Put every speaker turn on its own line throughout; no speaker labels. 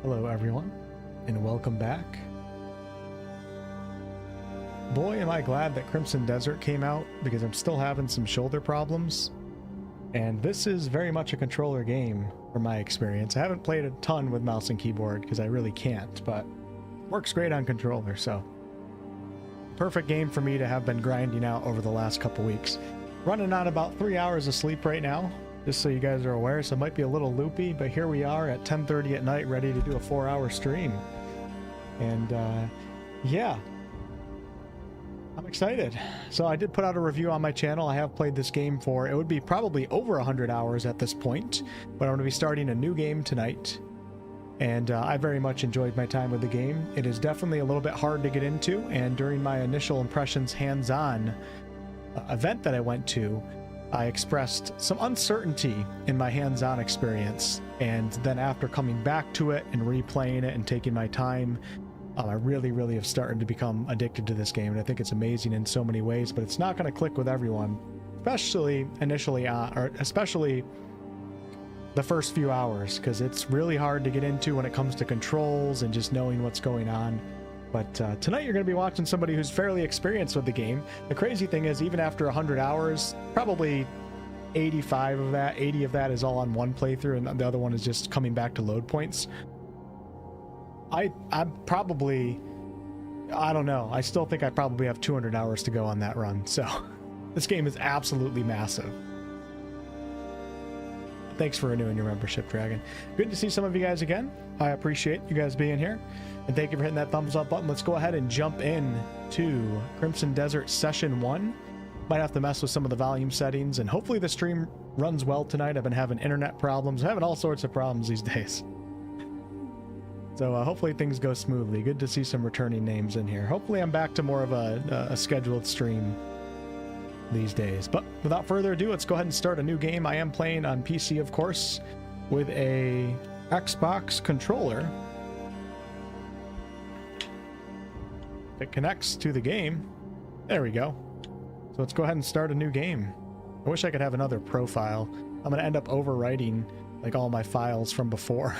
Hello everyone, and welcome back. Boy, am I glad that Crimson Desert came out, because I'm still having some shoulder problems. And this is very much a controller game, from my experience. I haven't played a ton with mouse and keyboard, because I really can't, but works great on controller, so. Perfect game for me to have been grinding out over the last couple weeks. Running on about 3 hours of sleep right now, just so you guys are aware, so it might be a little loopy, but here we are at 10:30 at night, ready to do a 4-hour stream. And yeah, I'm excited. So I did put out a review on my channel. I have played this game for, it would be probably over 100 hours at this point, but I'm going to be starting a new game tonight. And I very much enjoyed my time with the game. It is definitely a little bit hard to get into, and during my initial impressions hands-on event that I went to, I expressed some uncertainty in my hands-on experience, and then after coming back to it and replaying it and taking my time, I really have started to become addicted to this game, and I think it's amazing in so many ways, but it's not going to click with everyone, especially initially, or especially the first few hours, because it's really hard to get into when it comes to controls and just knowing what's going on. But tonight you're going to be watching somebody who's fairly experienced with the game. The crazy thing is, even after 100 hours, probably 80 of that is all on one playthrough, and the other one is just coming back to load points. I'm probably, I don't know, I still think I probably have 200 hours to go on that run, so this game is absolutely massive. Thanks for renewing your membership, Dragon. Good to see some of you guys again. I appreciate you guys being here. And thank you for hitting that thumbs up button. Let's go ahead and jump in to Crimson Desert Session 1. Might have to mess with some of the volume settings, and hopefully the stream runs well tonight. I've been having internet problems. I'm having all sorts of problems these days. So hopefully things go smoothly. Good to see some returning names in here. Hopefully I'm back to more of a scheduled stream these days. But without further ado, let's go ahead and start a new game. I am playing on PC, of course, with a Xbox controller. If it connects to the game, there we go. So let's go ahead and start a new game. I wish I could have another profile. I'm going to end up overwriting like all my files from before.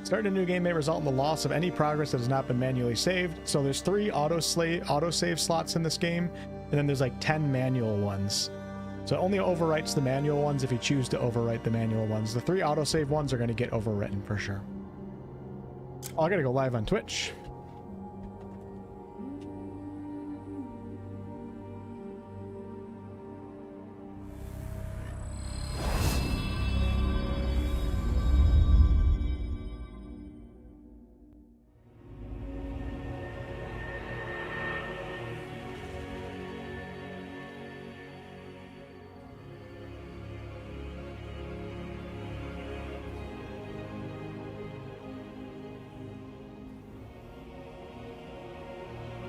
Starting a new game may result in the loss of any progress that has not been manually saved. So there's 3 autosave slots in this game, and then there's like 10 manual ones. So it only overwrites the manual ones if you choose to overwrite the manual ones. The 3 autosave ones are going to get overwritten for sure. Oh, I gotta go live on Twitch.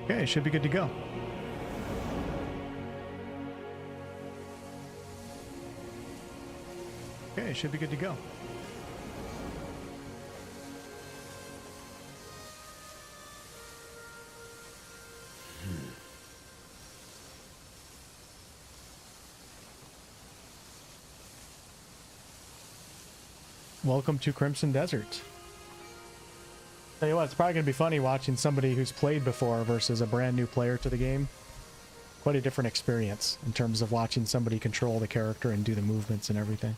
Okay, should be good to go. Okay, should be good to go. Welcome to Crimson Desert. Tell you what, it's probably going to be funny watching somebody who's played before versus a brand new player to the game. Quite a different experience in terms of watching somebody control the character and do the movements and everything.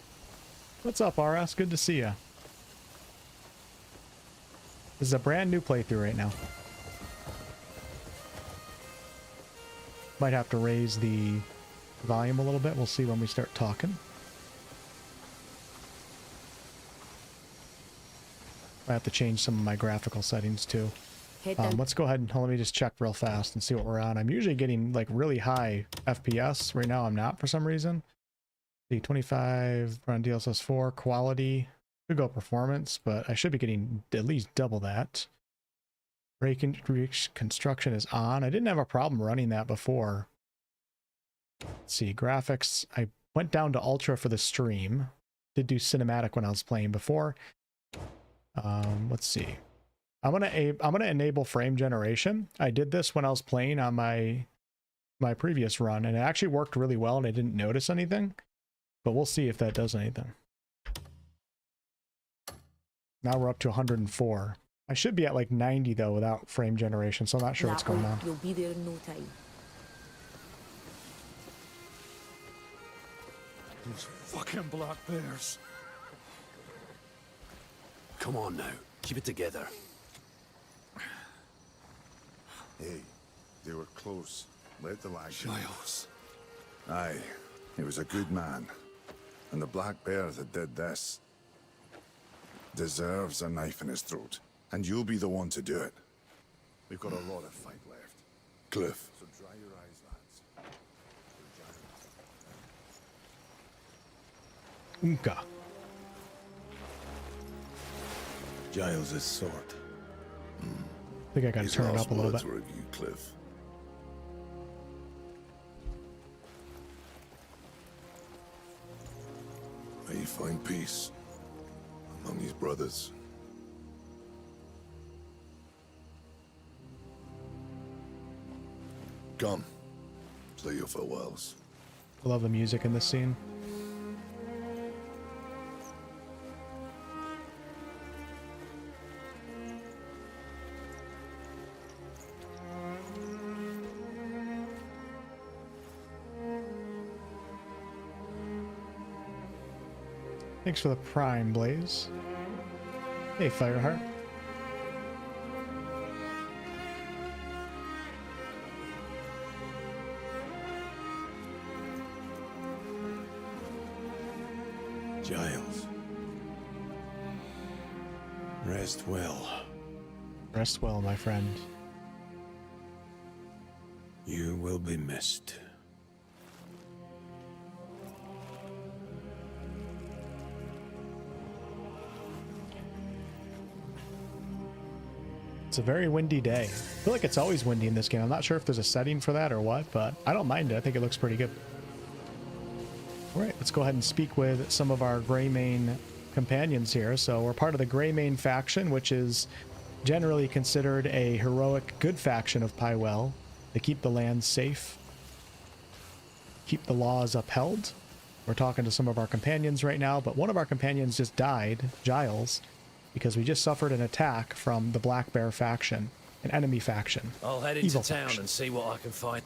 What's up, RS? Good to see ya. This is a brand new playthrough right now. Might have to raise the volume a little bit. We'll see when we start talking. I have to change some of my graphical settings too. Let's go ahead and let me just check real fast and see what we're on. I'm usually getting like really high FPS. Right now I'm not for some reason. The 25 on DLSS 4 quality. Could go performance, but I should be getting at least double that. Construction is on. I didn't have a problem running that before. Let's see, graphics. I went down to ultra for the stream. Did do cinematic when I was playing before. Let's see. I'm gonna enable frame generation. I did this when I was playing on my previous run, and it actually worked really well, and I didn't notice anything. But we'll see if that does anything. Now we're up to 104. I should be at like 90 though without frame generation, so I'm not sure what's going on.
You'll be there in no time.
Those fucking black bears.
Come on now, keep it together.
Hey, they were close. Let the lag.
Giles.
Aye, he was a good man. And the black bear that did this deserves a knife in his throat. And you'll be the one to do it. We've got a lot of fight left.
Cliff.
So dry your eyes, lads.
Oonka.
Giles' sword.
I think I gotta turn it up a little bit.
Were of you, Cliff. May you find peace among his brothers. Come, say your farewells.
I love the music in this scene. Thanks for the Prime, Blaze. Hey, Fireheart.
Giles. Rest well.
Rest well, my friend.
You will be missed.
It's a very windy day. I feel like it's always windy in this game. I'm not sure if there's a setting for that or what, but I don't mind it. I think it looks pretty good. All right, let's go ahead and speak with some of our Greymane companions here. So we're part of the Greymane faction, which is generally considered a heroic, good faction of Pywell. They keep the land safe, keep the laws upheld. We're talking to some of our companions right now, but one of our companions just died, Giles, because we just suffered an attack from the Black Bear faction, an enemy faction.
I'll head into
Evil
town
faction.
and see what I can find.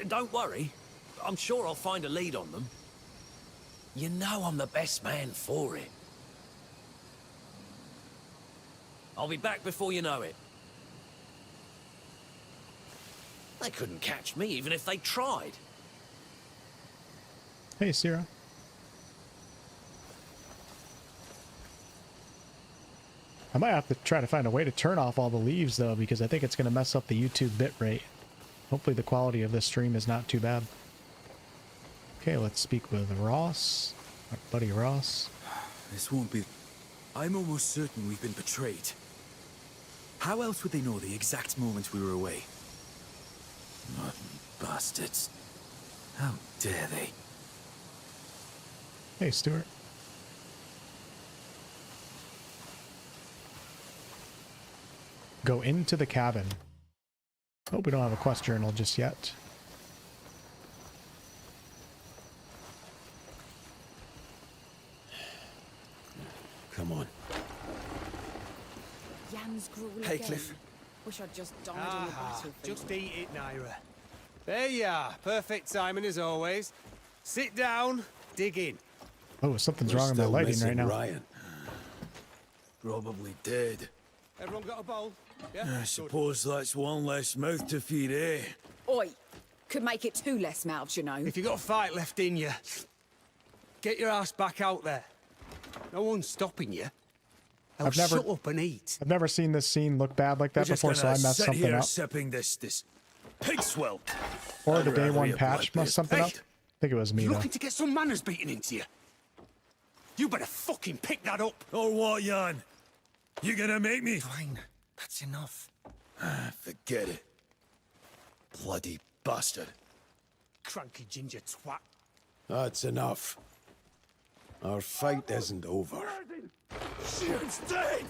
Don't worry, I'm sure I'll find a lead on them. You know I'm the best man for it. I'll be back before you know it. They couldn't catch me even if they tried.
Hey, Sierra. I might have to try to find a way to turn off all the leaves, though, because I think it's going to mess up the YouTube bitrate. Hopefully the quality of this stream is not too bad. Okay, let's speak with Ross, our buddy Ross.
This won't be... I'm almost certain we've been betrayed. How else would they know the exact moment we were away? Rotten bastards. How dare they?
Hey, Stuart. Go into the cabin. Hope we don't have a quest journal just yet.
Come on.
Hey,
Cliff.
Wish I'd just died on the battlefield.
Just eat it, Naira. There you are. Perfect timing as always. Sit down, dig in.
Oh, something's
We're
wrong with my
still
lighting
missing
right now.
Ryan. Probably dead.
Everyone got a bowl? Yeah?
I suppose that's one less mouth to feed, eh?
Oi, could make it 2 less mouths, you know.
If you got a fight left in you, get your ass back out there. No one's stopping you. Now
I've never-
shut up and eat.
I've never seen this scene look bad like that
We're just
before, so I
gonna
messed
sit
something
here
up.
sipping this pig swell.
Or
I'd
the day
rather
one
eat a
patch
black
messed something
bear.
up. I think it was me,
You
though.
looking to get some manners beaten into you? You better fucking pick that up.
Or what, Jan? You gonna make me?
Fine, that's enough.
Forget it. Bloody bastard.
Cranky ginger twat.
That's enough. Our fight isn't over.
She's dead!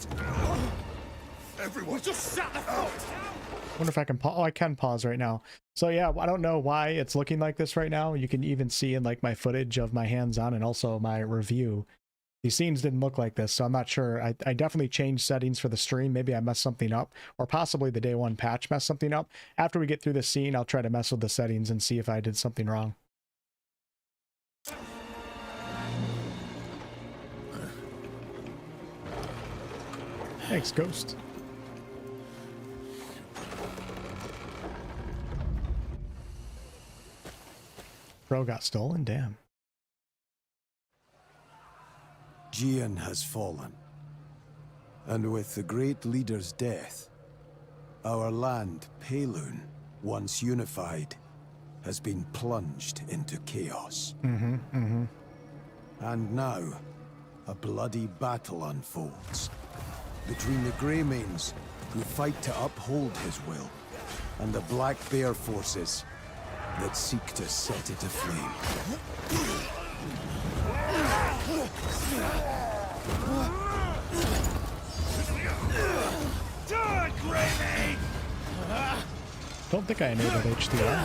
Everyone,
Just sat the fuck down!
Wonder if I can pause. Oh, I can pause right now. So yeah, I don't know why it's looking like this right now. You can even see in like my footage of my hands on and also my review. These scenes didn't look like this, so I'm not sure. I definitely changed settings for the stream. Maybe I messed something up, or possibly the day one patch messed something up. After we get through this scene, I'll try to mess with the settings and see if I did something wrong. Thanks, Ghost. Bro got stolen, damn.
𝑔𝑎𝑚𝑒 has fallen, and with the great leader's death, our land, Pew𝑟𝑐ℎ, once unified, has been plunged into chaos. And now, a bloody battle unfolds between the Greymanes, who fight to uphold his will, and the Black Bear forces that seek to set it aflame.
Don't think I enabled HDR.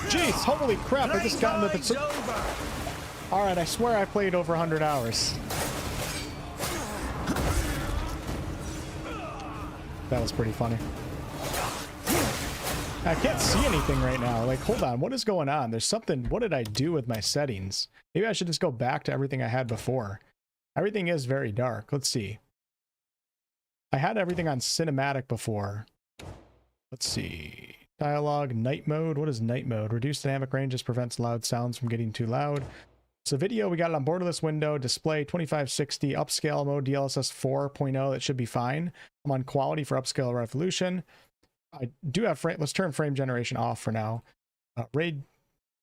Jeez, holy crap, I just got into the... Alright, I swear I played over 100 hours. That was pretty funny. I can't see anything right now. Like, hold on, what is going on? There's something... What did I do with my settings? Maybe I should just go back to everything I had before. Everything is very dark. Let's see. I had everything on cinematic before. Let's see. Dialogue, night mode. What is night mode? Reduced dynamic ranges prevents loud sounds from getting too loud. So video, we got it on borderless window, display 2560, upscale mode, DLSS 4.0. That should be fine. I'm on quality for upscale resolution. I do have frame. Let's turn frame generation off for now. Ray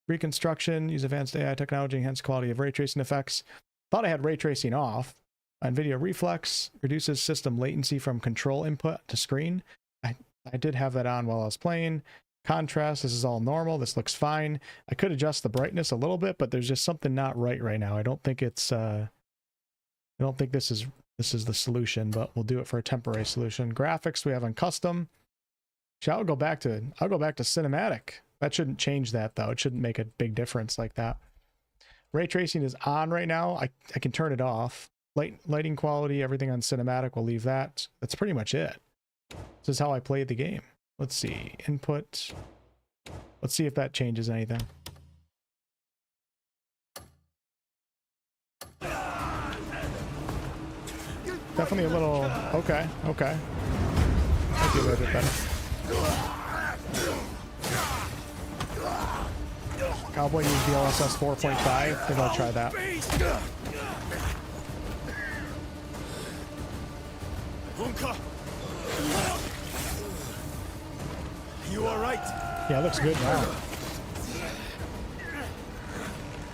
reconstruction, use advanced AI technology, enhance quality of ray tracing effects. Thought I had ray tracing off. NVIDIA Reflex reduces system latency from control input to screen. I did have that on while I was playing. Contrast, this is all normal. This looks fine. I could adjust the brightness a little bit, but there's just something not right now. I don't think it's I don't think this is the solution, but we'll do it for a temporary solution. Graphics we have on custom. I'll go back to cinematic. That shouldn't change that though. It shouldn't make a big difference like that. Ray tracing is on right now. I can turn it off. Lighting quality, everything on cinematic, we'll leave that. That's pretty much it. This is how I played the game. Let's see. Input. Let's see if that changes anything. Definitely a little... Okay. Might be a little bit better. Cowboy used DLSS 4.5. Maybe I'll try that.
You all right?
Yeah, it looks good now.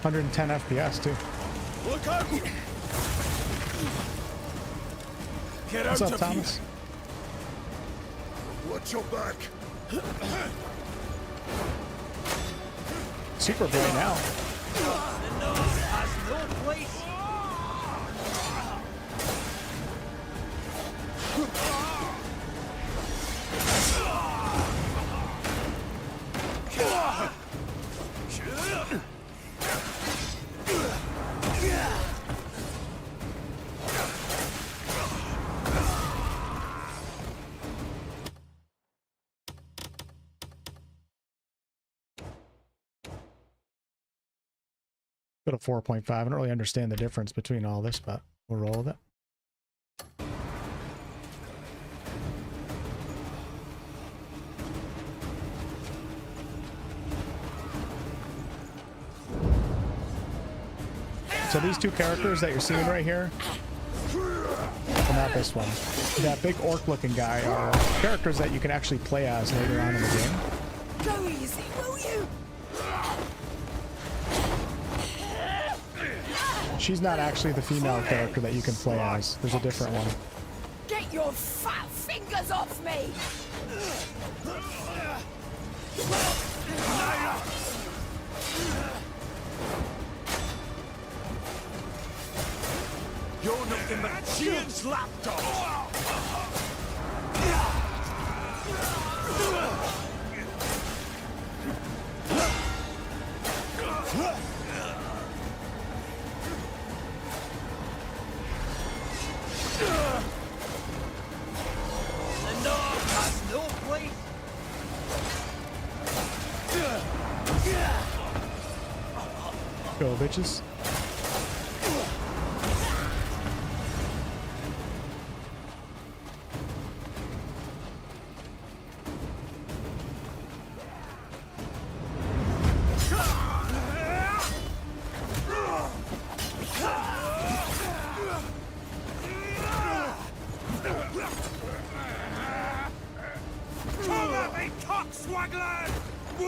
110 FPS too.
Look out! Get
What's
out
up,
of
Thomas?
here.
Watch your back.
Super bright now.
The nose has no place.
Go to 4.5. I don't really understand the difference between all this, but we'll roll with it. So these two characters that you're seeing right here, well, not this one, that big orc-looking guy, are characters that you can actually play as later on in the game.
Go easy, will you?
She's not actually the female character that you can play as. There's a different one.
Get your fat fingers off me!
You're nothing but 𝑔𝑎𝑚𝑒's lapdog!
bitches.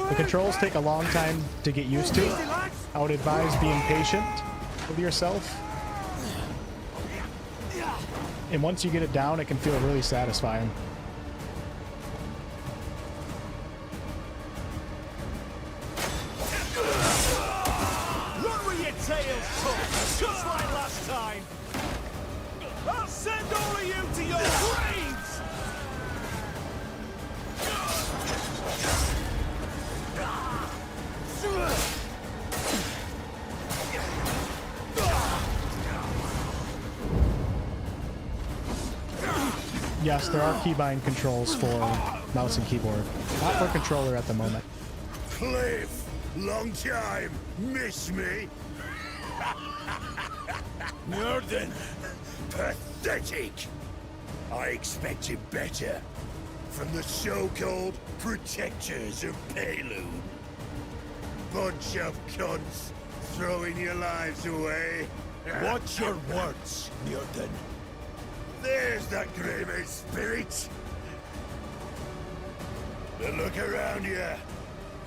The controls take a long time to get used to. I would advise being patient with yourself. And once you get it down, it can feel really satisfying.
Run with your tails tucked, just like last time. I'll send all of you to your graves!
Yes, there are keybind controls for mouse and keyboard. Not for controller at the moment.
Cliff, long time. Miss me? Northern, pathetic. I expected better from the so-called protectors of Pew𝑟𝑐. Bunch of cunts throwing your lives away.
Watch your words, Northern.
There's that Greymaid spirit. But look around you.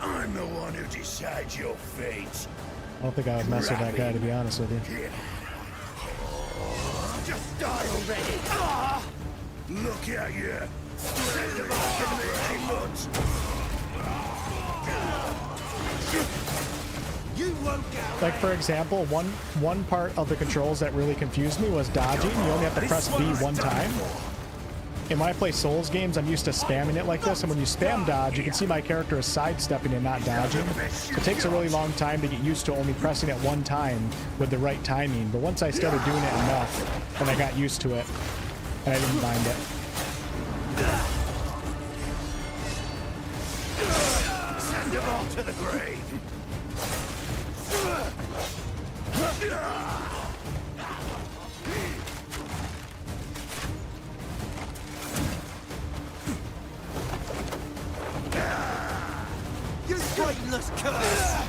I'm the one who decides your fate.
I don't think I would mess with that guy, to be honest with you.
Just die already! Ah! Look at you! You won't get
Like, for example, one part of the controls that really confused me was dodging. You only have to press B one time. And when I play Souls games, I'm used to spamming it like this, and when you spam dodge, you can see my character is sidestepping and not dodging. So it takes a really long time to get used to only pressing it one time with the right timing. But once I started doing it enough, then I got used to it, and I didn't mind it.
Send them all to the grave!
You brainless curse!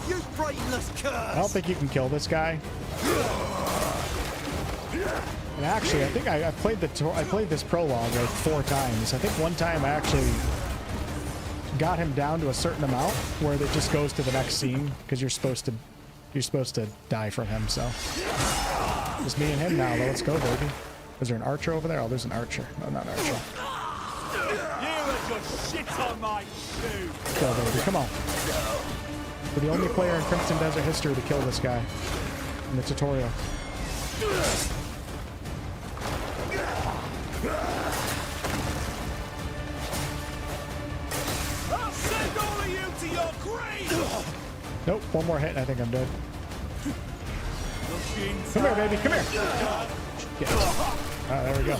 You brainless curse!
I don't think you can kill this guy. And actually, I think I played this prologue like 4 times. I think one time I actually got him down to a certain amount where it just goes to the next scene because you're supposed to die from him. So just me and him now. Though. Let's go, baby. Is there an archer over there? Oh, there's an archer. No, not an archer.
You let your shit on my shoe!
Go, baby. Come on. We're the only player in Crimson Desert history to kill this guy in the tutorial.
I'll send all of you to your grave!
Nope, one more hit and I think I'm dead. Come here, baby, come here! Yes. Ah, there we go.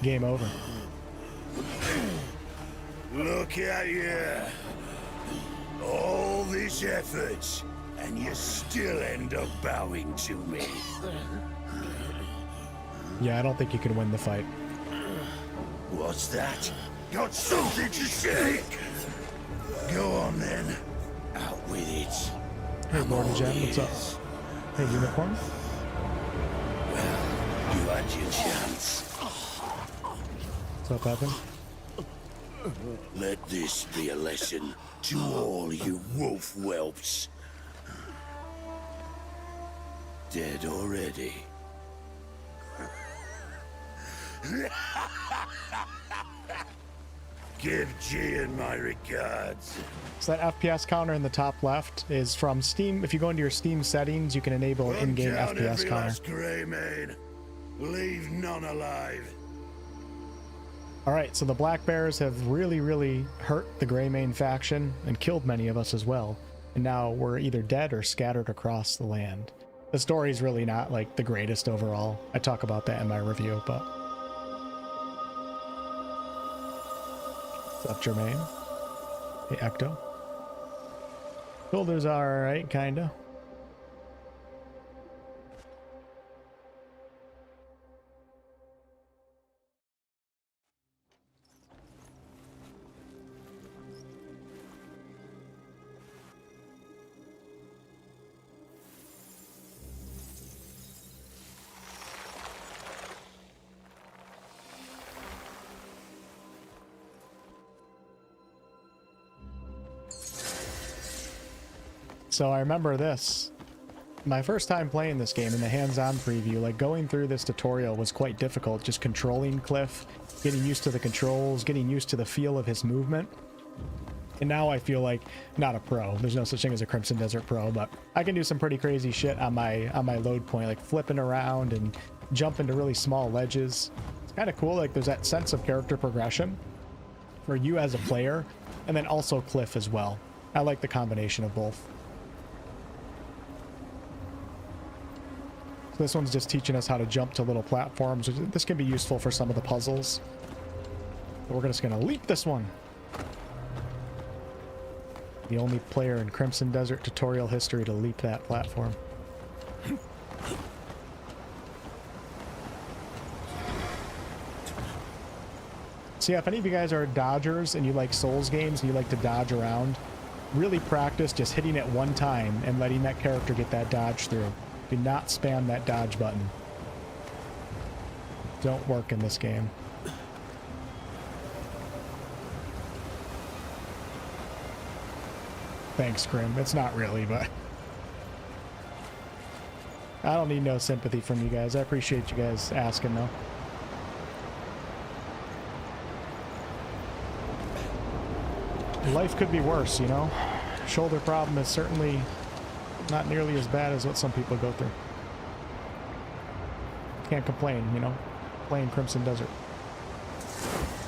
Game over.
Look at you. All this effort, and you still end up bowing to me.
Yeah, I don't think you can win the fight.
What's that? Got something to say? Go on then. Out with it.
Hey, Lord and Jen, what's up? Hey, Unicorn?
Well, you had your chance.
What's up, Evan?
Let this be a lesson to all you wolf whelps. Dead already. Give Gian my regards.
So that FPS counter in the top left is from Steam. If you go into your Steam settings, you can enable an in-game
Hunt down
FPS
every
counter.
last Greymaid. Leave none alive.
Alright, so the Black Bears have really hurt the Greymane faction and killed many of us as well. And now we're either dead or scattered across the land. The story's really not like the greatest overall. I talk about that in my review, but... What's up, Jermaine? Hey, Ecto. Shoulders are alright, kinda. So I remember this. My first time playing this game in the hands-on preview, like going through this tutorial was quite difficult, just controlling Cliff, getting used to the controls, getting used to the feel of his movement. And now I feel like not a pro. There's no such thing as a Crimson Desert pro, but I can do some pretty crazy shit on my load point, like flipping around and jumping to really small ledges. It's kind of cool, like there's that sense of character progression for you as a player, and then also Cliff as well. I like the combination of both. So this one's just teaching us how to jump to little platforms. This can be useful for some of the puzzles. But we're just gonna leap this one. The only player in Crimson Desert tutorial history to leap that platform. So yeah, if any of you guys are dodgers and you like Souls games and you like to dodge around, really practice just hitting it one time and letting that character get that dodge through. Do not spam that dodge button. Don't work in this game. Thanks, Grim. It's not really, but... I don't need no sympathy from you guys. I appreciate you guys asking, though. Life could be worse, you know? Shoulder problem is certainly not nearly as bad as what some people go through. Can't complain, you know? Playing Crimson Desert.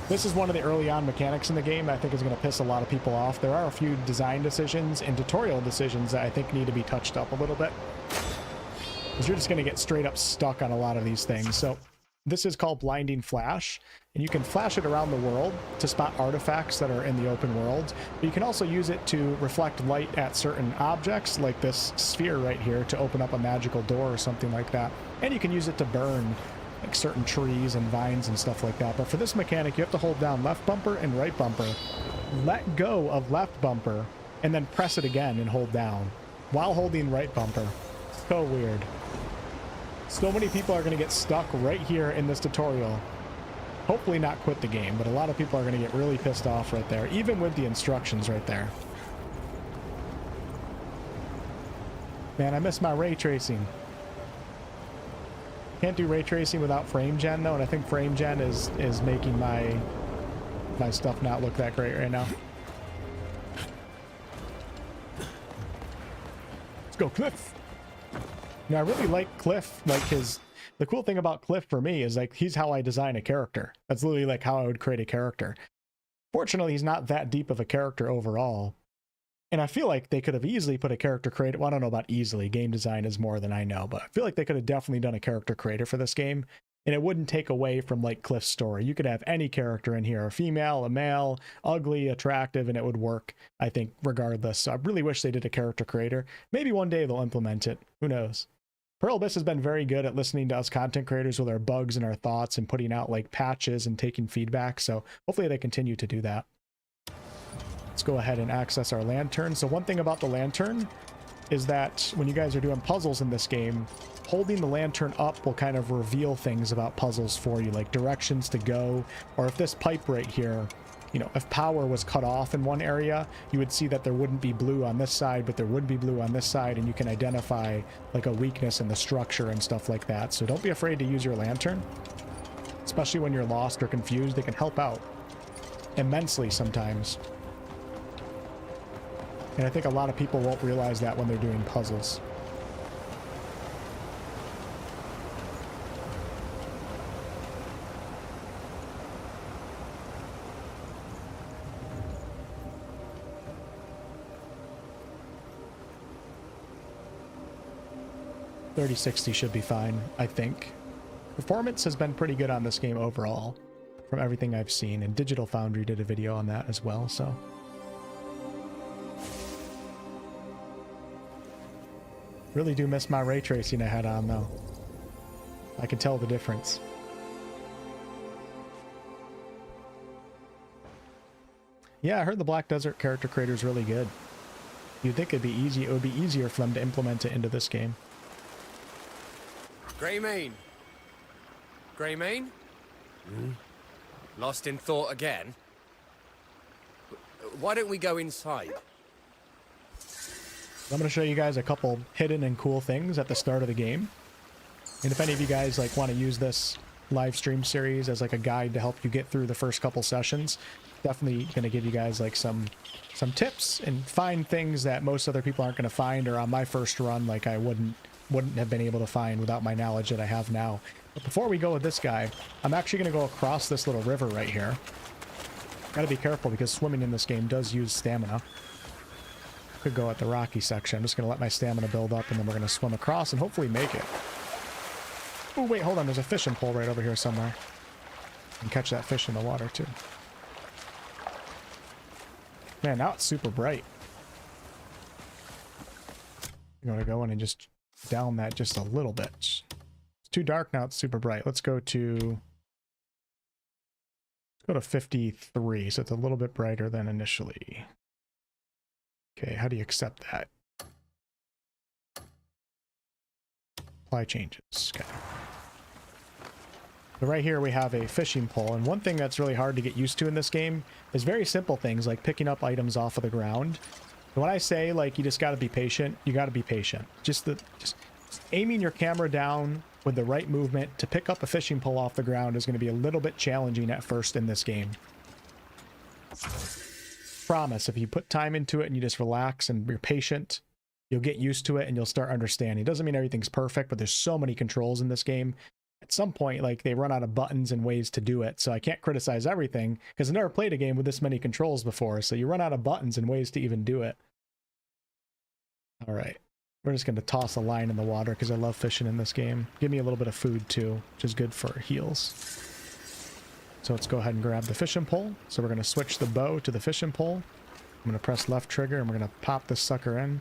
This is one of the early on mechanics in the game that I think is going to piss a lot of people off. There are a few design decisions and tutorial decisions that I think need to be touched up a little bit. Because you're just going to get straight up stuck on a lot of these things. So this is called Blinding Flash, and you can flash it around the world to spot artifacts that are in the open world. But you can also use it to reflect light at certain objects, like this sphere right here, to open up a magical door or something like that. And you can use it to burn like certain trees and vines and stuff like that. But for this mechanic, you have to hold down left bumper and right bumper, let go of left bumper, and then press it again and hold down while holding right bumper. So weird. So many people are going to get stuck right here in this tutorial. Hopefully not quit the game, but a lot of people are going to get really pissed off right there, even with the instructions right there. Man, I miss my ray tracing. Can't do ray tracing without frame gen though, and I think frame gen is making my stuff not look that great right now. Let's go, Cliff. Now, I really like Cliff, like the cool thing about Cliff for me is like, he's how I design a character. That's literally like how I would create a character. Fortunately, he's not that deep of a character overall. And I feel like they could have easily put a character creator. Well, I don't know about easily. Game design is more than I know, but I feel like they could have definitely done a character creator for this game. And it wouldn't take away from like Cliff's story. You could have any character in here, a female, a male, ugly, attractive, and it would work, I think, regardless. So I really wish they did a character creator. Maybe one day they'll implement it. Who knows? 𝑝𝑢𝑟𝑐ℎ has been very good at listening to us content creators with our bugs and our thoughts and putting out like patches and taking feedback. So hopefully they continue to do that. Let's go ahead and access our lantern. So one thing about the lantern is that when you guys are doing puzzles in this game, holding the lantern up will kind of reveal things about puzzles for you, like directions to go, or if this pipe right here, you know, if power was cut off in one area, you would see that there wouldn't be blue on this side, but there would be blue on this side, and you can identify like a weakness in the structure and stuff like that. So don't be afraid to use your lantern, especially when you're lost or confused. They can help out immensely sometimes. And I think a lot of people won't realize that when they're doing puzzles. 3060 should be fine, I think. Performance has been pretty good on this game overall, from everything I've seen, and Digital Foundry did a video on that as well, so. Really do miss my ray tracing I had on, though. I can tell the difference. Yeah, I heard the Black Desert character creator is really good. You'd think it'd be easy. It would be easier for them to implement it into this game.
Greymane? Greymane? Lost in thought again? Why don't we go inside?
I'm going to show you guys a couple hidden and cool things at the start of the game. And if any of you guys like want to use this live stream series as like a guide to help you get through the first couple sessions, definitely going to give you guys like some tips and find things that most other people aren't going to find, or on my first run like I wouldn't have been able to find without my knowledge that I have now. But before we go with this guy, I'm actually going to go across this little river right here. Got to be careful because swimming in this game does use stamina. Could go at the rocky section. I'm just going to let my stamina build up, and then we're going to swim across and hopefully make it. Oh, wait, hold on. There's a fishing pole right over here somewhere. And catch that fish in the water, too. Man, now it's super bright. I'm going to go in and just down that just a little bit. It's too dark now. It's super bright. Let's go to 53, so it's a little bit brighter than initially. Okay, how do you accept that? Apply changes. Okay. So right here we have a fishing pole, and one thing that's really hard to get used to in this game is very simple things like picking up items off of the ground. And when I say like you just got to be patient, you got to be patient. Just aiming your camera down with the right movement to pick up a fishing pole off the ground is going to be a little bit challenging at first in this game. Promise, if you put time into it and you just relax and you're patient, you'll get used to it and you'll start understanding. It doesn't mean everything's perfect, but there's so many controls in this game. At some point, like, they run out of buttons and ways to do it, so I can't criticize everything because I've never played a game with this many controls before, so you run out of buttons and ways to even do it. All right, we're just going to toss a line in the water because I love fishing in this game. Give me a little bit of food too, which is good for heals. So let's go ahead and grab the fishing pole. So we're going to switch the bow to the fishing pole. I'm going to press left trigger and we're going to pop this sucker in.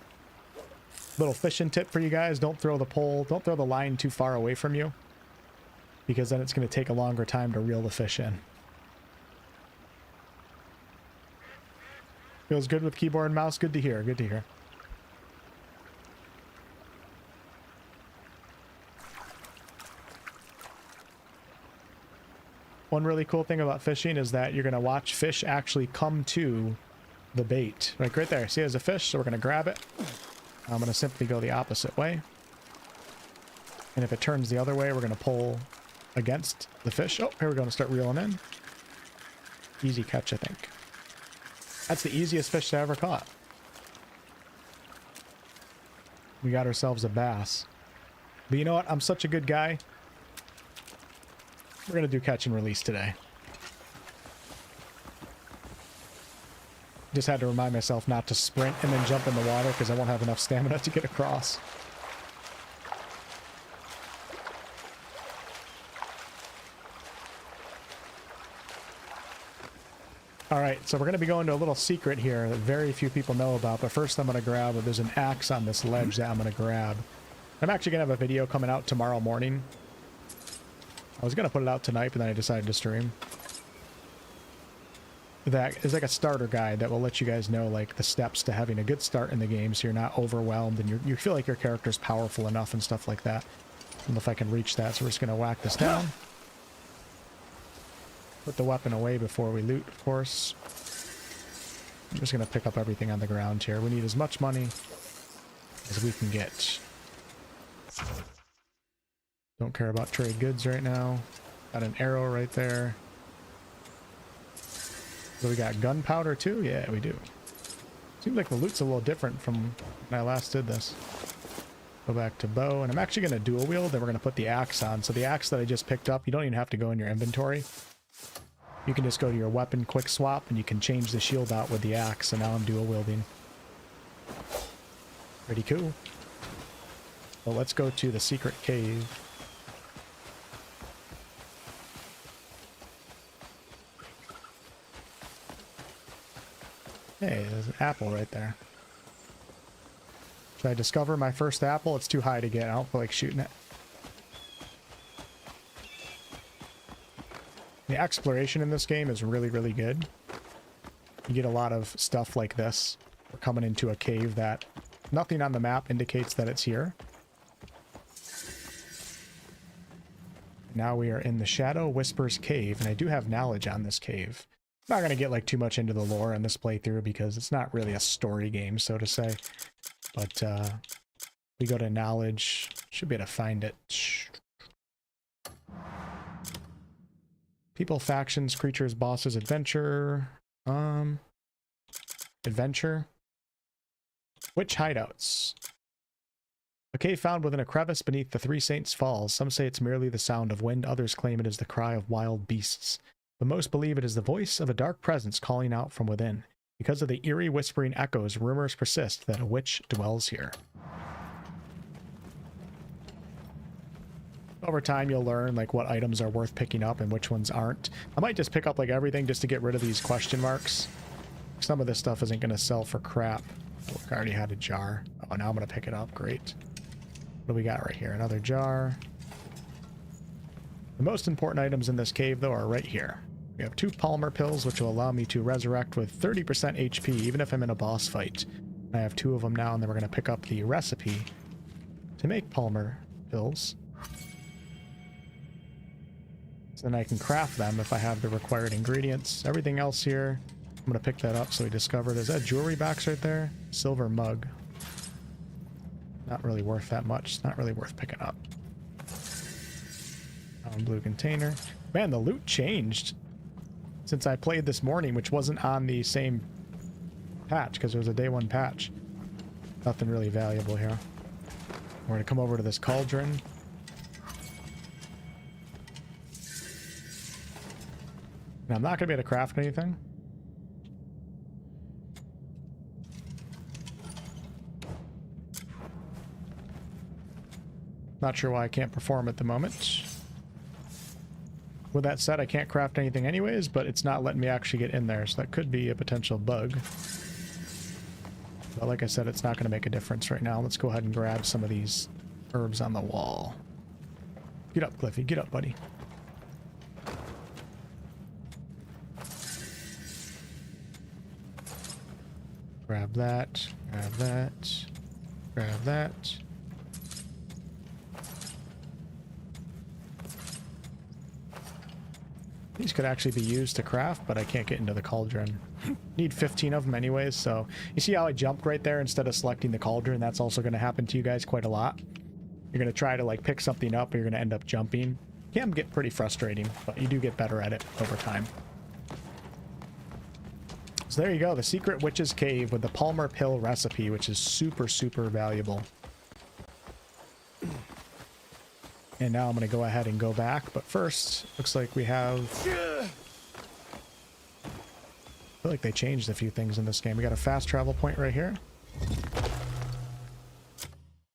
Little fishing tip for you guys: don't throw the line too far away from you, because then it's going to take a longer time to reel the fish in. Feels good with keyboard and mouse. Good to hear. Good to hear. One really cool thing about fishing is that you're going to watch fish actually come to the bait. Like right there. See, there's a fish, so we're going to grab it. I'm going to simply go the opposite way. And if it turns the other way, we're going to pull against the fish. Oh, here we're going to start reeling in. Easy catch, I think. That's the easiest fish I ever caught. We got ourselves a bass. But you know what? I'm such a good guy. We're going to do catch and release today. Just had to remind myself not to sprint and then jump in the water because I won't have enough stamina to get across. Alright, so we're going to be going to a little secret here that very few people know about, but first I'm going to grab, there's an axe on this ledge that I'm going to grab. I'm actually going to have a video coming out tomorrow morning. I was going to put it out tonight, but then I decided to stream. That is like a starter guide that will let you guys know like the steps to having a good start in the game so you're not overwhelmed and you feel like your character's powerful enough and stuff like that. I don't know if I can reach that, so we're just going to whack this down. Put the weapon away before we loot, of course. I'm just going to pick up everything on the ground here. We need as much money as we can get. Don't care about trade goods right now. Got an arrow right there. So we got gunpowder too? Yeah, we do. Seems like the loot's a little different from when I last did this. Go back to bow, and I'm actually going to dual wield, then we're going to put the axe on. So the axe that I just picked up, you don't even have to go in your inventory. You can just go to your weapon quick swap, and you can change the shield out with the axe, and now I'm dual wielding. Pretty cool. But let's go to the secret cave. Hey, there's an apple right there. Should I discover my first apple? It's too high to get. I don't feel like shooting it. The exploration in this game is really, really good. You get a lot of stuff like this. We're coming into a cave that nothing on the map indicates that it's here. Now we are in the Shadow Whispers Cave, and I do have knowledge on this cave. I'm not going to get like too much into the lore in this playthrough because it's not really a story game, so to say. But we go to knowledge. Should be able to find it. People, factions, creatures, bosses, adventure. Adventure. Witch hideouts. A cave found within a crevice beneath the Three Saints Falls. Some say it's merely the sound of wind, others claim it is the cry of wild beasts. But most believe it is the voice of a dark presence calling out from within. Because of the eerie whispering echoes, rumors persist that a witch dwells here. Over time, you'll learn like what items are worth picking up and which ones aren't. I might just pick up like everything just to get rid of these question marks. Some of this stuff isn't going to sell for crap. Oh, I already had a jar. Oh, now I'm going to pick it up. Great. What do we got right here? Another jar. The most important items in this cave, though, are right here. We have 2 Pylmer pills, which will allow me to resurrect with 30% HP, even if I'm in a boss fight. I have 2 of them now, and then we're going to pick up the recipe to make Pylmer pills. So then I can craft them if I have the required ingredients. Everything else here, I'm going to pick that up so we discovered. Is that jewelry box right there? Silver mug. Not really worth that much. It's not really worth picking up. Blue container. Man, the loot changed since I played this morning, which wasn't on the same patch because it was a day 1 patch. Nothing really valuable here. We're going to come over to this cauldron. Now, I'm not going to be able to craft anything. Not sure why I can't perform at the moment. With that said, I can't craft anything anyways, but it's not letting me actually get in there, so that could be a potential bug. But like I said, it's not going to make a difference right now. Let's go ahead and grab some of these herbs on the wall. Get up, Cliffy. Get up, buddy. Grab that. Grab that. Grab that. These could actually be used to craft, but I can't get into the cauldron. Need 15 of them anyways, so you see how I jumped right there instead of selecting the cauldron? That's also going to happen to you guys quite a lot. You're going to try to like pick something up, or you're going to end up jumping. Can get pretty frustrating, but you do get better at it over time. So there you go, the secret witch's cave with the Pylmer pill recipe, which is super, super valuable. And now I'm going to go ahead and go back, but first, looks like we have... I feel like they changed a few things in this game. We got a fast travel point right here.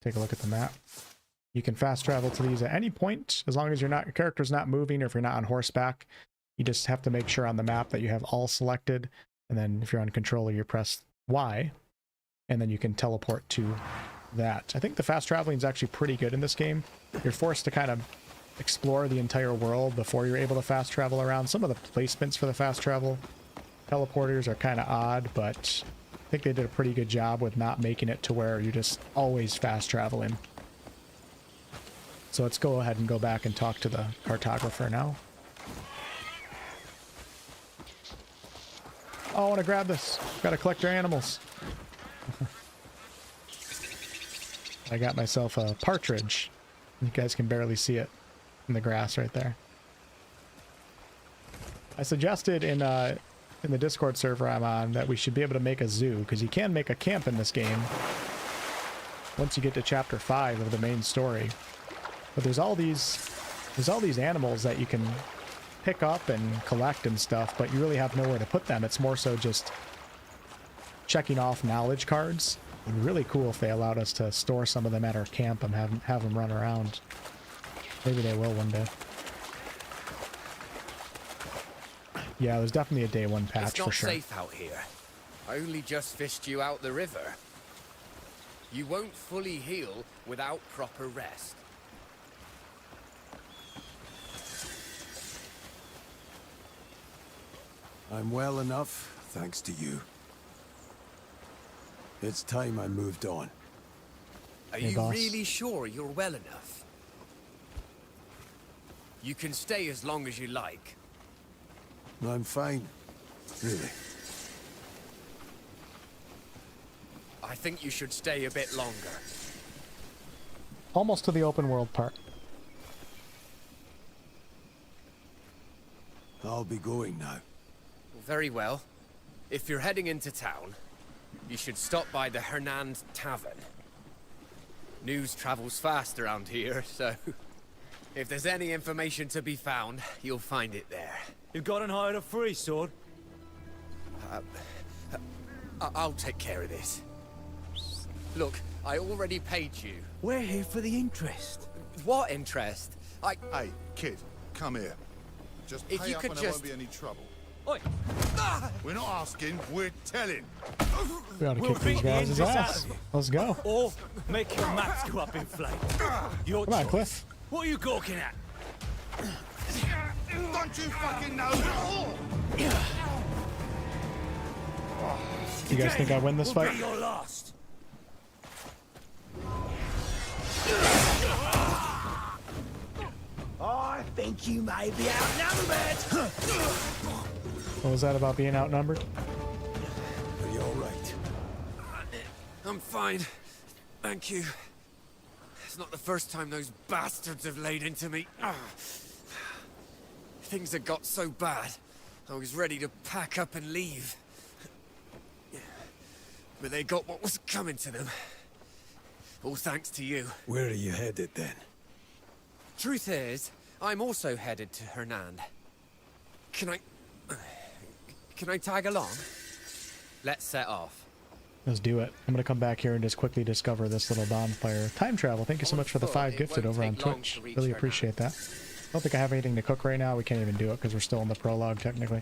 Take a look at the map. You can fast travel to these at any point, as long as your character's not moving, or if you're not on horseback. You just have to make sure on the map that you have all selected, and then if you're on controller, you press Y, and then you can teleport to that. I think the fast traveling is actually pretty good in this game. You're forced to kind of explore the entire world before you're able to fast travel around. Some of the placements for the fast travel teleporters are kind of odd, but I think they did a pretty good job with not making it to where you're just always fast traveling. So let's go ahead and go back and talk to the cartographer now. Oh, I want to grab this. Gotta collect our animals. I got myself a partridge. You guys can barely see it in the grass right there. I suggested in the Discord server I'm on that we should be able to make a zoo, because you can make a camp in this game once you get to chapter 5 of the main story. But there's all these animals that you can pick up and collect and stuff, but you really have nowhere to put them. It's more so just checking off knowledge cards. It'd be really cool if they allowed us to store some of them at our camp and have them run around. Maybe they will one day. Yeah, it was definitely a day one patch for sure.
It's not safe out here. I only just fished you out the river. You won't fully heal without proper rest.
I'm well enough, thanks to you. It's time I moved on.
Are
Hey,
you
boss.
really sure you're well enough? You can stay as long as you like.
I'm fine, really.
I think you should stay a bit longer.
Almost to the open world part.
I'll be going now.
Very well. If you're heading into town, you should stop by the Hernand Tavern. News travels fast around here, so if there's any information to be found, you'll find it there.
You got and hired a free sword?
I'll take care of this. Look, I already paid you.
We're here for the interest.
What interest?
Hey, kid, come here. Just
If
pay
you
up
could
and there
just-
won't be any trouble.
Oi!
We're not asking, we're telling.
We ought to
We'll
kick these
beat the
guys'
interest out
ass.
of you.
Let's go.
Or make your maps go up in flames. Your
Come on,
choice.
Cliff.
What are you gawking at?
Don't you fucking know?
You guys think I win this
Will
fight?
be your last. I think you may be outnumbered.
What was that about being outnumbered?
Are you all right?
I'm fine. Thank you. It's not the first time those bastards have laid into me. Things had got so bad, I was ready to pack up and leave. But they got what was coming to them. All thanks to you.
Where are you headed then?
Truth is, I'm also headed to Hernand. Can I tag along? Let's set off.
Let's do it. I'm going to come back here and just quickly discover this little bonfire. Time travel. Thank you so much for the 5 gifted over on Twitch. Really appreciate that. I don't think I have anything to cook right now. We can't even do it because we're still in the prologue, technically.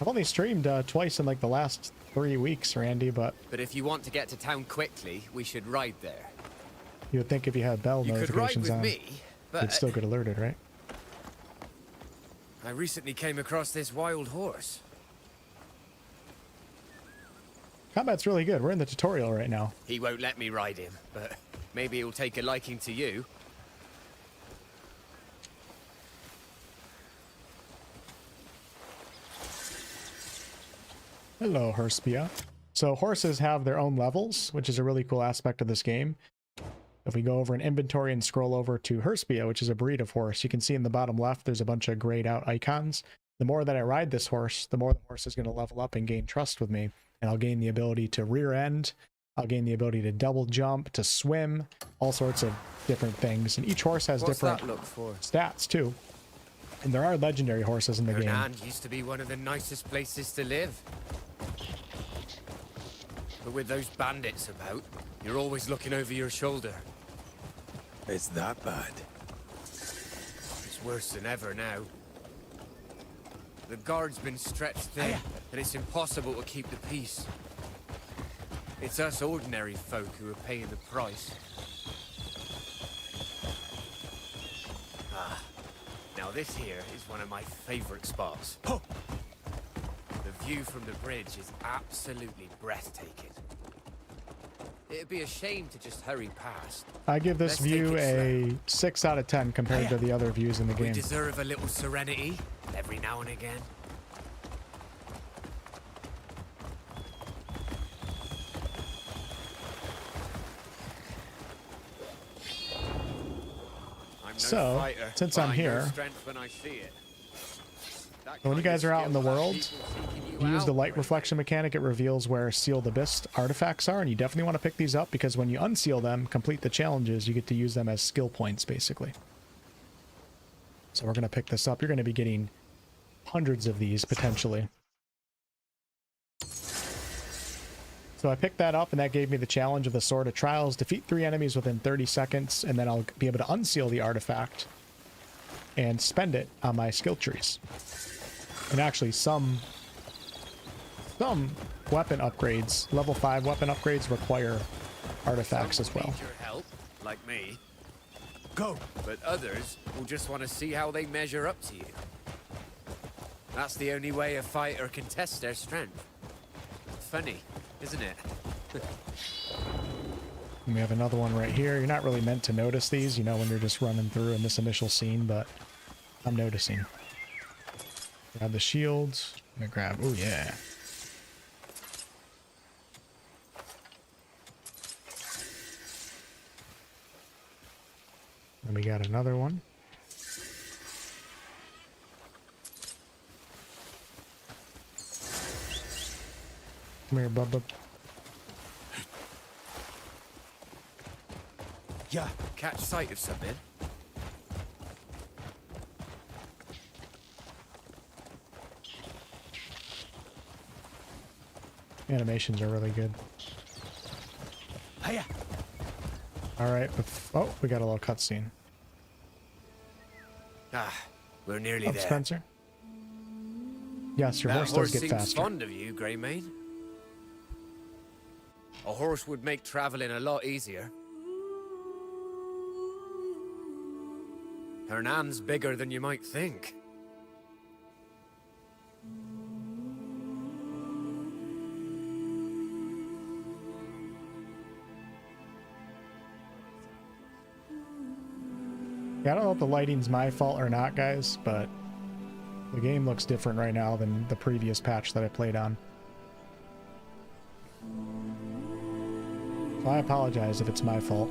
I've only streamed twice in like the last 3 weeks, Randy, but
But if you want to get to town quickly, we should ride there.
you would think if you had bell
You could ride
notifications
with
on,
me,
you'd
but
still get alerted, right?
I recently came across this wild horse.
Combat's really good. We're in the tutorial right now.
He won't let me ride him, but maybe he'll take a liking to you.
Hello, Herspia. So horses have their own levels, which is a really cool aspect of this game. If we go over in inventory and scroll over to Herspia, which is a breed of horse, you can see in the bottom left there's a bunch of grayed out icons. The more that I ride this horse, the more the horse is going to level up and gain trust with me. And I'll gain the ability to rear end, I'll gain the ability to double jump, to swim, all sorts of different things. And each horse has
What's
different
that look for?
stats too. And there are legendary horses in the game.
Hernand used to be one of the nicest places to live. But with those bandits about, you're always looking over your shoulder.
It's that bad.
It's worse than ever now. The guard's been stretched thin, and it's impossible to keep the peace. It's us ordinary folk who are paying the price. Ah, now this here is one of my favorite spots. The view from the bridge is absolutely breathtaking. It'd be a shame to just hurry past.
I give this
Let's take
view
it
a 6 out of 10 compared to the other views in the
We
game.
deserve a little serenity every now and again. I'm no
So,
fighter,
since
but
I'm
I know
here-
strength when I see it. That
So when you
kind
guys
of
are out in the
skill will have
world,
people seeking
you use the
out,
light
Brendan.
reflection mechanic, it reveals where Seal the Abyss artifacts are, and you definitely want to pick these up because when you unseal them, complete the challenges, you get to use them as skill points, basically. So we're going to pick this up. You're going to be getting hundreds of these, potentially. So I picked that up, and that gave me the challenge of the Sword of Trials. Defeat 3 enemies within 30 seconds, and then I'll be able to unseal the artifact and spend it on my skill trees. And actually, some weapon upgrades, level 5 weapon upgrades, require artifacts as well.
Need your help, like me.
Go!
But others will just want to see how they measure up to you. That's the only way a fighter can test their strength. Funny, isn't it?
And we have another one right here. You're not really meant to notice these, you know, when you're just running through in this initial scene, but I'm noticing. Grab the shields. I'm gonna grab, oh yeah. And we got another one. Come here, Bubba.
Yeah.
Catch sight of something.
Animations are really good.
Hiya.
All right. Oh, we got a little cutscene.
Ah, we're nearly
Up,
there.
Spencer. Yes, your
That
horse
horse
does get
seems
faster.
fond of you, Greymane. A horse would make traveling a lot easier. Hernan's bigger than you might think.
Yeah, I don't know if the lighting's my fault or not, guys, but the game looks different right now than the previous patch that I played on. So I apologize if it's my fault.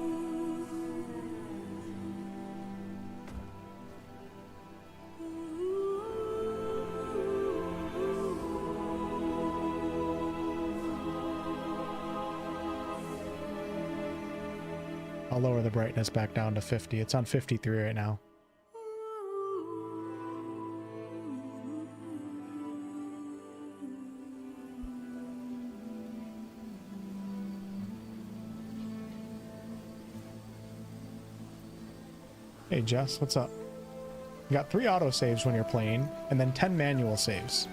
I'll lower the brightness back down to 50. It's on 53 right now. Hey Jess, what's up? You got 3 auto saves when you're playing, and then 10 manual saves.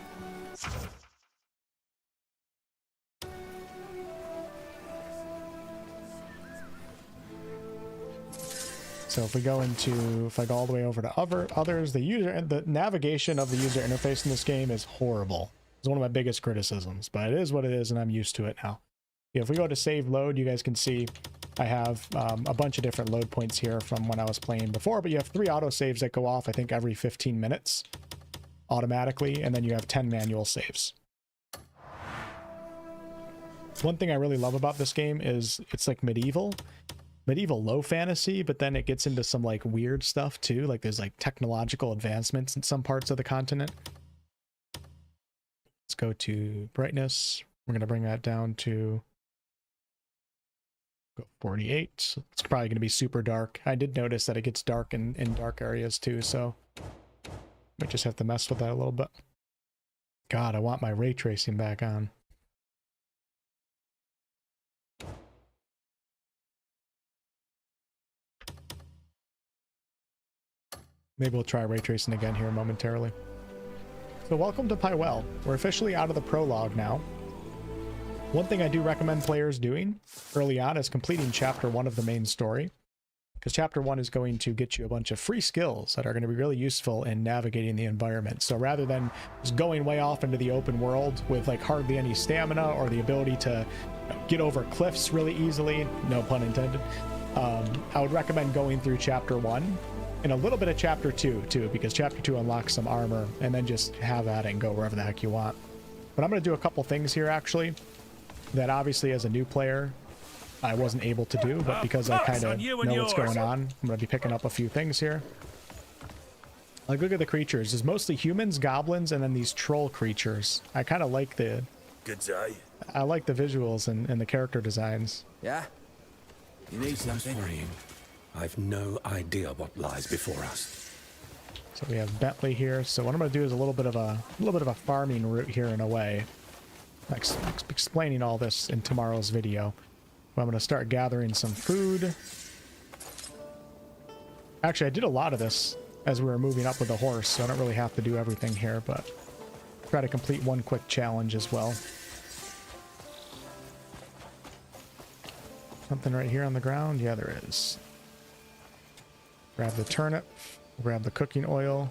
So if we go into, if I go all the way over to others, the navigation of the user interface in this game is horrible. It's one of my biggest criticisms, but it is what it is, and I'm used to it now. If we go to save load, you guys can see I have a bunch of different load points here from when I was playing before, but you have 3 auto saves that go off, I think, every 15 minutes automatically, and then you have 10 manual saves. One thing I really love about this game is it's like medieval low fantasy, but then it gets into some like weird stuff too. Like there's like technological advancements in some parts of the continent. Let's go to brightness. We're going to bring that down to 48. It's probably going to be super dark. I did notice that it gets dark in dark areas too, so might just have to mess with that a little bit. God, I want my ray tracing back on. Maybe we'll try ray tracing again here momentarily. So welcome to Pywell. We're officially out of the prologue now. One thing I do recommend players doing early on is completing chapter 1 of the main story, because chapter 1 is going to get you a bunch of free skills that are going to be really useful in navigating the environment. So rather than just going way off into the open world with like hardly any stamina or the ability to get over cliffs really easily, no pun intended, I would recommend going through chapter 1 and a little bit of chapter 2 too, because chapter 2 unlocks some armor, and then just have at it and go wherever the heck you want. But I'm going to do a couple things here actually that obviously as a new player I wasn't able to do, but because I kind of know what's going on, I'm going to be picking up a few things here. Like, look at the creatures. There's mostly humans, goblins, and then these troll creatures. I kind of like the...
Good day.
I like the visuals and the character designs.
Yeah? You need something?
Worrying. I've no idea what lies before us.
So we have Bentley here. So what I'm going to do is a little bit of a farming route here in a way. explaining all this in tomorrow's video. I'm going to start gathering some food. Actually, I did a lot of this as we were moving up with the horse, so I don't really have to do everything here, but try to complete one quick challenge as well. Something right here on the ground? Yeah, there is. Grab the turnip, grab the cooking oil.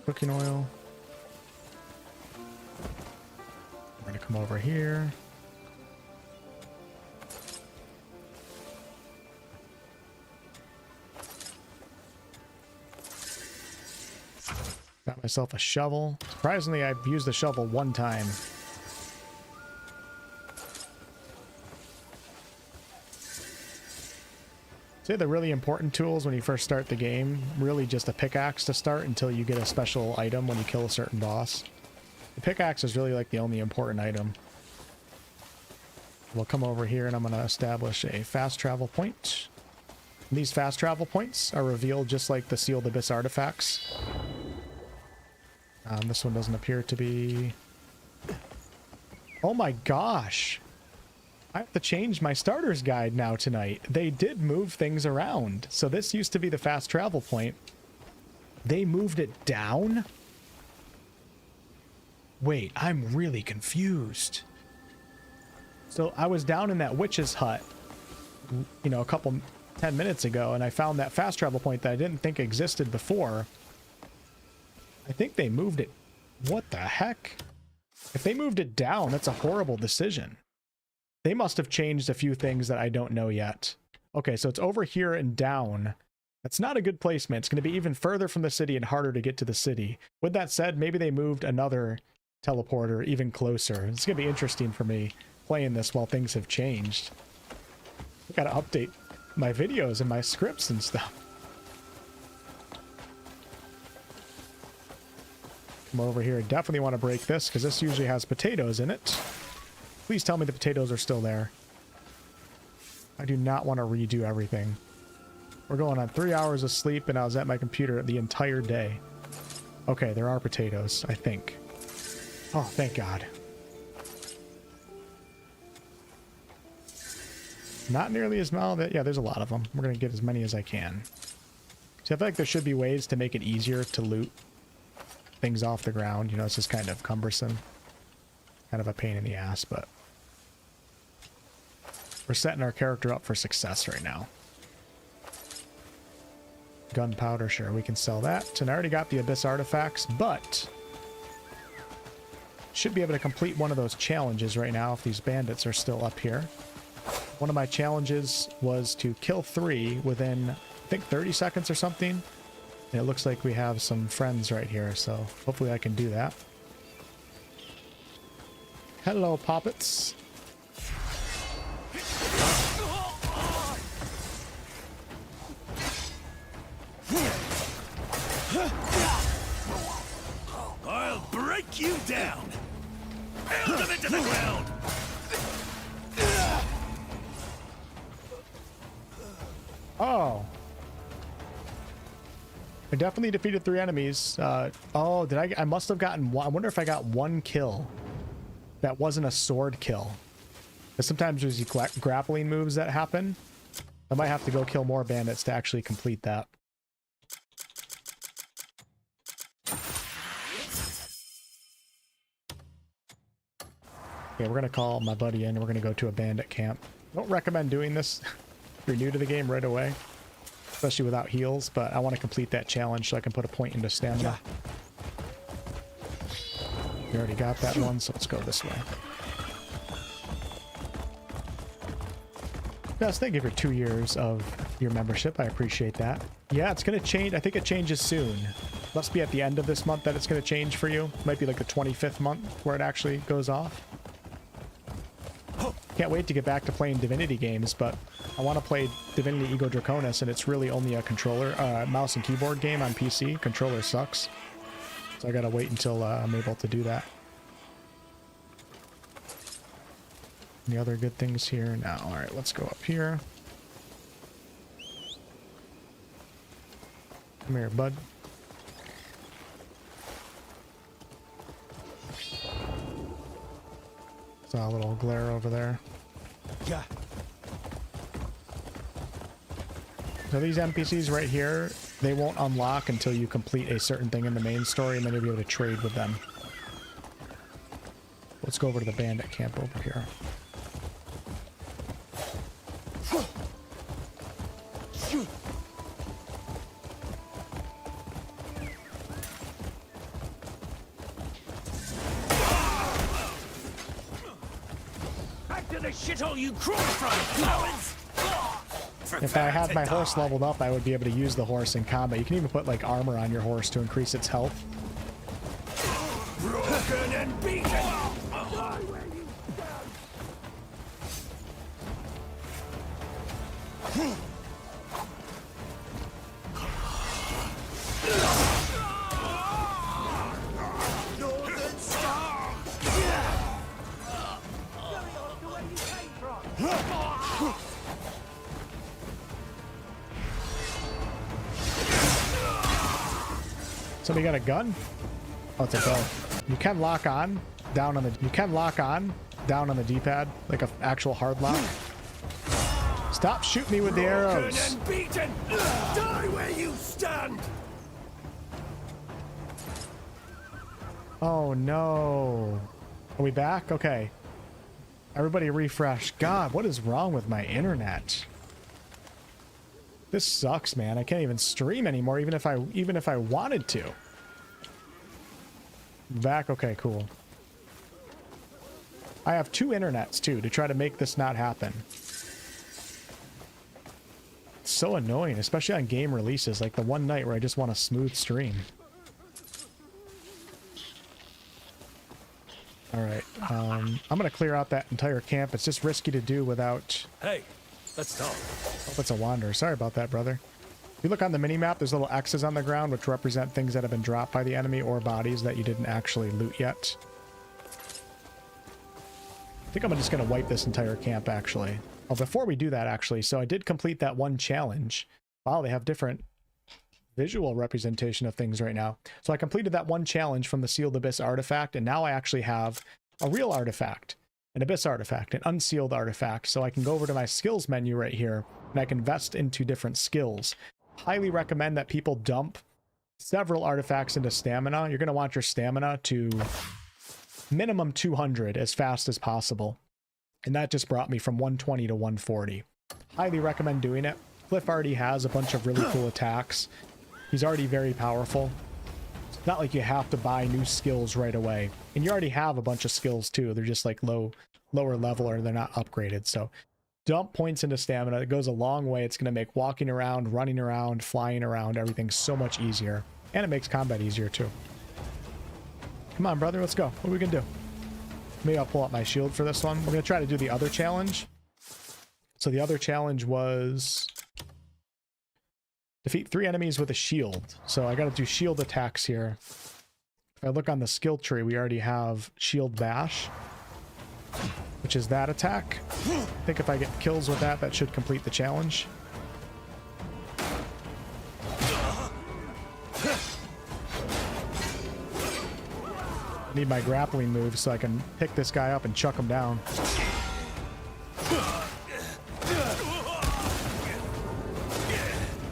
Cooking oil. We're gonna come over here. Got myself a shovel. Surprisingly, I've used the shovel one time. Say the really important tools when you first start the game, really just a pickaxe to start until you get a special item when you kill a certain boss. The pickaxe is really like the only important item. We'll come over here and I'm going to establish a fast travel point. And these fast travel points are revealed just like the sealed abyss artifacts. This one doesn't appear to be... Oh my gosh! I have to change my starter's guide now tonight. They did move things around. So this used to be the fast travel point. They moved it down? Wait, I'm really confused. So I was down in that witch's hut, you know, 10 minutes ago, and I found that fast travel point that I didn't think existed before. I think they moved it. What the heck? If they moved it down, that's a horrible decision. They must have changed a few things that I don't know yet. Okay, so it's over here and down. That's not a good placement. It's going to be even further from the city and harder to get to the city. With that said, maybe they moved another teleporter even closer. It's going to be interesting for me playing this while things have changed. I got to update my videos and my scripts and stuff. Come over here. Definitely want to break this because this usually has potatoes in it. Please tell me the potatoes are still there. I do not want to redo everything. We're going on 3 hours of sleep and I was at my computer the entire day. Okay, there are potatoes, I think. Oh, thank God. Not nearly as well. Yeah, there's a lot of them. We're going to get as many as I can. See, I feel like there should be ways to make it easier to loot things off the ground. You know, it's just kind of cumbersome. Kind of a pain in the ass, but we're setting our character up for success right now. Gunpowder, sure, we can sell that. And I already got the abyss artifacts, but should be able to complete one of those challenges right now if these bandits are still up here. One of my challenges was to kill 3 within, I think, 30 seconds or something. And it looks like we have some friends right here, so hopefully I can do that. Hello, poppets.
I'll break you down. Pound them into the ground.
Oh. I definitely defeated 3 enemies. Oh, did I must have gotten one. I wonder if I got 1 kill. That wasn't a sword kill. Because sometimes there's grappling moves that happen. I might have to go kill more bandits to actually complete that. Okay, we're going to call my buddy in and we're going to go to a bandit camp. Don't recommend doing this if you're new to the game right away. Especially without heals, but I want to complete that challenge so I can put a point into stamina. We already got that one, so let's go this way. Guys, thank you for 2 years of your membership. I appreciate that. Yeah, it's going to change. I think it changes soon. Must be at the end of this month that it's going to change for you. Might be like the 25th month where it actually goes off. Can't wait to get back to playing Divinity games, but I want to play Divinity Ego Draconis, and it's really only a controller, mouse and keyboard game on PC. Controller sucks. So I gotta wait until I'm able to do that. Any other good things here? No. Alright, let's go up here. Come here, bud. Saw a little glare over there.
Yeah.
So these NPCs right here, they won't unlock until you complete a certain thing in the main story, and then you'll be able to trade with them. Let's go over to the bandit camp over here.
Back to the shithole you crawled from, cowards!
If I had my horse leveled up, I would be able to use the horse in combat. You can even put like armor on your horse to increase its health.
Broken and beaten! Northern Star!
Somebody got a gun? Oh, it's a bow. You can lock on down on the D-pad, like an actual hard lock. Stop shooting me with the arrows.
Broken and beaten! Die where you stand!
Oh no. Are we back? Okay. Everybody refresh. God, what is wrong with my internet? This sucks, man. I can't even stream anymore, even if I wanted to. Back? Okay, cool. I have 2 internets too to try to make this not happen. It's so annoying, especially on game releases, like the one night where I just want a smooth stream. Alright, I'm gonna clear out that entire camp. It's just risky to do without...
Hey, let's talk.
Oh, it's a wanderer. Sorry about that, brother. If you look on the mini-map, there's little X's on the ground which represent things that have been dropped by the enemy or bodies that you didn't actually loot yet. I think I'm just gonna wipe this entire camp, actually. Oh, before we do that, actually, so I did complete that one challenge. Wow, they have different visual representation of things right now. So I completed that one challenge from the Sealed Abyss artifact, and now I actually have a real artifact, an Abyss artifact, an unsealed artifact. So I can go over to my skills menu right here, and I can invest into different skills. Highly recommend that people dump several artifacts into stamina. You're going to want your stamina to minimum 200 as fast as possible. And that just brought me from 120 to 140. Highly recommend doing it. Cliff already has a bunch of really cool attacks. He's already very powerful. It's not like you have to buy new skills right away. And you already have a bunch of skills too. They're just like lower level, or they're not upgraded. So dump points into stamina. It goes a long way. It's going to make walking around, running around, flying around, everything so much easier. And it makes combat easier too. Come on, brother, let's go. What are we going to do? Maybe I'll pull out my shield for this one. We're going to try to do the other challenge. So the other challenge was defeat 3 enemies with a shield. So I got to do shield attacks here. If I look on the skill tree, we already have shield bash, which is that attack. I think if I get kills with that, that should complete the challenge. I need my grappling move so I can pick this guy up and chuck him down.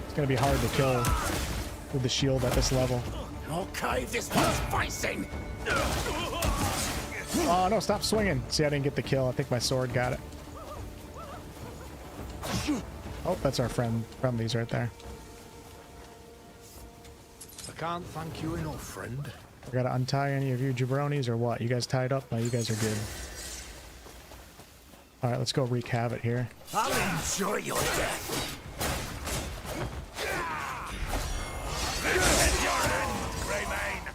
It's gonna be hard to kill with the shield at this level.
Okay, this one's facing.
Oh no, stop swinging. See, I didn't get the kill. I think my sword got it. Oh, that's our friendlies right there.
I can't thank you enough, friend.
I gotta untie any of you jabronis or what? You guys tied up? No, you guys are good. Alright, let's go wreak havoc here.
I'll enjoy your death. This is your end, Greymane.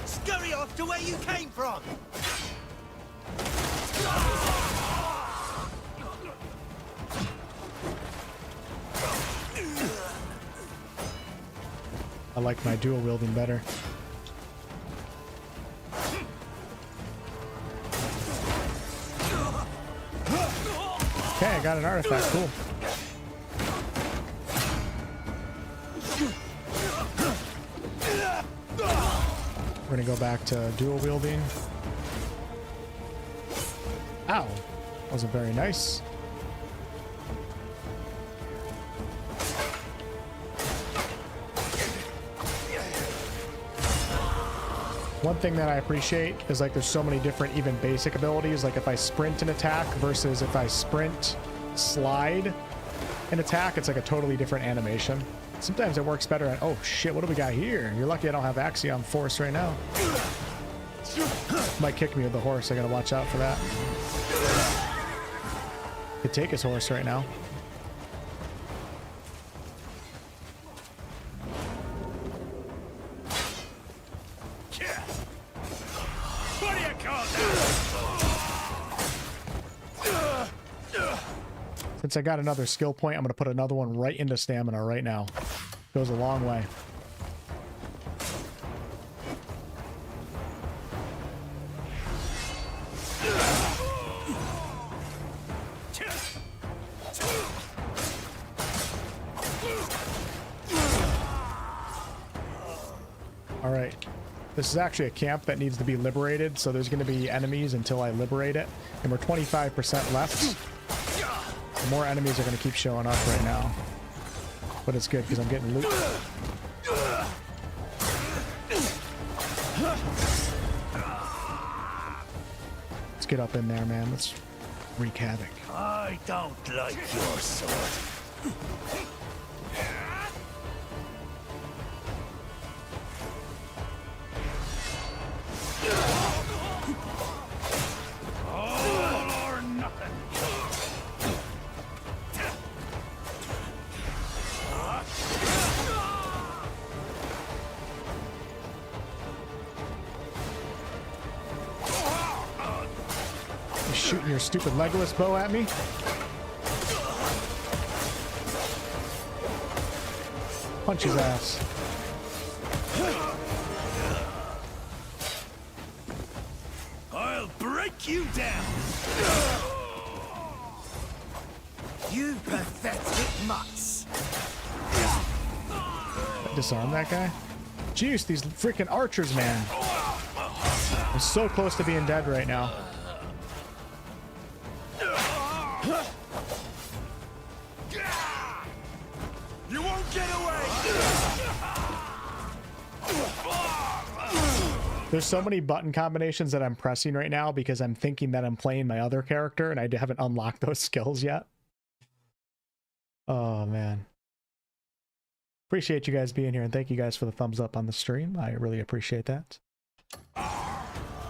Scurry off to where you came from.
I like my dual wielding better. Okay, I got an artifact. Cool. We're gonna go back to dual wielding. Ow. Wasn't very nice. One thing that I appreciate is like there's so many different even basic abilities. Like if I sprint an attack versus if I sprint, slide an attack, it's like a totally different animation. Sometimes it works better at, oh shit, what do we got here? You're lucky I don't have Axiom Force right now. Might kick me with the horse, I gotta watch out for that. Could take his horse right now. Since I got another skill point, I'm going to put another one right into stamina right now. Goes a long way. All right. This is actually a camp that needs to be liberated, so there's going to be enemies until I liberate it. And we're 25% left. More enemies are going to keep showing up right now. But it's good because I'm getting loot. Let's get up in there, man. Let's wreak havoc.
I don't like your sword.
Shooting your stupid Legolas bow at me? Punch his ass.
I'll break you down.
You pathetic mutts.
Disarm that guy? Jeez, these freaking archers, man. I'm so close to being dead right now.
You won't get away.
There's so many button combinations that I'm pressing right now because I'm thinking that I'm playing my other character and I haven't unlocked those skills yet. Oh, man. Appreciate you guys being here and thank you guys for the thumbs up on the stream. I really appreciate that. Oh,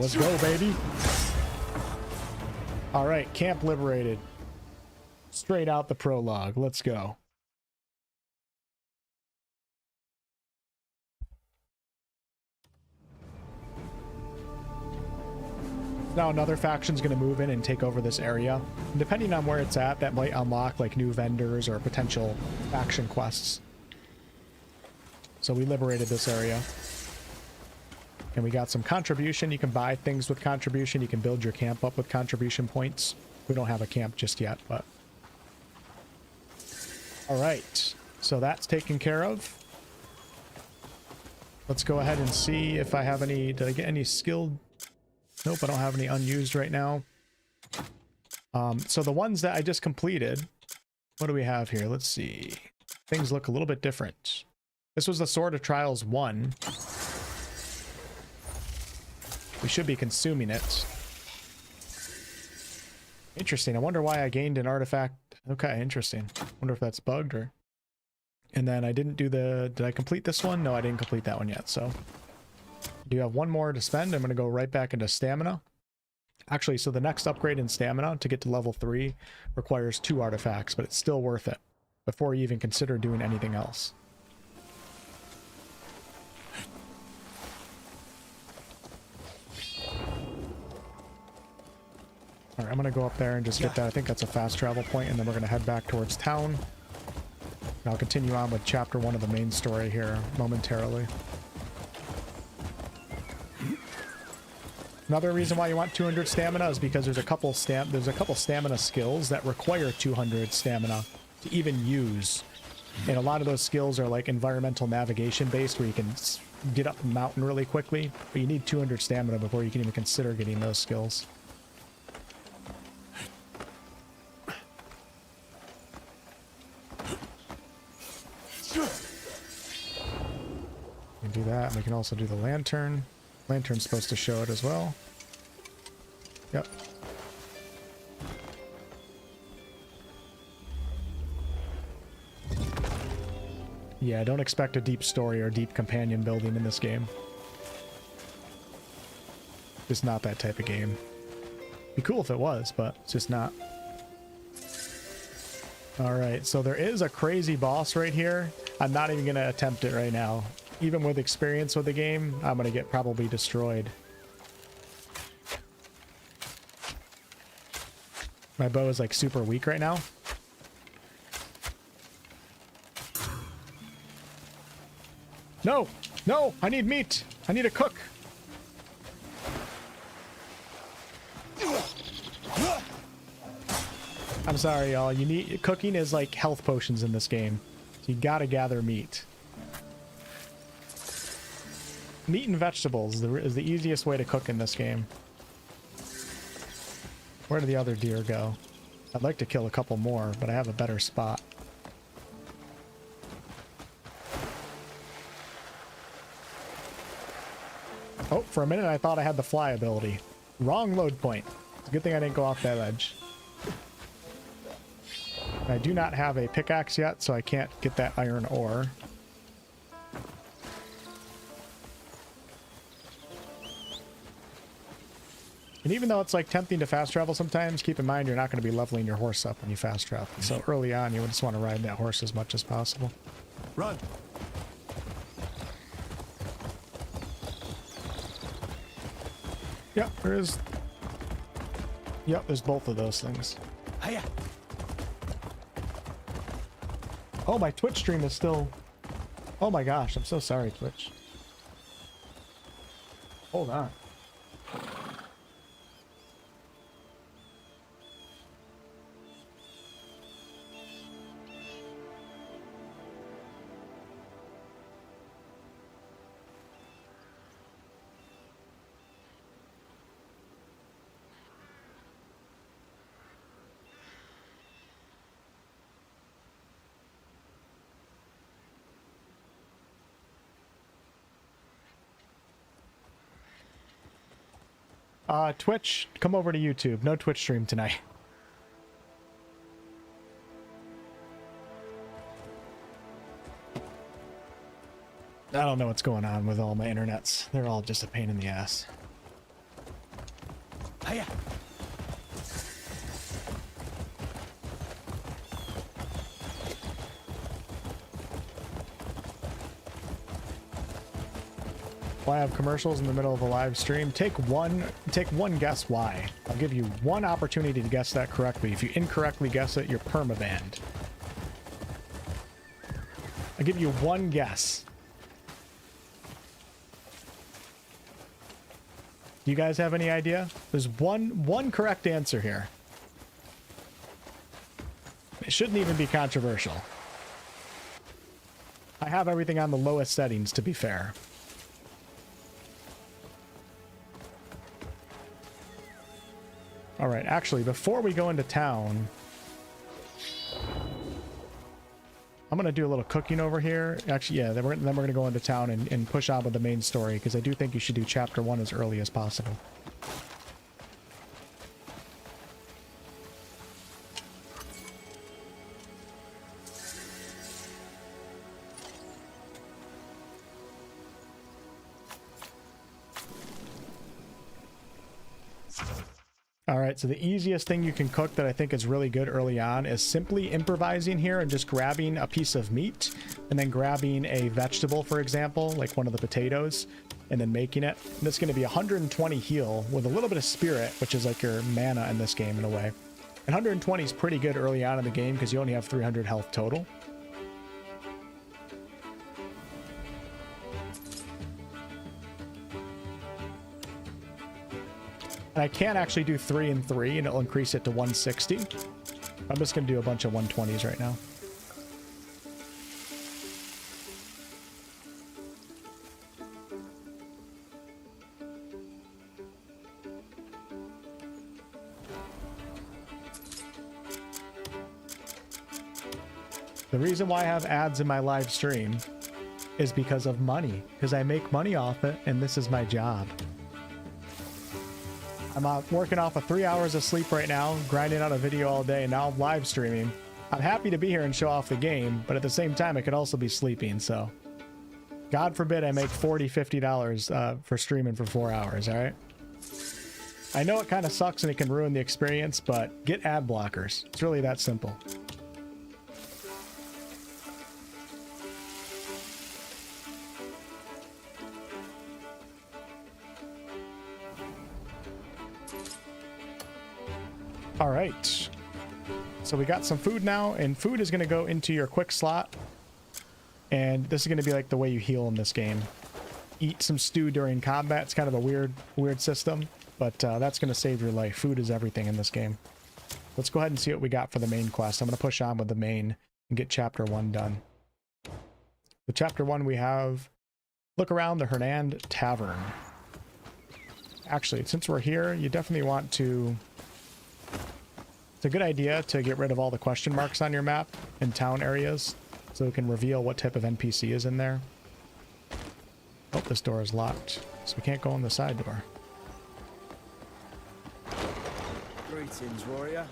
let's go, baby. All right, camp liberated. Straight out the prologue. Let's go. Now another faction's going to move in and take over this area. And depending on where it's at, that might unlock like new vendors or potential faction quests. So we liberated this area. And we got some contribution. You can buy things with contribution. You can build your camp up with contribution points. We don't have a camp just yet, but... All right. So that's taken care of. Let's go ahead and see if I have any... Did I get any skilled... Nope, I don't have any unused right now. So the ones that I just completed... What do we have here? Let's see. Things look a little bit different. This was the Sword of Trials 1. We should be consuming it. Interesting. I wonder why I gained an artifact. Okay, interesting. Wonder if that's bugged or... And then I didn't do the... Did I complete this one? No, I didn't complete that one yet, so... Do you have one more to spend? I'm going to go right back into stamina. Actually, so the next upgrade in stamina to get to level 3 requires 2 artifacts, but it's still worth it before you even consider doing anything else. All right, I'm going to go up there and just get that. I think that's a fast travel point, and then we're going to head back towards town. And I'll continue on with chapter 1 of the main story here momentarily. Another reason why you want 200 stamina is because there's a couple stamina skills that require 200 stamina to even use. And a lot of those skills are like environmental navigation based, where you can get up a mountain really quickly, but you need 200 stamina before you can even consider getting those skills. We can do that, and we can also do the lantern. Lantern's supposed to show it as well. Yep. Yeah, don't expect a deep story or deep companion building in this game. It's not that type of game. Be cool if it was, but it's just not. Alright, so there is a crazy boss right here. I'm not even going to attempt it right now. Even with experience with the game, I'm going to get probably destroyed. My bow is like super weak right now. No! No! I need meat! I need a cook! I'm sorry, y'all. You need cooking is like health potions in this game. So you gotta gather meat. Meat and vegetables is the easiest way to cook in this game. Where do the other deer go? I'd like to kill a couple more, but I have a better spot. Oh, for a minute I thought I had the fly ability. Wrong load point. It's a good thing I didn't go off that ledge. I do not have a pickaxe yet, so I can't get that iron ore. And even though it's like tempting to fast travel sometimes, keep in mind you're not going to be leveling your horse up when you fast travel. So early on, you just want to ride that horse as much as possible.
Run!
Yep, there is. Yep, there's both of those things.
Hiya!
Oh, my Twitch stream is still... Oh my gosh, I'm so sorry, Twitch. Hold on. Twitch, come over to YouTube. No Twitch stream tonight. I don't know what's going on with all my internets. They're all just a pain in the ass.
Hiya!
Why have commercials in the middle of a live stream? Take one guess why. I'll give you one opportunity to guess that correctly. If you incorrectly guess it, you're permabanned. I'll give you one guess. Do you guys have any idea? There's one correct answer here. It shouldn't even be controversial. I have everything on the lowest settings, to be fair. All right, actually, before we go into town, I'm going to do a little cooking over here. Actually, yeah, then we're going to go into town and push on with the main story, because I do think you should do chapter 1 as early as possible. All right, so the easiest thing you can cook that I think is really good early on is simply improvising here and just grabbing a piece of meat and then grabbing a vegetable, for example, like one of the potatoes, and then making it. And this is going to be 120 heal with a little bit of spirit, which is like your mana in this game in a way. And 120 is pretty good early on in the game because you only have 300 health total. And I can actually do 3 and 3, and it'll increase it to 160. I'm just going to do a bunch of 120s right now. The reason why I have ads in my live stream is because of money, because I make money off it, and this is my job. I'm working off of 3 hours of sleep right now, grinding out a video all day, and now I'm live streaming. I'm happy to be here and show off the game, but at the same time, I could also be sleeping, so God forbid I make $40, $50 for streaming for 4 hours, all right? I know it kind of sucks and it can ruin the experience, but get ad blockers. It's really that simple. All right, so we got some food now, and food is going to go into your quick slot, and this is going to be like the way you heal in this game. Eat some stew during combat. It's kind of a weird system, but that's going to save your life. Food is everything in this game. Let's go ahead and see what we got for the main quest. I'm going to push on with the main and get chapter 1 done. The chapter 1 we have, look around the Hernand Tavern. Actually, since we're here, you definitely want to... It's a good idea to get rid of all the question marks on your map in town areas so it can reveal what type of NPC is in there. Oh, this door is locked, so we can't go in the side door.
Greetings, warrior.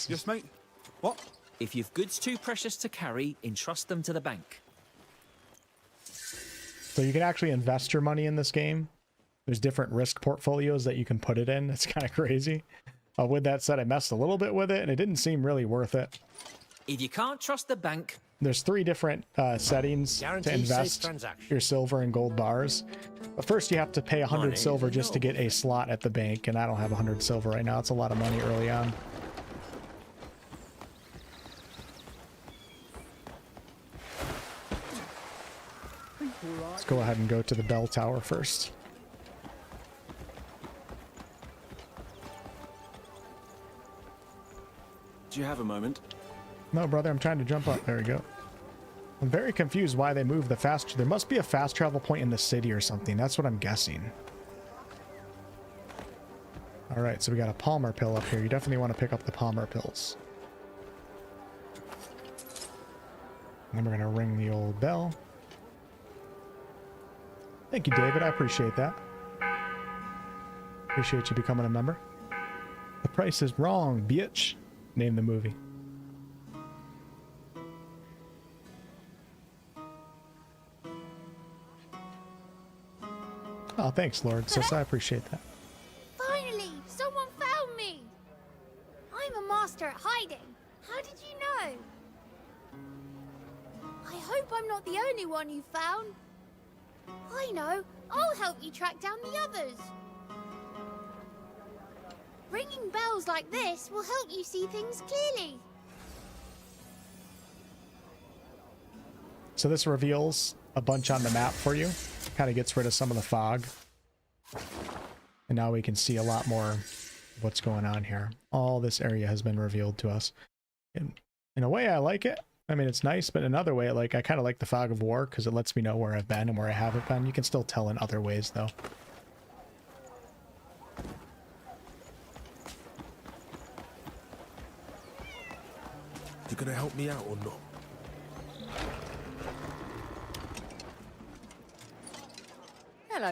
Yes, mate? What?
If you've goods too precious to carry, entrust them to the bank.
So you can actually invest your money in this game. There's different risk portfolios that you can put it in. It's kind of crazy. With that said, I messed a little bit with it, and it didn't seem really worth it.
If you can't trust the bank...
There's 3 different settings to invest your silver and gold bars. But first, you have to pay 100 silver just to get a slot at the bank, and I don't have 100 silver right now. It's a lot of money early on. Let's go ahead and go to the bell tower first.
Do you have a moment?
No, brother, I'm trying to jump up. There we go. I'm very confused why they moved the fast... There must be a fast travel point in the city or something. That's what I'm guessing. Alright, so we got a Palmer pill up here. You definitely want to pick up the Palmer pills. And then we're going to ring the old bell. Thank you, David. I appreciate that. Appreciate you becoming a member. The price is wrong, bitch. Name the movie. Oh, thanks, Lord Sis. I appreciate that.
Finally, someone found me. I'm a master at hiding. How did you know? I hope I'm not the only one you found. I know. I'll help you track down the others. Ringing bells like this will help you see things clearly.
So this reveals a bunch on the map for you. Kind of gets rid of some of the fog. And now we can see a lot more of what's going on here. All this area has been revealed to us. In a way, I like it. I mean, it's nice, but in another way, I kind of like the fog of war because it lets me know where I've been and where I haven't been. You can still tell in other ways, though.
You gonna help me out or not?
Hello.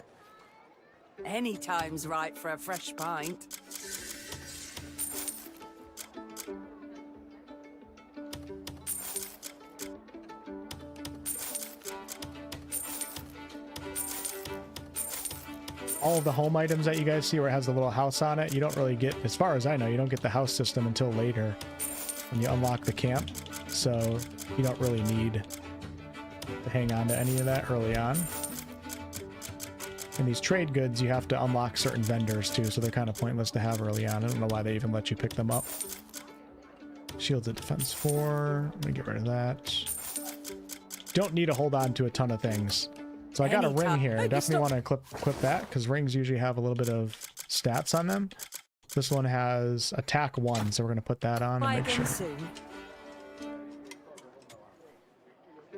Any time's right for a fresh pint.
All of the home items that you guys see where it has the little house on it, you don't really get, as far as I know, you don't get the house system until later when you unlock the camp. So you don't really need to hang on to any of that early on. And these trade goods, you have to unlock certain vendors too, so they're kind of pointless to have early on. I don't know why they even let you pick them up. Shields at defense 4. Let me get rid of that. Don't need to hold on to a ton of things. So I got a ring
Anytime.
here. I
Hey,
definitely
stop.
want to clip that because rings usually have a little bit of stats on them. This one has attack 1, so we're going to put that on
Try
and make
again
sure.
soon.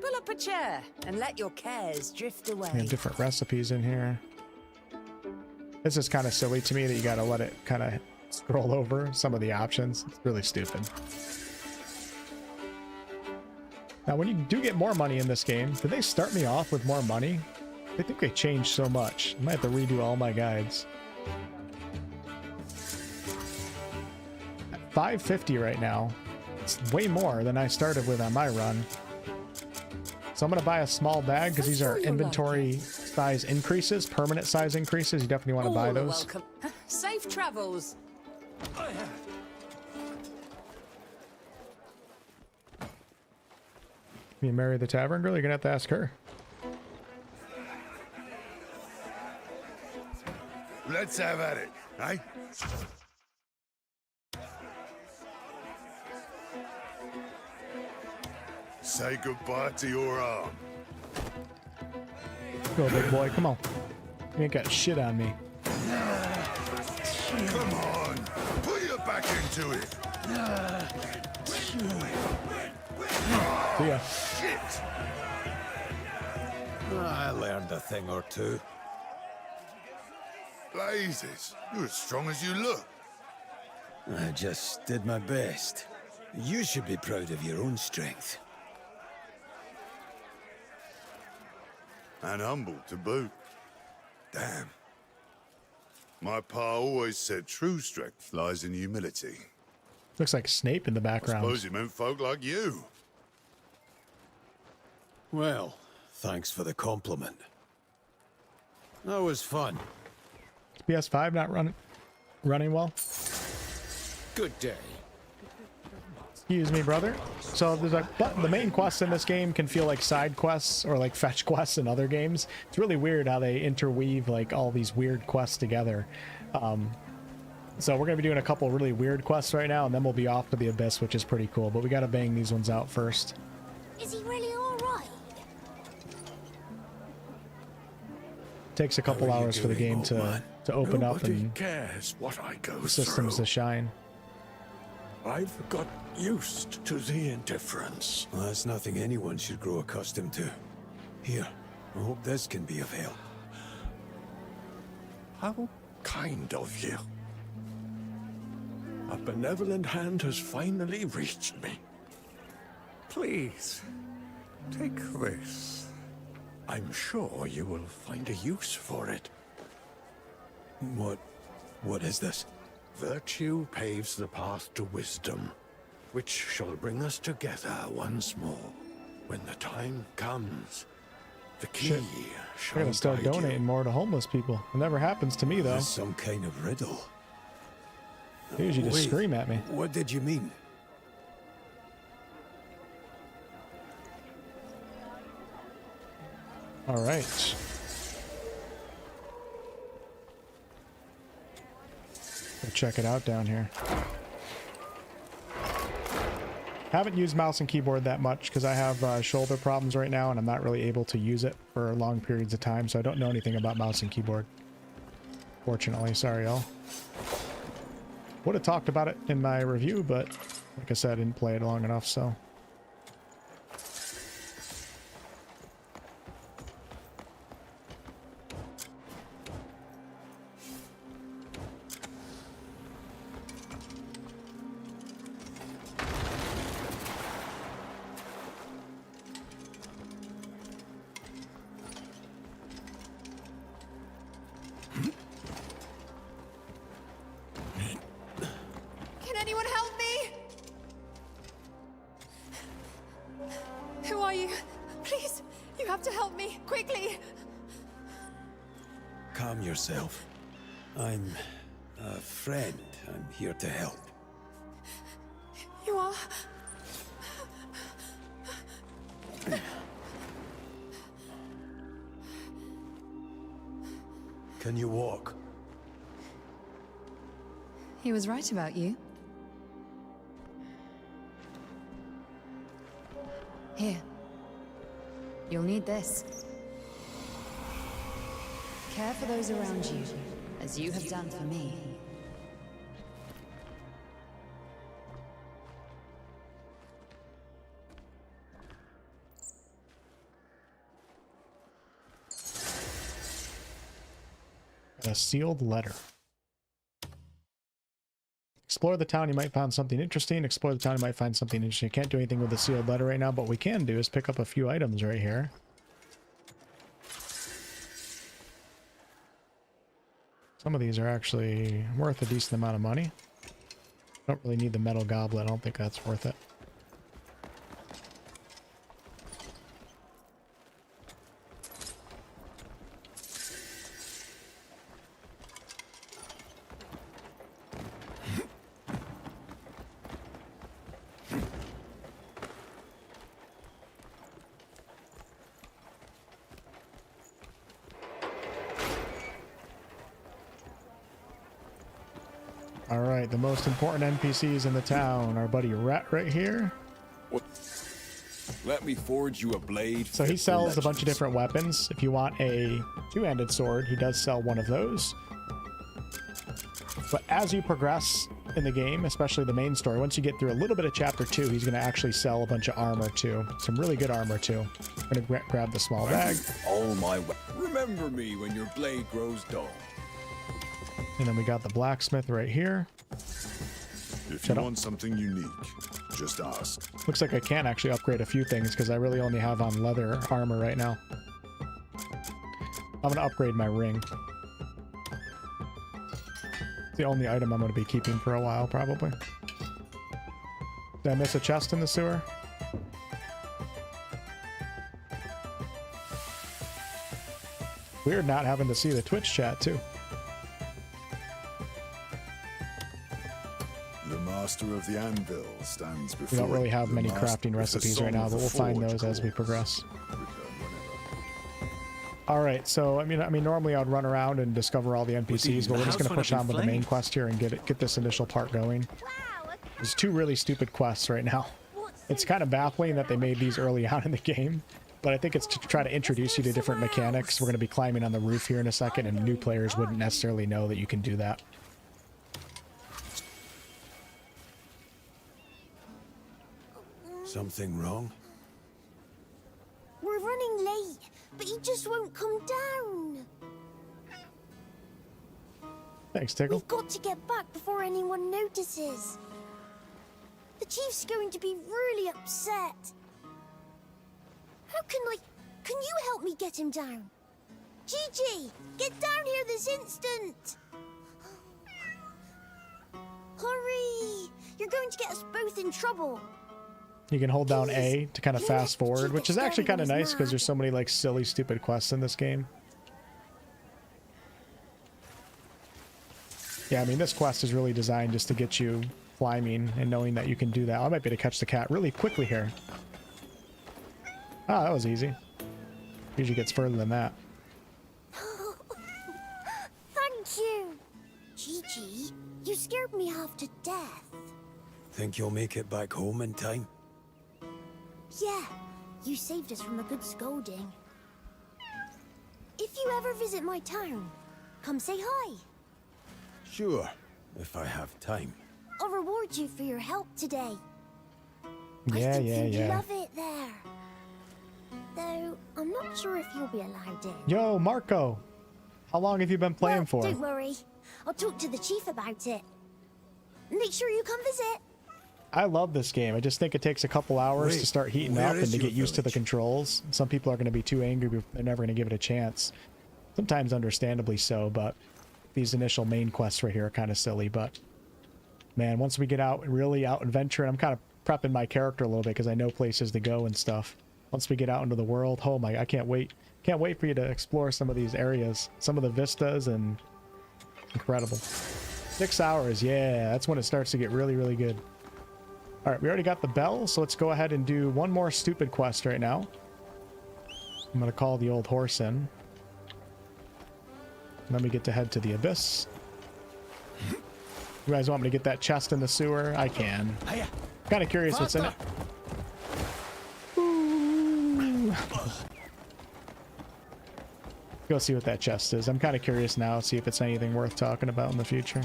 Pull up a chair and let your cares drift away.
We have different recipes in here. This is kind of silly to me that you got to let it kind of scroll over some of the options. It's really stupid. Now, when you do get more money in this game, did they start me off with more money? I think they changed so much. I might have to redo all my guides. At 550 right now. It's way more than I started with on my run. So I'm going to buy a small bag because these are inventory size increases, permanent size increases. You definitely want to buy those.
Welcome. Safe travels.
You marry the tavern girl? You're going to have to ask her.
Let's have at it, eh? Say goodbye to your arm.
Go, big boy. Come on. You ain't got shit on me.
Come on, put your back into it.
See ya.
Shit!
I learned a thing or two.
Blazes, you're as strong as you look.
I just did my best. You should be proud of your own strength.
And humble to boot. Damn. My pa always said true strength lies in humility.
Looks like Snape in the
I
background.
suppose he meant folk like you.
Well, thanks for the compliment. That was fun.
PS5 not running well.
Good day.
Excuse me, brother. So there's the main quests in this game can feel like side quests or like fetch quests in other games. It's really weird how they interweave like all these weird quests together. So we're gonna be doing a couple really weird quests right now, and then we'll be off to the abyss, which is pretty cool. But we gotta bang these ones out first.
Is he really all right?
Takes a couple hours for the game to open up and
cares what I go
systems to shine.
I've got used to the indifference.
Well, that's nothing anyone should grow accustomed to. Here, I hope this can be of help.
How kind of you. A benevolent hand has finally reached me. Please, take this. I'm sure you will find a use for it.
What is this?
Virtue paves the path to wisdom, which shall bring us together once more. When the time comes, the key
Shit. I
shall
gotta start
guide
donating
you.
more to homeless people. It never happens to me though.
There's some kind of riddle.
They usually just
Wait,
scream at me.
What did you mean?
All right. We'll check it out down here. Haven't used mouse and keyboard that much because I have shoulder problems right now and I'm not really able to use it for long periods of time, so I don't know anything about mouse and keyboard. Fortunately, sorry y'all. Would have talked about it in my review, but like I said, I didn't play it long enough, so.
Can anyone help me? Who are you? Please, you have to help me, quickly.
Calm yourself. I'm a friend. I'm here to help.
You are?
Can you walk?
He was right about you. Here. You'll need this.
Care for those around you, as you have done for me.
A sealed letter. Explore the town, you might find something interesting. Explore the town, you might find something interesting. You can't do anything with the sealed letter right now, but what we can do is pick up a few items right here. Some of these are actually worth a decent amount of money. Don't really need the metal goblet. I don't think that's worth it. Alright, the most important NPCs in the town. Our buddy Rat right here.
What? Let me forge you a blade.
So he sells a bunch of different weapons. If you want a two-handed sword, he does sell one of those. But as you progress in the game, especially the main story, once you get through a little bit of chapter 2, he's going to actually sell a bunch of armor too. Some really good armor too. I'm going to grab the small bag.
All my remember me when your blade grows dull.
And then we got the blacksmith right here.
If you want something unique, just ask.
Looks like I can actually upgrade a few things because I really only have on leather armor right now. I'm going to upgrade my ring. It's the only item I'm going to be keeping for a while, probably. Did I miss a chest in the sewer? Weird not having to see the Twitch chat, too.
Master of the anvil stands before.
We don't really have many crafting recipes right now, but we'll find those as we progress. All right, so I mean, normally I'd run around and discover all the NPCs, but we're just going to push on with the main quest here and get this initial part going. There's two really stupid quests right now. It's kind of baffling that they made these early on in the game, but I think it's to try to introduce you to different mechanics. We're going to be climbing on the roof here in a second, and new players wouldn't necessarily know that you can do that.
Something wrong?
We're running late, but he just won't come down.
Thanks, Tickle.
We've got to get back before anyone notices. The chief's going to be really upset. How can can you help me get him down? Gigi, get down here this instant. Hurry! You're going to get us both in trouble.
You can hold down A to kind of fast forward, which is actually kind of nice because there's so many like silly, stupid quests in this game. Yeah, I mean, this quest is really designed just to get you climbing and knowing that you can do that. I might be able to catch the cat really quickly here. Ah, that was easy. Usually gets further than that.
Thank you. Gigi, you scared me half to death.
Think you'll make it back home in time?
Yeah, you saved us from a good scolding. If you ever visit my town, come say hi.
Sure, if I have time.
I'll reward you for your help today.
Yeah,
I think you'd
yeah.
love it there. Though, I'm not sure if you'll be allowed in.
Yo, Marco! How long have you been playing for?
Don't worry. I'll talk to the chief about it. Make sure you come visit.
I love this game. I just think it takes a couple hours to start heating up and to get used to the controls. Some people are going to be too angry, but they're never going to give it a chance. Sometimes understandably so, but these initial main quests right here are kind of silly. But man, once we get out and really out adventuring, I'm kind of prepping my character a little bit because I know places to go and stuff. Once we get out into the world, oh my, I can't wait. Can't wait for you to explore some of these areas, some of the vistas, and incredible. 6 hours, yeah, that's when it starts to get really, really good. All right, we already got the bell, so let's go ahead and do one more stupid quest right now. I'm going to call the old horse in. And then we get to head to the abyss. You guys want me to get that chest in the sewer? I can. Kind of curious what's in it. Ooh. Go see what that chest is. I'm kind of curious now, see if it's anything worth talking about in the future.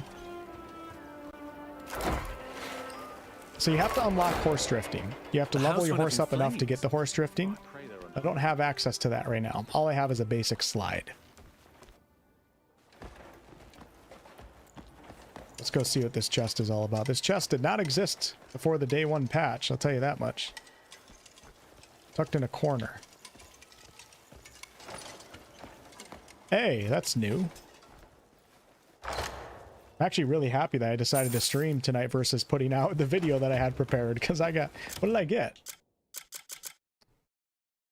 So you have to unlock horse drifting. You have to level your horse up enough to get the horse drifting. I don't have access to that right now. All I have is a basic slide. Let's go see what this chest is all about. This chest did not exist before the day 1 patch, I'll tell you that much. Tucked in a corner. Hey, that's new. I'm actually really happy that I decided to stream tonight versus putting out the video that I had prepared, because I got... What did I get?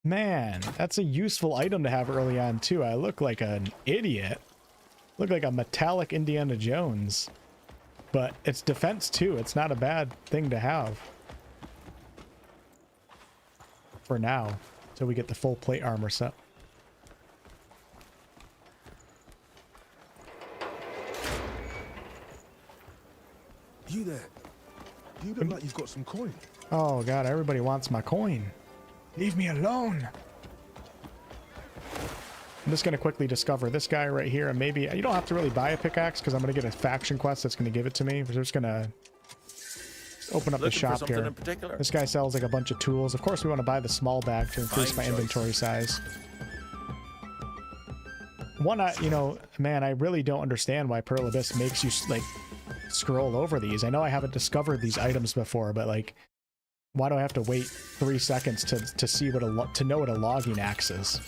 Man, that's a useful item to have early on, too. I look like an idiot. Look like a metallic Indiana Jones. But it's defense, too. It's not a bad thing to have. For now. Until we get the full plate armor set.
You there? You look like you've got some coin.
Oh god, everybody wants my coin. Leave me alone. I'm just going to quickly discover this guy right here, and maybe... You don't have to really buy a pickaxe, because I'm going to get a faction quest that's going to give it to me. We're just going to open up the shop here. This guy sells like a bunch of tools. Of course, we want to buy the small bag to increase my inventory size. You know, man, I really don't understand why ℒ𝑝𝑠 makes you, like... scroll over these. I know I haven't discovered these items before, but like, why do I have to wait 3 seconds to see what to know what a logging axe is?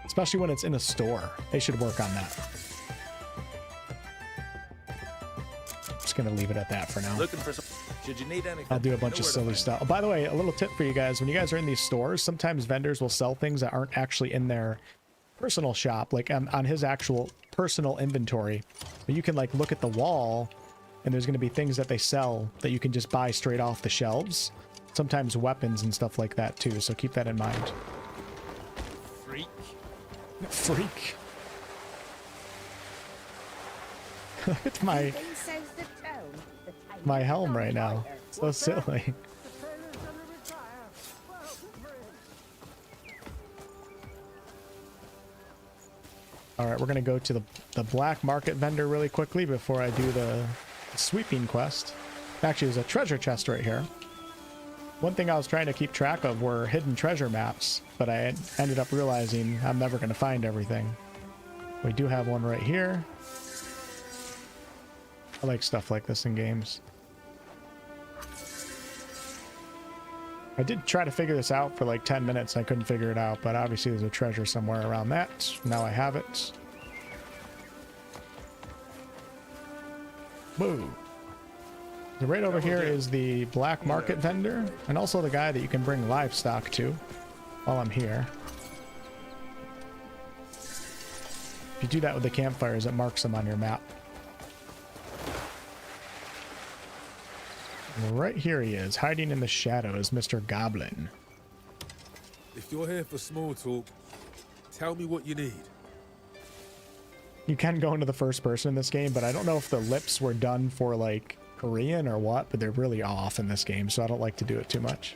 Especially when it's in a store. They should work on that. Just gonna leave it at that for now.
Looking for some... Should you need anything?
I'll do a bunch of silly stuff. Oh, by the way, a little tip for you guys: when you guys are in these stores, sometimes vendors will sell things that aren't actually in their personal shop, like on his actual personal inventory. But you can like look at the wall, and there's going to be things that they sell that you can just buy straight off the shelves. Sometimes weapons and stuff like that too, so keep that in mind.
Freak.
Freak. Look at my helm right now. So silly. Alright, we're going to go to the black market vendor really quickly before I do the sweeping quest. Actually, there's a treasure chest right here. One thing I was trying to keep track of were hidden treasure maps, but I ended up realizing I'm never going to find everything. We do have one right here. I like stuff like this in games. I did try to figure this out for like 10 minutes. I couldn't figure it out, but obviously there's a treasure somewhere around that. Now I have it. Whoa. So right over here is the black market vendor, and also the guy that you can bring livestock to while I'm here. If you do that with the campfires, it marks them on your map. And right here he is, hiding in the shadows, Mr. Goblin.
If you're here for small talk, tell me what you need.
You can go into the first person in this game, but I don't know if the lips were done for like Korean or what, but they're really off in this game, so I don't like to do it too much.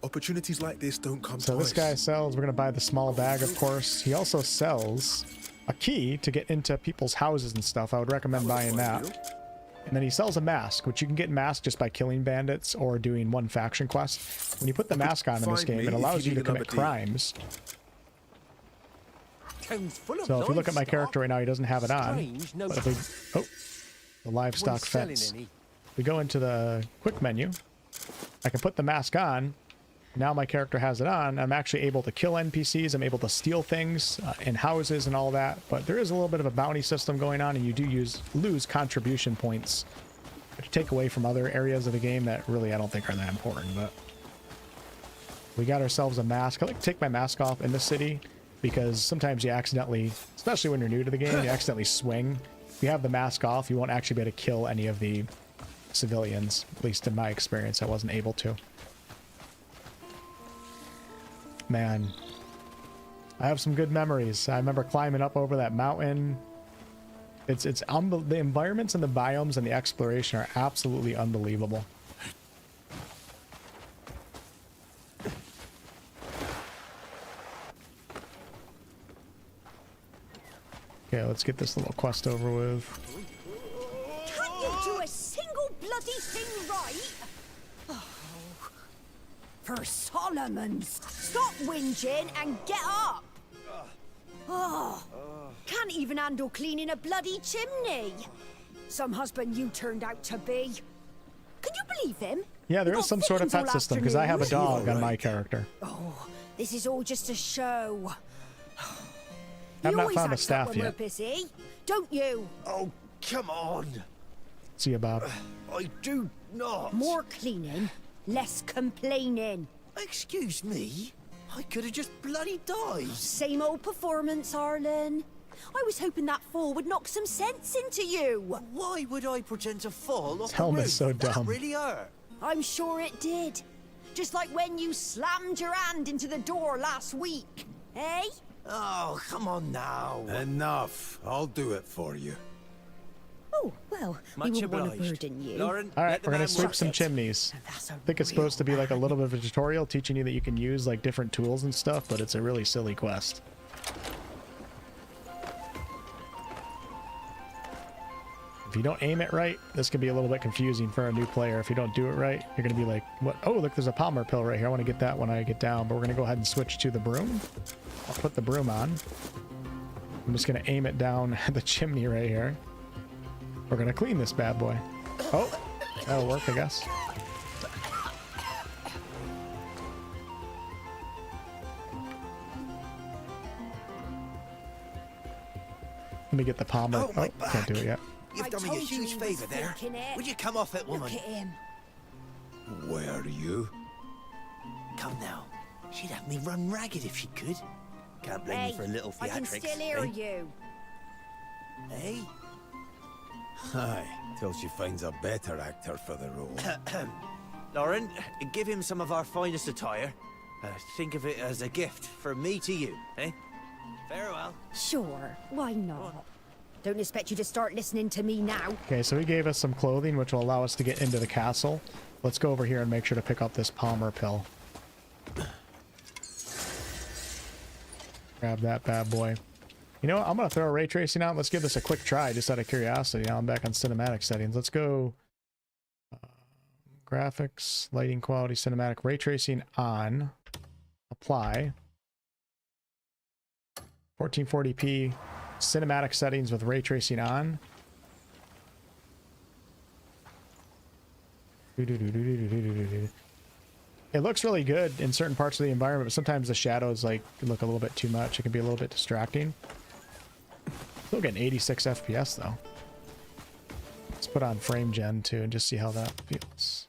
Opportunities like this don't come
So
twice.
this guy sells, we're gonna buy the small bag, of course. He also sells a key to get into people's houses and stuff. I would recommend buying that. And then he sells a mask, which you can get masked just by killing bandits or doing one faction quest. When you put the mask on in this game, it allows you to commit crimes. So if you look at my character right now, he doesn't have it on. But if we, oh, the livestock fence. We go into the quick menu. I can put the mask on. Now my character has it on. I'm actually able to kill NPCs. I'm able to steal things in houses and all that. But there is a little bit of a bounty system going on, and you do lose contribution points to take away from other areas of the game that really I don't think are that important. But we got ourselves a mask. I like to take my mask off in the city because sometimes you accidentally, especially when you're new to the game, you accidentally swing. If you have the mask off, you won't actually be able to kill any of the civilians. At least in my experience, I wasn't able to. Man, I have some good memories. I remember climbing up over that mountain. The environments and the biomes and the exploration are absolutely unbelievable. Okay, let's get this little quest over with.
Can't you do a single bloody thing right? Oh. For Solomon's, stop whinging and get up. Oh, can't even handle cleaning a bloody chimney. Some husband you turned out to be. Can you believe him?
Yeah, there is some sort of pet system because I have a dog on my character.
Oh, this is all just a show.
I've not found a staff yet.
Busy, don't you?
Oh, come on.
See you, Bob.
I do not.
More cleaning, less complaining.
Excuse me? I could have just bloody died.
Same old performance, Arlen. I was hoping that fall would knock some sense into you.
Why would I pretend to fall off
This helmet's so dumb.
That really hurt.
I'm sure it did. Just like when you slammed your hand into the door last week, eh?
Oh, come on now.
Enough. I'll do it for you.
Oh, well,
Much
we won't want to
obliged.
burden you.
Lauren,
All right, we're gonna sweep some chimneys. I think it's supposed to be like a little bit of a tutorial teaching you that you can use like different tools and stuff, but it's a really silly quest. If you don't aim it right, this can be a little bit confusing for a new player. If you don't do it right, you're gonna be like, what? Oh, look, there's a Palmer pill right here. I want to get that when I get down, but we're gonna go ahead and switch to the broom. I'll put the broom on. I'm just gonna aim it down the chimney right here. We're gonna clean this bad boy. Oh, that'll work, I guess. Let me get the Palmer. Oh, can't do it yet.
You've done me a huge favour there. Would you come off it, woman?
Look at him.
Where are you?
Come now. She'd have me run ragged if she could. Can't blame you for a little theatrics.
I can still hear you.
Hey?
Aye, till she finds a better actor for the role.
Lauren, give him some of our finest attire. Think of it as a gift from me to you, eh? Farewell.
Sure, why not? Don't expect you to start listening to me now.
Okay, so he gave us some clothing, which will allow us to get into the castle. Let's go over here and make sure to pick up this Palmer pill. Grab that bad boy. You know what? I'm going to throw ray tracing out. Let's give this a quick try, just out of curiosity. Now I'm back on cinematic settings. Let's go graphics, lighting quality, cinematic, ray tracing on. Apply. 1440p, cinematic settings with ray tracing on. It looks really good in certain parts of the environment, but sometimes the shadows like look a little bit too much. It can be a little bit distracting. Still getting 86 FPS though. Let's put on frame gen too and just see how that feels.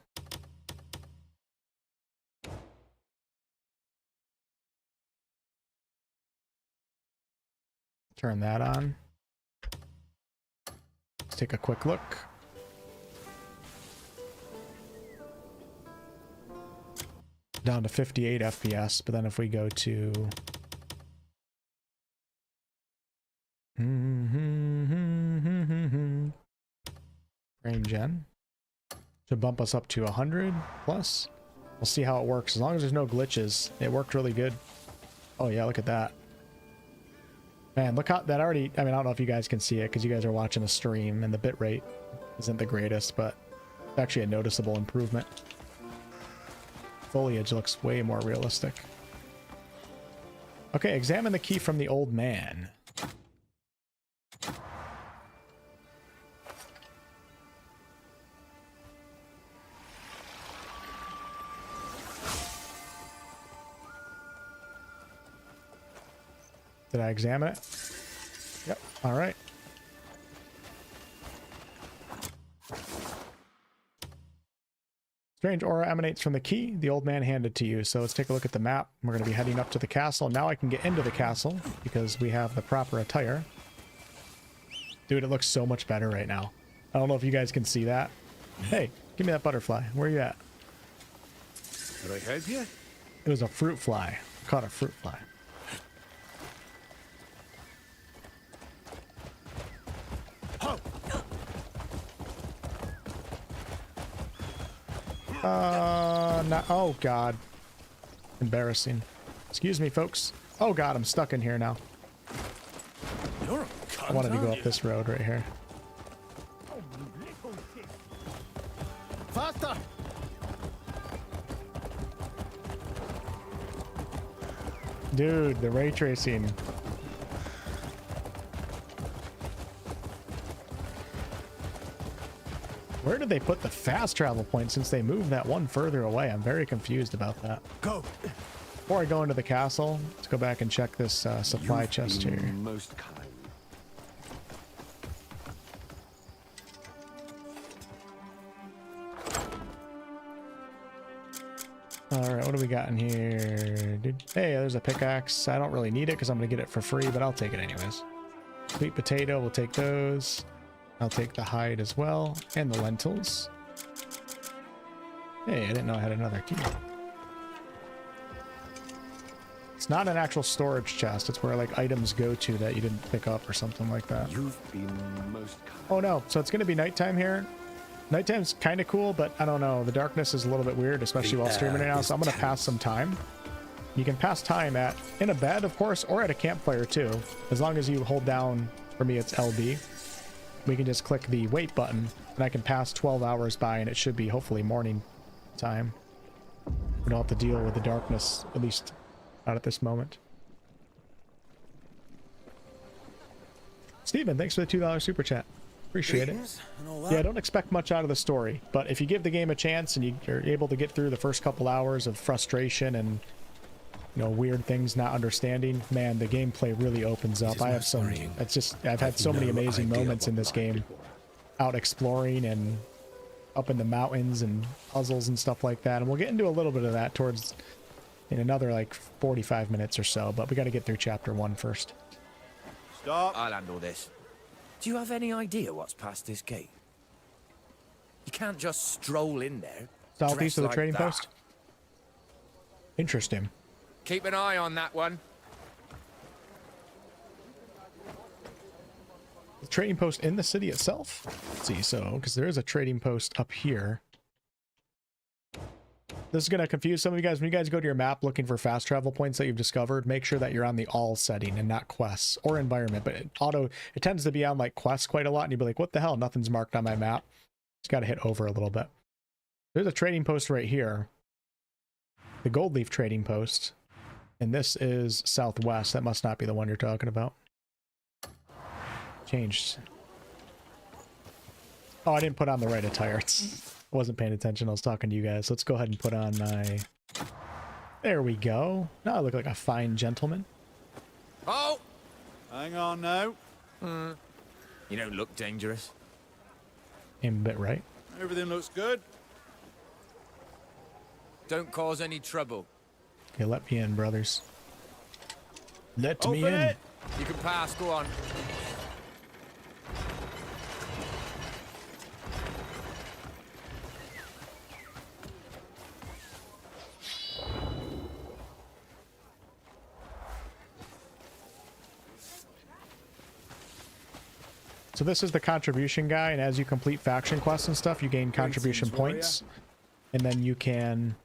Turn that on. Let's take a quick look. Down to 58 FPS, but then if we go to frame gen, should bump us up to 100 plus. We'll see how it works. As long as there's no glitches, it worked really good. Oh yeah, look at that. Man, look how that already, I mean, I don't know if you guys can see it because you guys are watching a stream and the bitrate isn't the greatest, but it's actually a noticeable improvement. Foliage looks way more realistic. Okay, examine the key from the old man. Did I examine it? Yep, all right. Strange aura emanates from the key the old man handed to you. So let's take a look at the map. We're going to be heading up to the castle. Now I can get into the castle because we have the proper attire. Dude, it looks so much better right now. I don't know if you guys can see that. Hey, give me that butterfly. Where are you at?
Did I help you?
It was a fruit fly. I caught a fruit fly. No, oh god. Embarrassing. Excuse me, folks. Oh god, I'm stuck in here now.
You're a
I wanted to go up this road right here.
Faster!
Dude, the ray tracing. Where did they put the fast travel point since they moved that one further away? I'm very confused about that.
Go.
Before I go into the castle, let's go back and check this supply chest here.
Most kind.
Alright, what do we got in here? Hey, there's a pickaxe. I don't really need it because I'm going to get it for free, but I'll take it anyways. Sweet potato, we'll take those. I'll take the hide as well, and the lentils. Hey, I didn't know I had another key. It's not an actual storage chest. It's where like items go to that you didn't pick up or something like that.
You've been most kind.
Oh no, so it's going to be nighttime here. Nighttime's kind of cool, but I don't know. The darkness is a little bit weird, especially while streaming right now, so I'm going to pass some time. You can pass time in a bed, of course, or at a campfire too. As long as you hold down, for me it's LB. We can just click the wait button, and I can pass 12 hours by, and it should be hopefully morning time. We don't have to deal with the darkness, at least not at this moment. Steven, thanks for the $2 super chat. Appreciate it. Yeah, I don't expect much out of the story, but if you give the game a chance and you're able to get through the first couple hours of frustration and, you know, weird things not understanding, man, the gameplay really opens up. I have some, it's just, I've had so many amazing moments in this game, out exploring and up in the mountains and puzzles and stuff like that, and we'll get into a little bit of that towards, in another like 45 minutes or so, but we got to get through chapter 1 first.
Stop.
I'll handle this. Do you have any idea what's past this gate? You can't just stroll in there.
Southeast of the
like
trading
that.
post? Interesting.
Keep an eye on that one.
The trading post in the city itself? Let's see, so, because there is a trading post up here. This is going to confuse some of you guys. When you guys go to your map looking for fast travel points that you've discovered, make sure that you're on the all setting and not quests or environment. But it tends to be on like quests quite a lot, and you'll be like, what the hell? Nothing's marked on my map. Just got to hit over a little bit. There's a trading post right here. The gold leaf trading post. And this is southwest. That must not be the one you're talking about. Changed. Oh, I didn't put on the right attire. I wasn't paying attention. I was talking to you guys. Let's go ahead and put on my... There we go. Now I look like a fine gentleman.
Oh!
Hang on now.
You don't look dangerous.
Aim a bit right.
Everything looks good.
Don't cause any trouble.
Okay, let me in, brothers. Let me
Open
in.
it.
You can pass, go on.
So this is the contribution guy, and as you complete faction quests and stuff, you gain contribution points, and then you can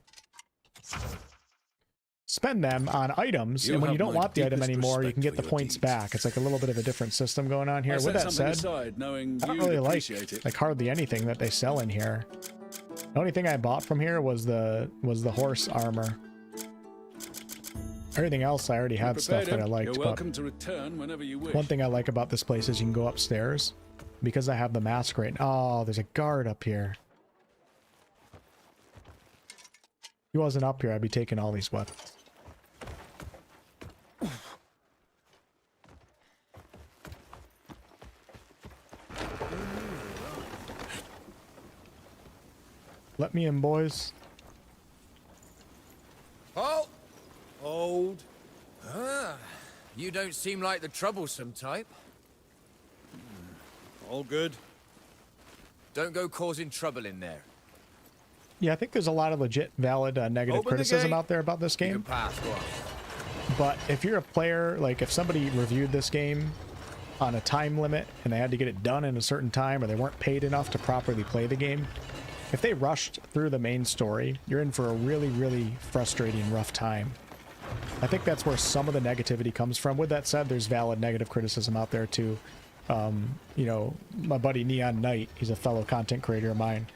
spend them on items, and when you don't want the item anymore, you can get the points back. It's like a little bit of a different system going on here. With that said, I don't really like hardly anything that they sell in here. The only thing I bought from here was the horse armor. Everything else, I already had stuff that I liked.
You're welcome to return whenever you wish.
One thing I like about this place is you can go upstairs because I have the mask right now. Oh, there's a guard up here. If he wasn't up here, I'd be taking all these weapons. Let me in, boys.
Oh!
Hold.
You don't seem like the troublesome type.
All good.
Don't go causing trouble in there.
Yeah, I think there's a lot of legit, valid, negative criticism out there about this game.
You can pass, go on.
But if you're a player, like if somebody reviewed this game on a time limit and they had to get it done in a certain time, or they weren't paid enough to properly play the game, if they rushed through the main story, you're in for a really, really frustrating, rough time. I think that's where some of the negativity comes from. With that said, there's valid negative criticism out there too. You know, my buddy Neon Knight, he's a fellow content creator of mine.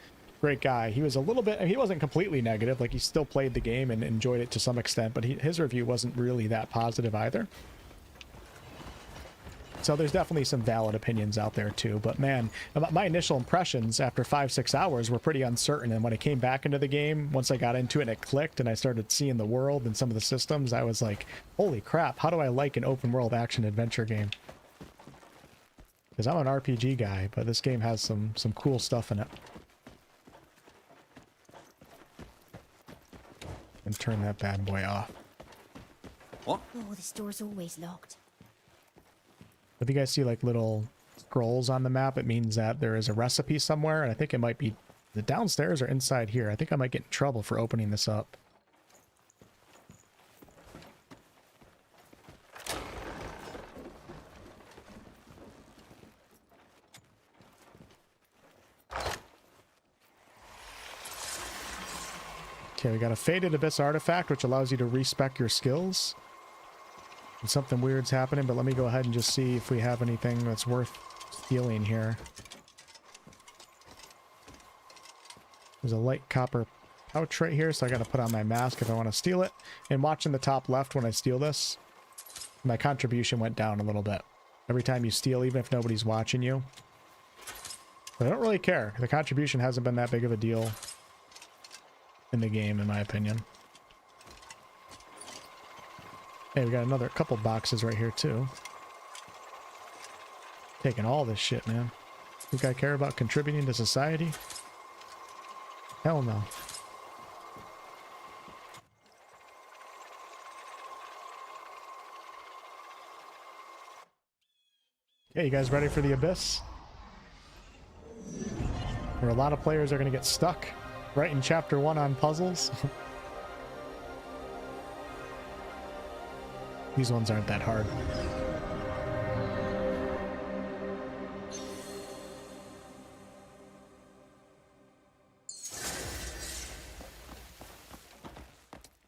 Great guy. He was a little bit, he wasn't completely negative, like he still played the game and enjoyed it to some extent, but his review wasn't really that positive either. So there's definitely some valid opinions out there too. But man, my initial impressions after 5-6 hours were pretty uncertain. And when I came back into the game, once I got into it and it clicked and I started seeing the world and some of the systems, I was like, holy crap, how do I like an open world action adventure game? Because I'm an RPG guy, but this game has some cool stuff in it. And turn that bad boy off.
What? Oh, this door's always locked.
If you guys see like little scrolls on the map, it means that there is a recipe somewhere, and I think it might be the downstairs or inside here. I think I might get in trouble for opening this up. Okay, we got a Faded Abyss artifact, which allows you to respec your skills. And something weird's happening, but let me go ahead and just see if we have anything that's worth stealing here. There's a light copper pouch right here, so I gotta put on my mask if I want to steal it. And watching the top left when I steal this, my contribution went down a little bit. Every time you steal, even if nobody's watching you. But I don't really care. The contribution hasn't been that big of a deal in the game, in my opinion. Hey, we got another couple boxes right here, too. Taking all this shit, man. Think I care about contributing to society? Hell no. Okay, you guys ready for the Abyss? Where a lot of players are going to get stuck right in Chapter 1 on puzzles. These ones aren't that hard.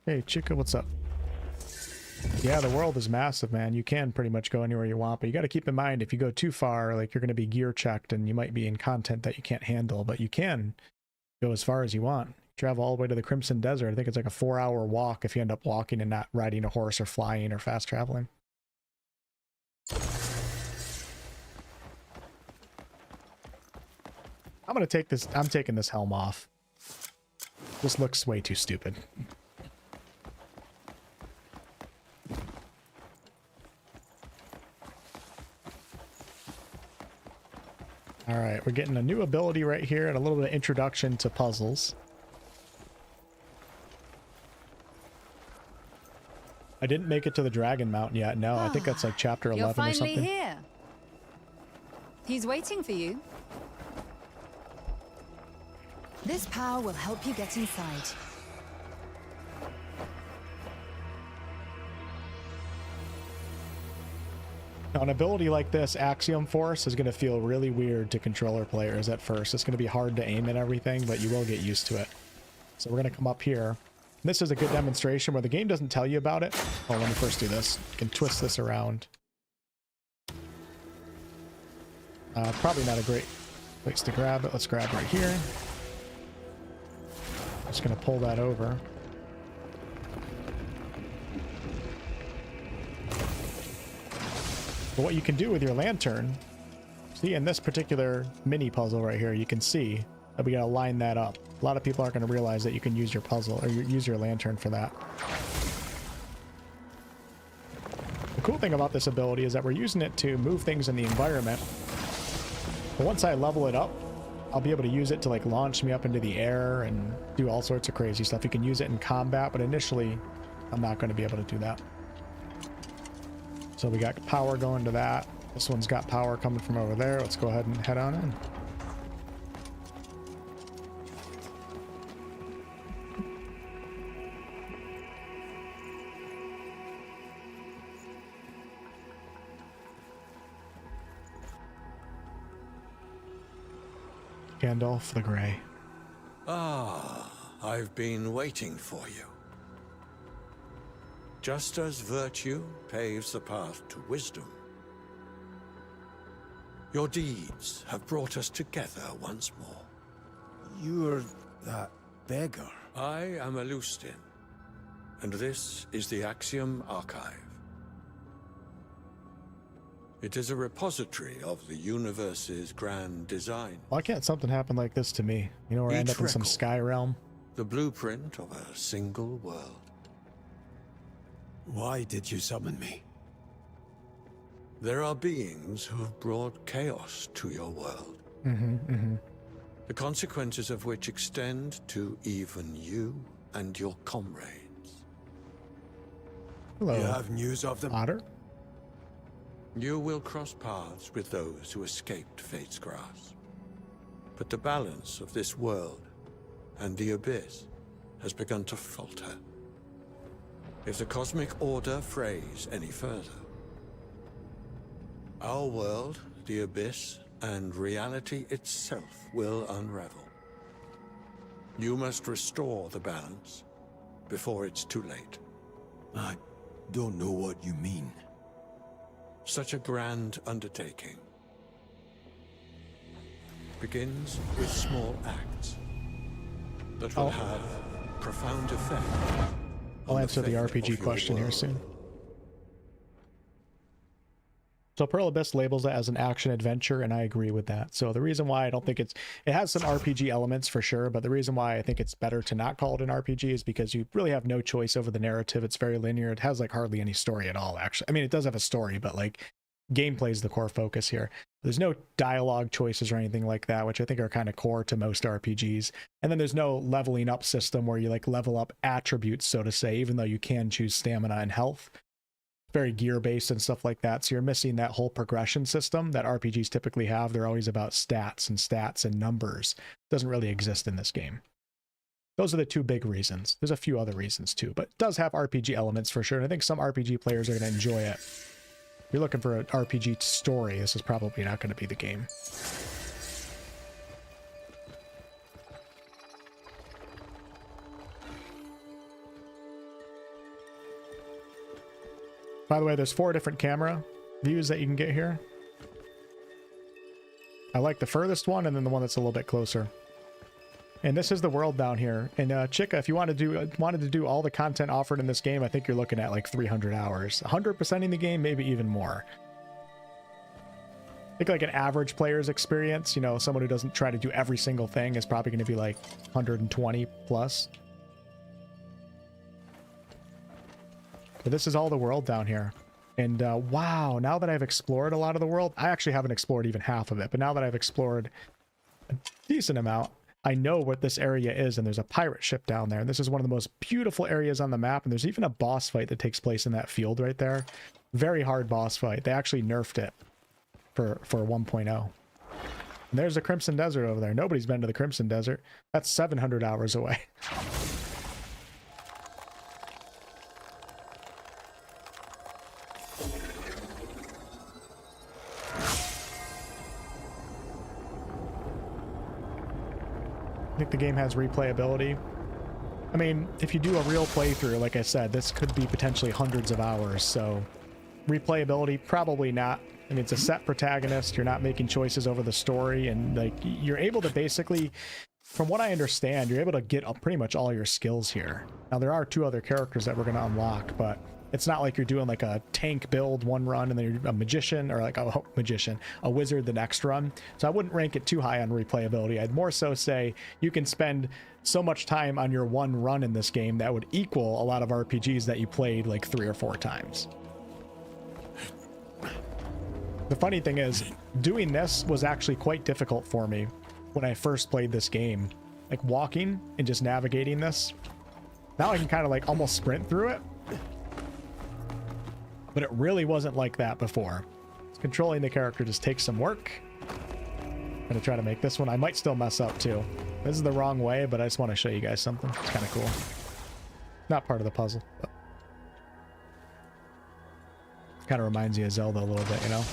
Hey, Chica, what's up? Yeah, the world is massive, man. You can pretty much go anywhere you want, but you got to keep in mind if you go too far, like you're going to be gear checked and you might be in content that you can't handle, but you can go as far as you want. Travel all the way to the Crimson Desert. I think it's like a 4-hour walk if you end up walking and not riding a horse or flying or fast traveling. I'm gonna take this. I'm taking this helm off. This looks way too stupid. All right, we're getting a new ability right here and a little bit of introduction to puzzles. I didn't make it to the Dragon Mountain yet. No, I think that's like chapter 11 or something.
You're finally here. He's waiting for you.
This power will help you get inside.
Now, an ability like this, Axiom Force, is going to feel really weird to controller players at first. It's going to be hard to aim at everything, but you will get used to it. So we're going to come up here. This is a good demonstration where the game doesn't tell you about it. Oh, let me first do this. You can twist this around. Probably not a great place to grab it. Let's grab right here. Just going to pull that over. But what you can do with your lantern, see in this particular mini puzzle right here, you can see that we got to line that up. A lot of people aren't going to realize that you can use your puzzle or use your lantern for that. The cool thing about this ability is that we're using it to move things in the environment. But once I level it up, I'll be able to use it to like launch me up into the air and do all sorts of crazy stuff. You can use it in combat, but initially I'm not going to be able to do that. So we got power going to that. This one's got power coming from over there. Let's go ahead and head on in. Gandalf the Grey.
Ah, I've been waiting for you. Just as virtue paves the path to wisdom, Your deeds have brought us together once more.
You're that beggar.
I am a Lustin, and this is the Axiom Archive. It is a repository of the universe's grand design.
Why can't something happen like this to me? You know, where I end up in some sky realm?
The blueprint of a single world.
Why did you summon me?
There are beings who have brought chaos to your world. The consequences of which extend to even you and your comrades.
Hello.
You have news of them?
Otter?
You will cross paths with those who escaped Fate's grasp. But the balance of this world and the Abyss has begun to falter. If the cosmic order frays any further, our world, the Abyss, and reality itself will unravel. You must restore the balance before it's too late.
I don't know what you mean.
Such a grand undertaking begins with small acts that will have profound effect.
I'll answer the RPG question here soon. So Pearl Abyss labels it as an action adventure, and I agree with that. So the reason why I don't think it has some RPG elements for sure, but the reason why I think it's better to not call it an RPG is because you really have no choice over the narrative. It's very linear. It has like hardly any story at all, actually. I mean, it does have a story, but like gameplay is the core focus here. There's no dialogue choices or anything like that, which I think are kind of core to most RPGs. And then there's no leveling up system where you like level up attributes, so to say, even though you can choose stamina and health. Very gear based and stuff like that, so you're missing that whole progression system that RPGs typically have. They're always about stats and numbers. It doesn't really exist in this game. Those are the two big reasons. There's a few other reasons too, but it does have RPG elements for sure, and I think some RPG players are going to enjoy it. If you're looking for an RPG story, this is probably not going to be the game. By the way, there's 4 different camera views that you can get here. I like the furthest one and then the one that's a little bit closer. And this is the world down here. And Chica, if you wanted to do all the content offered in this game, I think you're looking at like 300 hours. 100%ing the game, maybe even more. I think like an average player's experience, you know, someone who doesn't try to do every single thing is probably going to be like 120 plus. But this is all the world down here. And wow, now that I've explored a lot of the world, I actually haven't explored even half of it, but now that I've explored a decent amount, I know what this area is, and there's a pirate ship down there. And this is one of the most beautiful areas on the map, and there's even a boss fight that takes place in that field right there. Very hard boss fight. They actually nerfed it for 1.0. And there's the Crimson Desert over there. Nobody's been to the Crimson Desert. That's 700 hours away. I think the game has replayability. I mean, if you do a real playthrough, like I said, this could be potentially hundreds of hours, so replayability, probably not. I mean, it's a set protagonist, you're not making choices over the story, and like you're able to basically, from what I understand, you're able to get pretty much all your skills here. Now, there are 2 other characters that we're going to unlock, but it's not like you're doing like a tank build one run and then you're a magician, or like a wizard the next run. So I wouldn't rank it too high on replayability. I'd more so say you can spend so much time on your one run in this game that would equal a lot of RPGs that you played like 3 or 4 times. The funny thing is, doing this was actually quite difficult for me when I first played this game. Like walking and just navigating this. Now I can kind of like almost sprint through it. But it really wasn't like that before. Controlling the character just takes some work. I'm gonna try to make this one. I might still mess up too. This is the wrong way, but I just want to show you guys something. It's kind of cool. Not part of the puzzle, but kind of reminds you of Zelda a little bit, you know?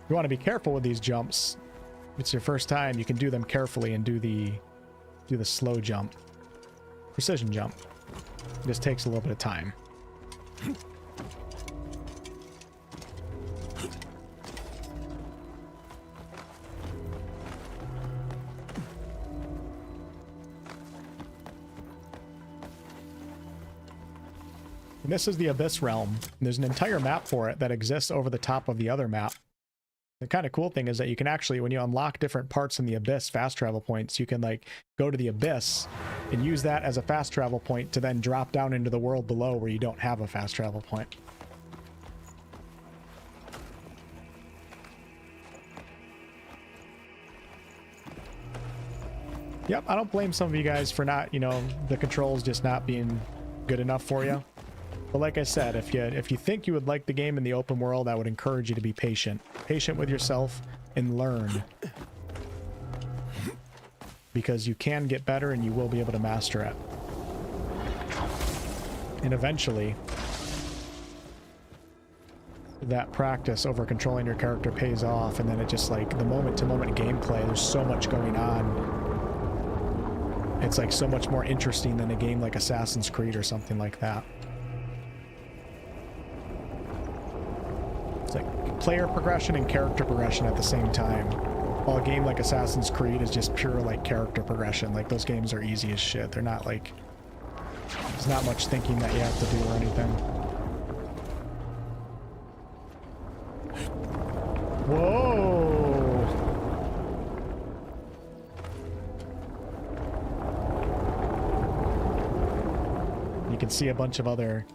You want to be careful with these jumps. If it's your first time, you can do them carefully and do the slow jump. Precision jump. It just takes a little bit of time. And this is the Abyss Realm. And there's an entire map for it that exists over the top of the other map. The kind of cool thing is that you can actually, when you unlock different parts in the Abyss fast travel points, you can like go to the Abyss and use that as a fast travel point to then drop down into the world below where you don't have a fast travel point. Yep, I don't blame some of you guys for not, you know, the controls just not being good enough for you. But like I said, if you think you would like the game in the open world, I would encourage you to be patient. Patient with yourself and learn. Because you can get better and you will be able to master it. And eventually, that practice over controlling your character pays off, and then it just like the moment-to-moment gameplay, there's so much going on. It's like so much more interesting than a game like Assassin's Creed or something like that. It's like player progression and character progression at the same time. While a game like Assassin's Creed is just pure like character progression. Like those games are easy as shit. They're not like, there's not much thinking that you have to do or anything. Whoa! You can see a bunch of other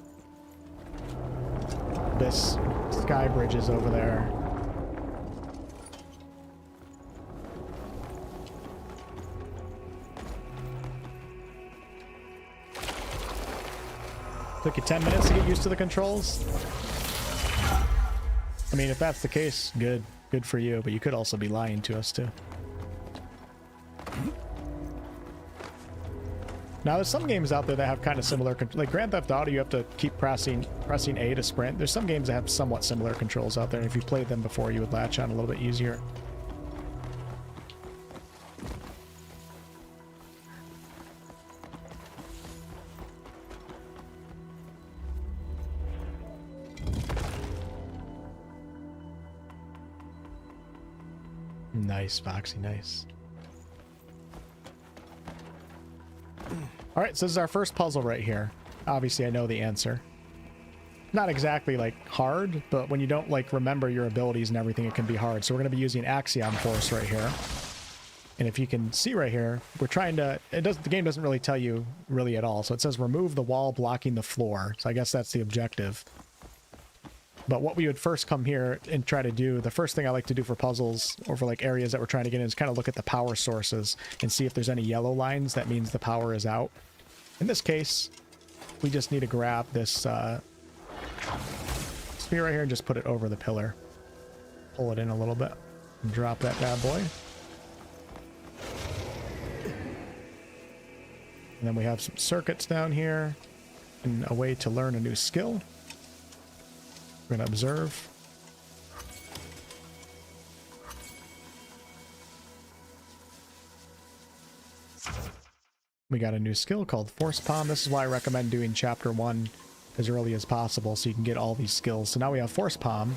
Abyss sky bridges over there. Took you 10 minutes to get used to the controls? I mean, if that's the case, good for you, but you could also be lying to us too. Now, there's some games out there that have kind of similar, like Grand Theft Auto, you have to keep pressing A to sprint. There's some games that have somewhat similar controls out there, and if you played them before, you would latch on a little bit easier. Nice, Foxy, nice. All right, so this is our first puzzle right here. Obviously, I know the answer. Not exactly like hard, but when you don't like remember your abilities and everything, it can be hard. So we're going to be using Axiom Force right here. And if you can see right here, we're trying to, the game doesn't really tell you really at all. So it says remove the wall blocking the floor. So I guess that's the objective. But what we would first come here and try to do, the first thing I like to do for puzzles or for like areas that we're trying to get in is kind of look at the power sources and see if there's any yellow lines. That means the power is out. In this case, we just need to grab this spear right here and just put it over the pillar. Pull it in a little bit and drop that bad boy. And then we have some circuits down here and a way to learn a new skill. We're going to observe. We got a new skill called Force Palm. This is why I recommend doing Chapter 1 as early as possible so you can get all these skills. So now we have Force Palm,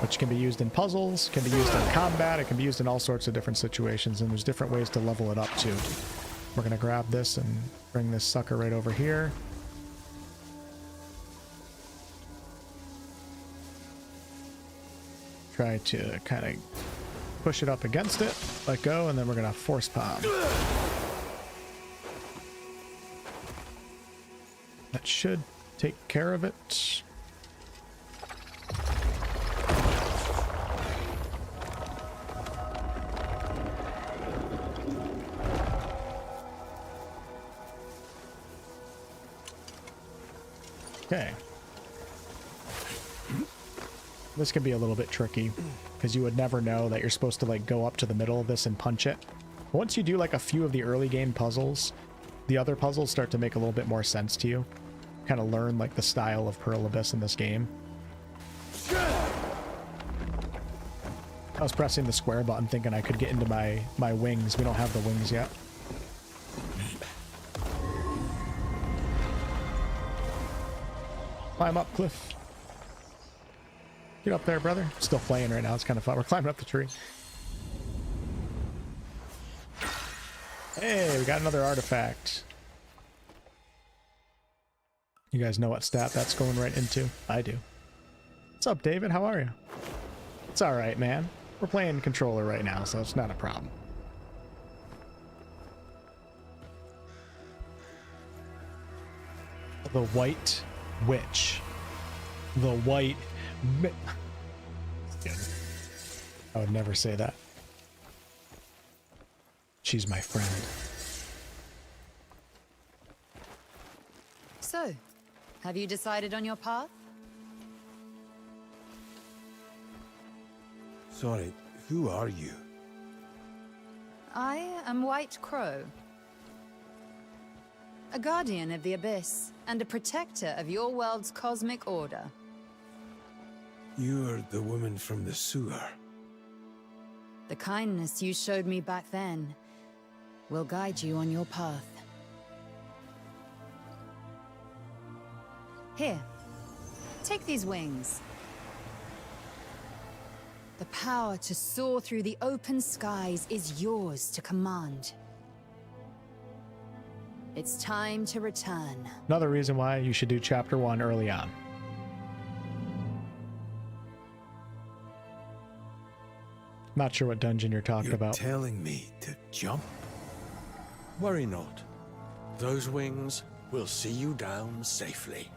which can be used in puzzles, can be used in combat, it can be used in all sorts of different situations, and there's different ways to level it up too. We're going to grab this and bring this sucker right over here. Try to kind of push it up against it, let go, and then we're going to Force Palm. That should take care of it. Okay. This can be a little bit tricky because you would never know that you're supposed to like go up to the middle of this and punch it. Once you do like a few of the early game puzzles, the other puzzles start to make a little bit more sense to you. Kind of learn like the style of Pearl Abyss in this game. I was pressing the square button thinking I could get into my wings. We don't have the wings yet. Climb up, Cliff. Get up there, brother. Still playing right now. It's kind of fun. We're climbing up the tree. Hey, we got another artifact. You guys know what stat that's going right into? I do. What's up, David? How are you? It's alright, man. We're playing controller right now, so it's not a problem. The White Witch. The White... I would never say that. She's my friend.
So, have you decided on your path?
Sorry, who are you?
I am White Crow. A guardian of the Abyss, and a protector of your world's cosmic order.
You're the woman from the sewer.
The kindness you showed me back then will guide you on your path. Here, take these wings. The power to soar through the open skies is yours to command. It's time to return.
Another reason why you should do chapter 1 early on. Not sure what dungeon you're talking about.
Telling me to jump?
Worry not. Those wings will see you down safely.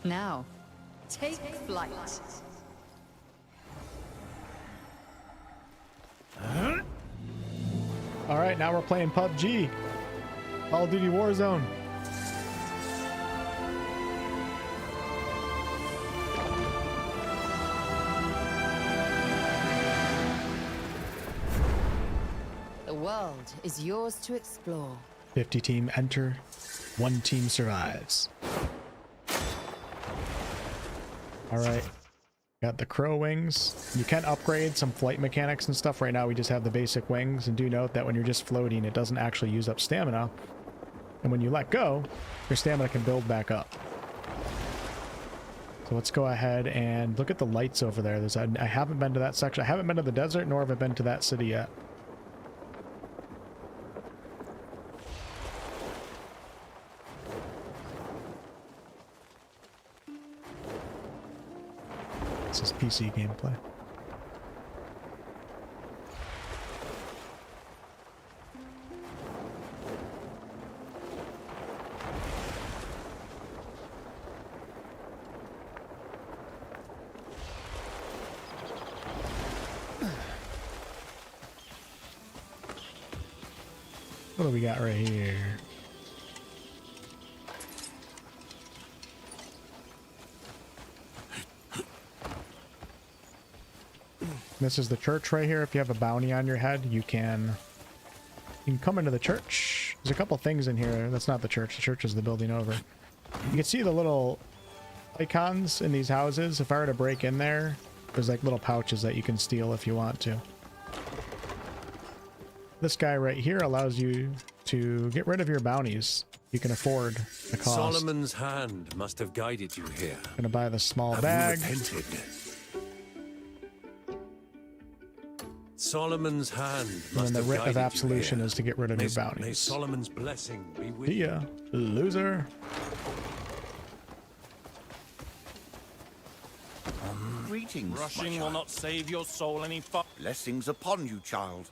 Now, take flight.
Alright, now we're playing PUBG. Call of Duty Warzone.
The world is yours to explore.
50 team enter, 1 team survives. Alright. Got the crow wings. You can upgrade some flight mechanics and stuff. Right now we just have the basic wings, and do note that when you're just floating it doesn't actually use up stamina. And when you let go, your stamina can build back up. So let's go ahead and look at the lights over there. I haven't been to that section. I haven't been to the desert, nor have I been to that city yet. This is PC gameplay. What do we got right here? This is the church right here. If you have a bounty on your head, you can come into the church. There's a couple things in here. That's not the church. The church is the building over. You can see the little icons in these houses. If I were to break in there, there's like little pouches that you can steal if you want to. This guy right here allows you to get rid of your bounties. You can afford the cost.
Solomon's hand must have guided you here.
Gonna buy the small bag.
Solomon's hand
And
must
then the
have
writ of
guided you
absolution
here.
is to get rid of your
May
bounties.
Solomon's blessing be with
See
you.
ya, loser.
Greetings,
Rushing will not save your soul any far.
Blessings upon you, child.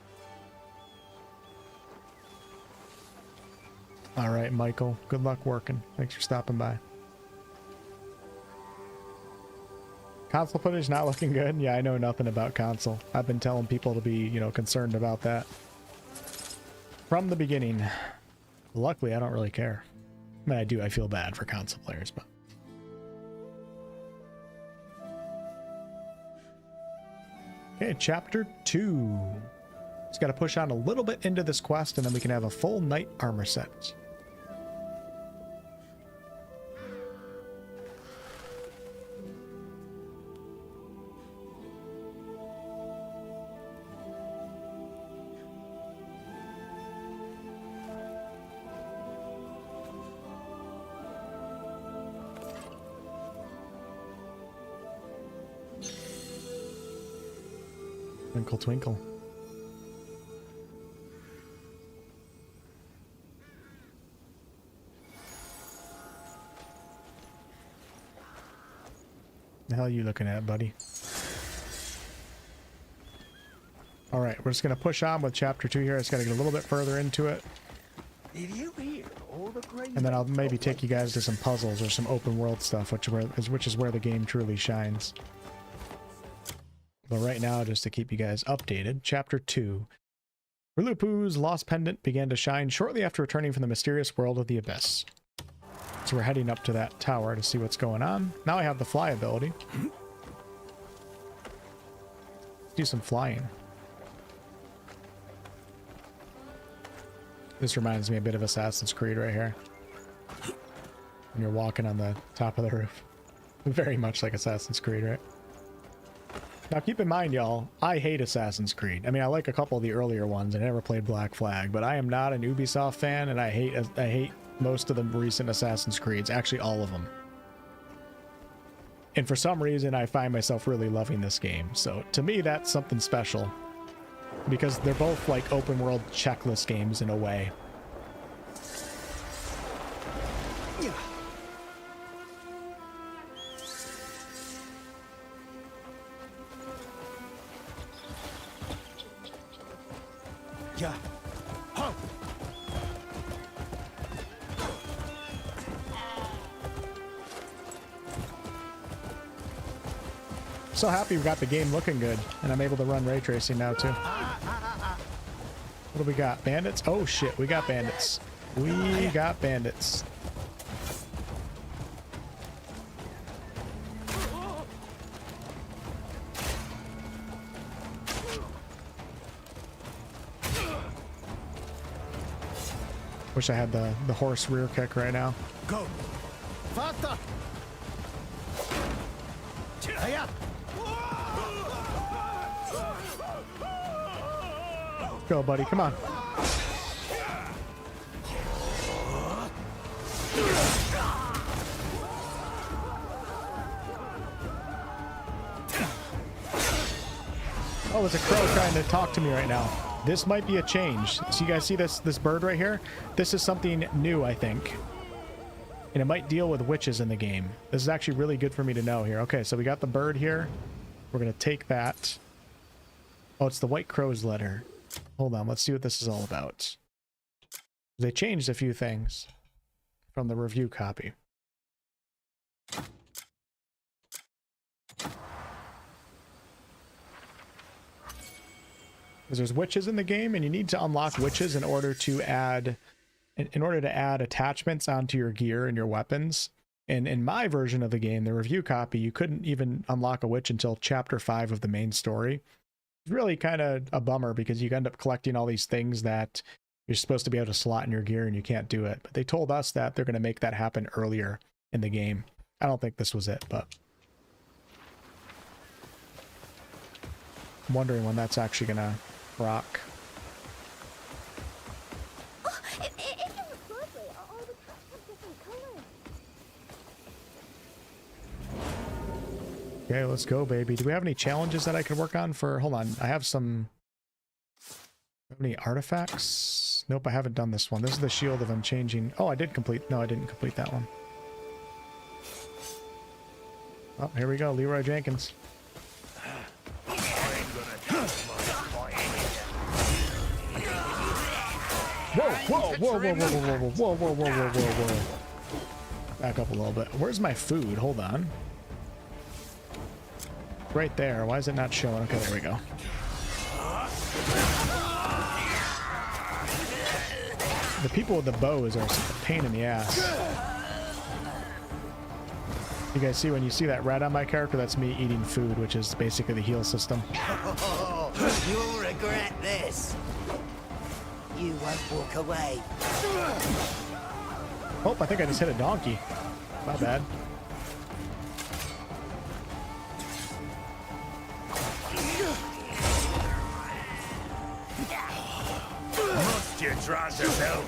All right, Michael. Good luck working. Thanks for stopping by. Console footage not looking good. Yeah, I know nothing about console. I've been telling people to be, you know, concerned about that from the beginning. Luckily, I don't really care. I mean, I do. I feel bad for console players, but. Okay, chapter 2. Just got to push on a little bit into this quest, and then we can have a full knight armor set. Twinkle, twinkle. The hell are you looking at, buddy? Alright, we're just going to push on with chapter 2 here. I just got to get a little bit further into it.
Did you hear all the great...
And then I'll maybe take you guys to some puzzles or some open world stuff, which is where the game truly shines. But right now, just to keep you guys updated, chapter 2. Rilupu's lost pendant began to shine shortly after returning from the mysterious world of the Abyss. So we're heading up to that tower to see what's going on. Now I have the fly ability. Do some flying. This reminds me a bit of Assassin's Creed right here. When you're walking on the top of the roof. Very much like Assassin's Creed, right? Now keep in mind, y'all, I hate Assassin's Creed. I mean, I like a couple of the earlier ones. I never played Black Flag, but I am not an Ubisoft fan, and I hate most of the recent Assassin's Creeds. Actually, all of them. And for some reason, I find myself really loving this game. So to me, that's something special. Because they're both like open world checklist games in a way.
Yeah. Huh.
So happy we got the game looking good, and I'm able to run ray tracing now too. What do we got? Bandits? Oh shit, we got bandits. We got bandits. Wish I had the horse rear kick right now.
Go. Faster. Hiya.
Go, buddy. Come on. Oh, there's a crow trying to talk to me right now. This might be a change. So you guys see this bird right here? This is something new, I think. And it might deal with witches in the game. This is actually really good for me to know here. Okay, so we got the bird here. We're going to take that. Oh, it's the White Crow's letter. Hold on, let's see what this is all about. They changed a few things from the review copy. Because there's witches in the game, and you need to unlock witches in order to add attachments onto your gear and your weapons. And in my version of the game, the review copy, you couldn't even unlock a witch until chapter 5 of the main story. It's really kind of a bummer because you end up collecting all these things that you're supposed to be able to slot in your gear and you can't do it. But they told us that they're going to make that happen earlier in the game. I don't think this was it, but I'm wondering when that's actually going to rock. Okay, let's go, baby. Do we have any challenges that I could work on for... Hold on, I have some... Any artifacts? Nope, I haven't done this one. This is the Shield of Unchanging... Oh, I did complete... No, I didn't complete that one. Oh, here we go, Leroy Jenkins. Whoa, whoa, whoa, whoa, whoa, whoa, whoa, whoa, whoa, whoa, whoa, whoa, whoa. Back up a little bit. Where's my food? Hold on. Right there. Why is it not showing? Okay, there we go. The people with the bows are a pain in the ass. You guys see when you see that red on my character? That's me eating food, which is basically the heal system.
Oh, you'll regret this. You won't walk away.
Oh, I think I just hit a donkey. Not bad.
Must you trust yourself?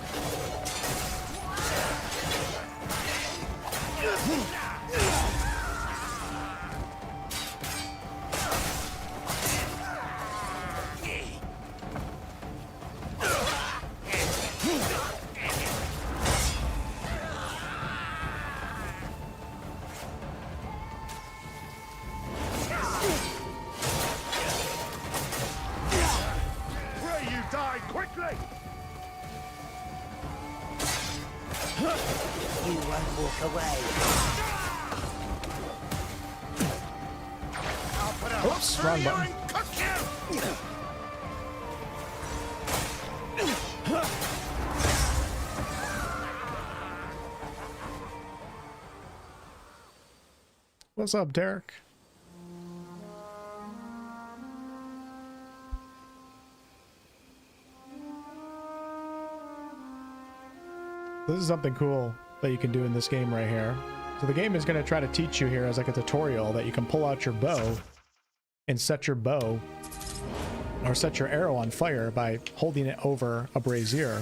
won't walk away.
Oops, wrong button. What's up, Derek? This is something cool that you can do in this game right here. So the game is going to try to teach you here as like a tutorial that you can pull out your bow and set your bow or set your arrow on fire by holding it over a brazier.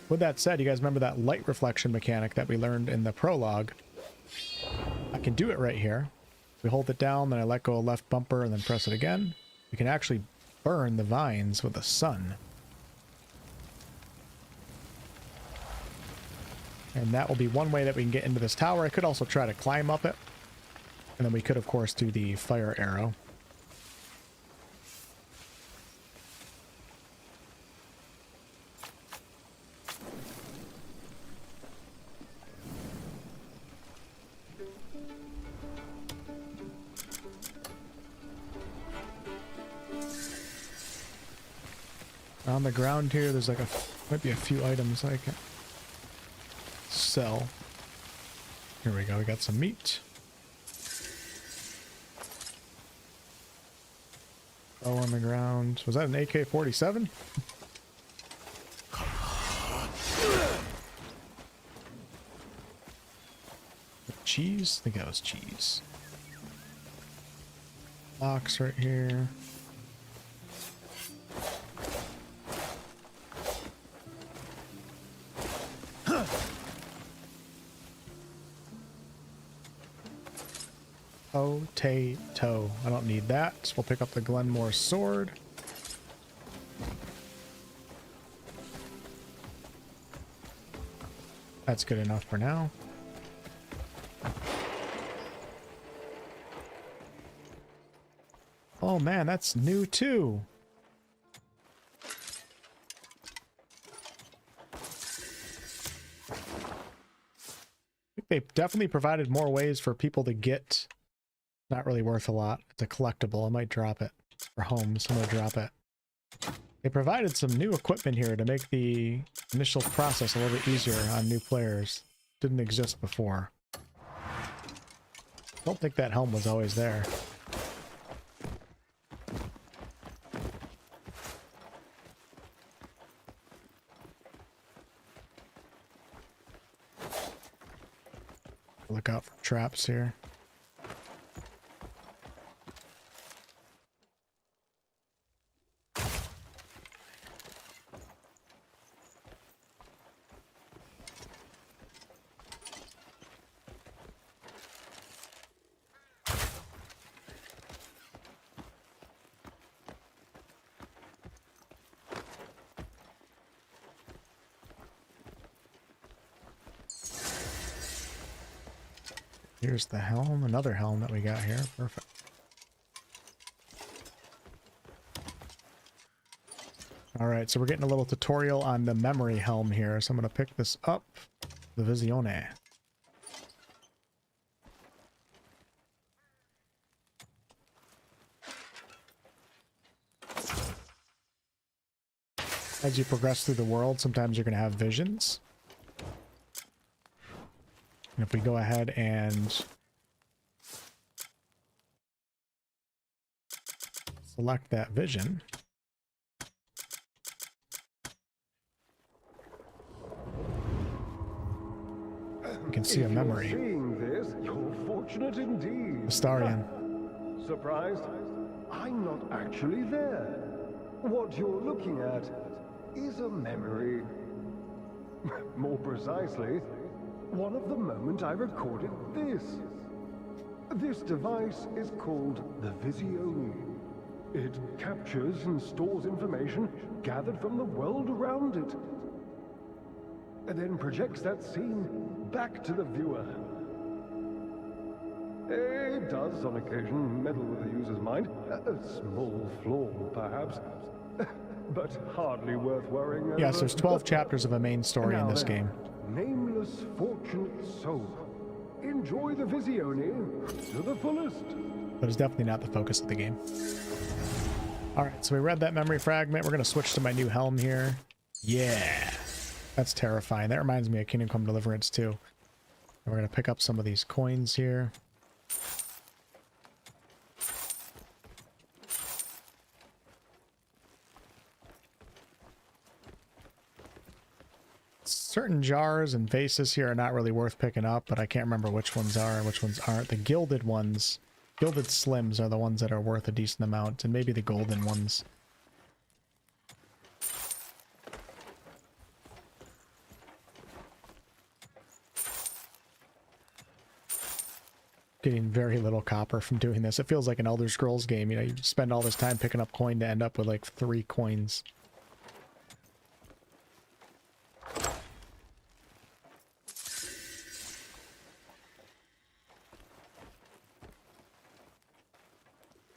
With that said, you guys remember that light reflection mechanic that we learned in the prologue? I can do it right here. We hold it down, then I let go of left bumper and then press it again. We can actually burn the vines with the sun. And that will be one way that we can get into this tower. I could also try to climb up it. And then we could, of course, do the fire arrow. On the ground here, there's like might be a few items I can sell. Here we go, we got some meat. Oh, on the ground. Was that an AK-47? Cheese? I think that was cheese. Box right here. Potato. I don't need that. So we'll pick up the Glenmore sword. That's good enough for now. Oh man, that's new too. I think they definitely provided more ways for people to get. Not really worth a lot. It's a collectible. I might drop it. For homes, I'm gonna drop it. They provided some new equipment here to make the initial process a little bit easier on new players. Didn't exist before. Don't think that helm was always there. Look out for traps here. Here's the helm, another helm that we got here. Perfect. All right, so we're getting a little tutorial on the memory helm here. So I'm going to pick this up, the Visione. As you progress through the world, sometimes you're going to have visions. And if we go ahead and select that vision, you can see a memory.
Seeing this, you're fortunate indeed.
Astarion.
Surprised? I'm not actually there. What you're looking at is a memory. More precisely, one of the moment I recorded this. This device is called the Visione. It captures and stores information gathered from the world around it, and then projects that scene back to the viewer. It does, on occasion, meddle with the user's mind. A small flaw, perhaps, but hardly worth worrying over.
Yes, there's 12 chapters of a main story in this game.
nameless fortunate soul. Enjoy the Visione to the fullest.
But it's definitely not the focus of the game. Alright, so we read that memory fragment. We're going to switch to my new helm here. Yeah! That's terrifying. That reminds me of Kingdom Come Deliverance too. And we're going to pick up some of these coins here. Certain jars and vases here are not really worth picking up, but I can't remember which ones are and which ones aren't. The gilded ones, gilded slims, are the ones that are worth a decent amount, and maybe the golden ones. Getting very little copper from doing this. It feels like an Elder Scrolls game. You know, you spend all this time picking up coin to end up with like 3 coins.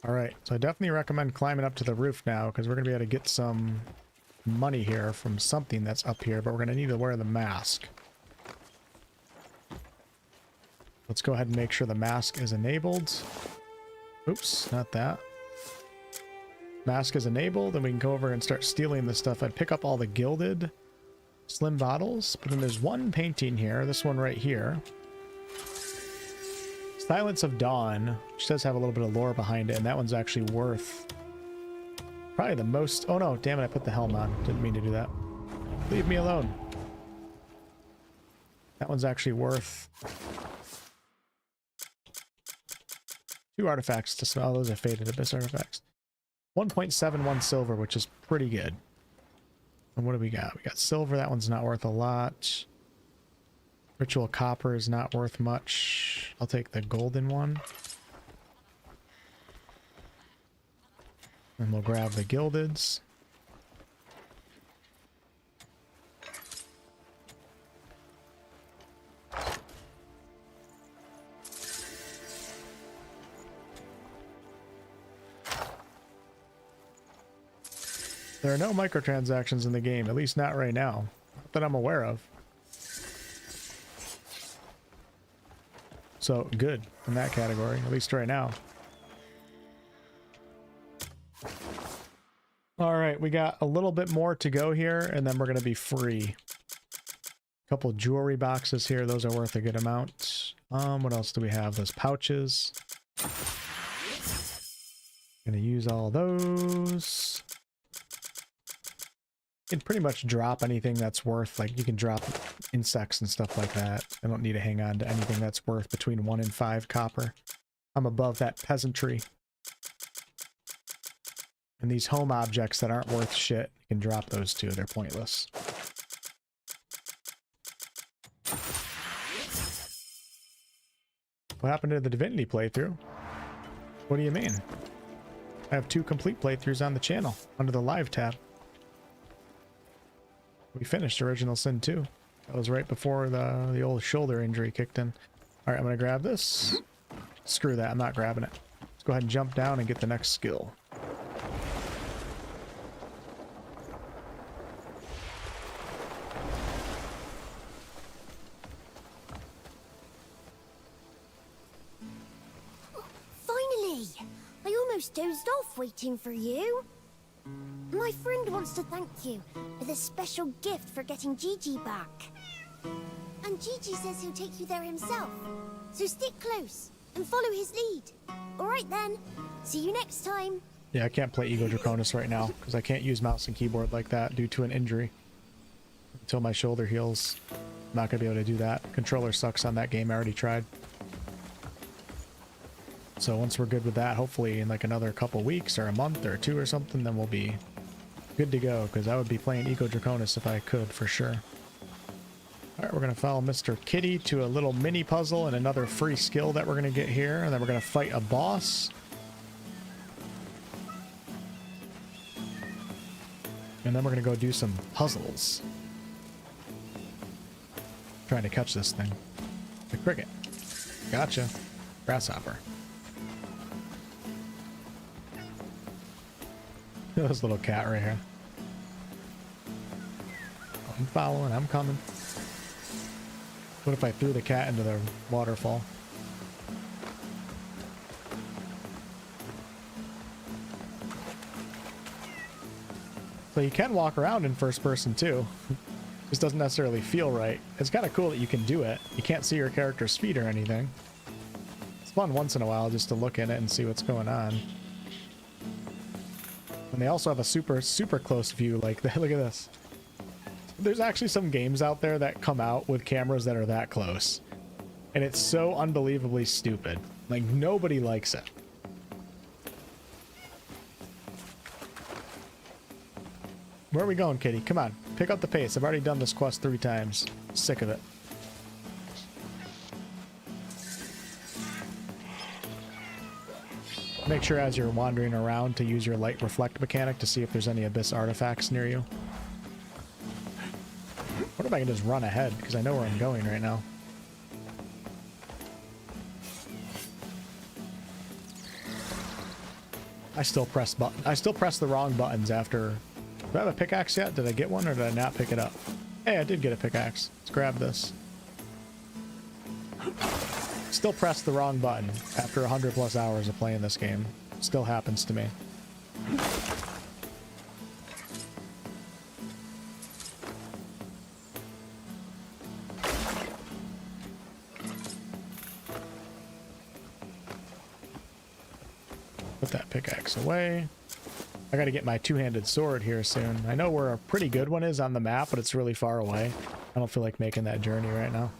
Alright, so I definitely recommend climbing up to the roof now, because we're going to be able to get some money here from something that's up here, but we're going to need to wear the mask. Let's go ahead and make sure the mask is enabled. Oops, not that. Mask is enabled, and we can go over and start stealing the stuff. I'd pick up all the gilded slim bottles, but then there's one painting here, this one right here. Silence of Dawn, which does have a little bit of lore behind it, and that one's actually worth probably the most. Oh no, damn it, I put the helm on. Didn't mean to do that. Leave me alone. That one's actually worth 2 artifacts to smell. Those are Faded Abyss artifacts. 1.71 silver, which is pretty good. And what do we got? We got silver. That one's not worth a lot. Ritual copper is not worth much. I'll take the golden one. And we'll grab the gildeds. There are no microtransactions in the game, at least not right now, not that I'm aware of. So, good in that category, at least right now. Alright, we got a little bit more to go here, and then we're going to be free. A couple jewelry boxes here, those are worth a good amount. What else do we have? Those pouches. Gonna use all those. You can pretty much drop anything that's worth, like you can drop insects and stuff like that. I don't need to hang on to anything that's worth between 1 and 5 copper. I'm above that peasantry. And these home objects that aren't worth shit, you can drop those too, they're pointless. What happened to the Divinity playthrough? What do you mean? I have 2 complete playthroughs on the channel, under the live tab. We finished Original Sin 2. That was right before the old shoulder injury kicked in. Alright, I'm gonna grab this. Screw that, I'm not grabbing it. Let's go ahead and jump down and get the next skill.
Finally! I almost dozed off waiting for you. My friend wants to thank you with a special gift for getting Gigi back. And Gigi says he'll take you there himself. So stick close and follow his lead. Alright then, see you next time.
Yeah, I can't play Ego Draconis right now because I can't use mouse and keyboard like that due to an injury. Until my shoulder heals, I'm not going to be able to do that. Controller sucks on that game, I already tried. So once we're good with that, hopefully in like another couple weeks or a month or 2 or something, then we'll be good to go, because I would be playing Ego Draconis if I could, for sure. Alright, we're going to follow Mr. Kitty to a little mini puzzle and another free skill that we're going to get here, and then we're going to fight a boss. And then we're going to go do some puzzles. Trying to catch this thing. The cricket. Gotcha. Grasshopper. This little cat right here. I'm following, I'm coming. What if I threw the cat into the waterfall? So you can walk around in first person too. Just doesn't necessarily feel right. It's kind of cool that you can do it. You can't see your character's feet or anything. It's fun once in a while just to look in it and see what's going on. And they also have a super close view. Like, look at this. There's actually some games out there that come out with cameras that are that close. And it's so unbelievably stupid. Like, nobody likes it. Where are we going, kitty? Come on. Pick up the pace. I've already done this quest 3 times. Sick of it. Make sure as you're wandering around to use your light reflect mechanic to see if there's any abyss artifacts near you. What if I can just run ahead? Because I know where I'm going right now. I still press the wrong buttons after... Do I have a pickaxe yet? Did I get one or did I not pick it up? Hey, I did get a pickaxe. Let's grab this. Still press the wrong button after 100+ hours of playing this game. Still happens to me. Put that pickaxe away. I gotta get my two-handed sword here soon. I know where a pretty good one is on the map, but it's really far away. I don't feel like making that journey right now.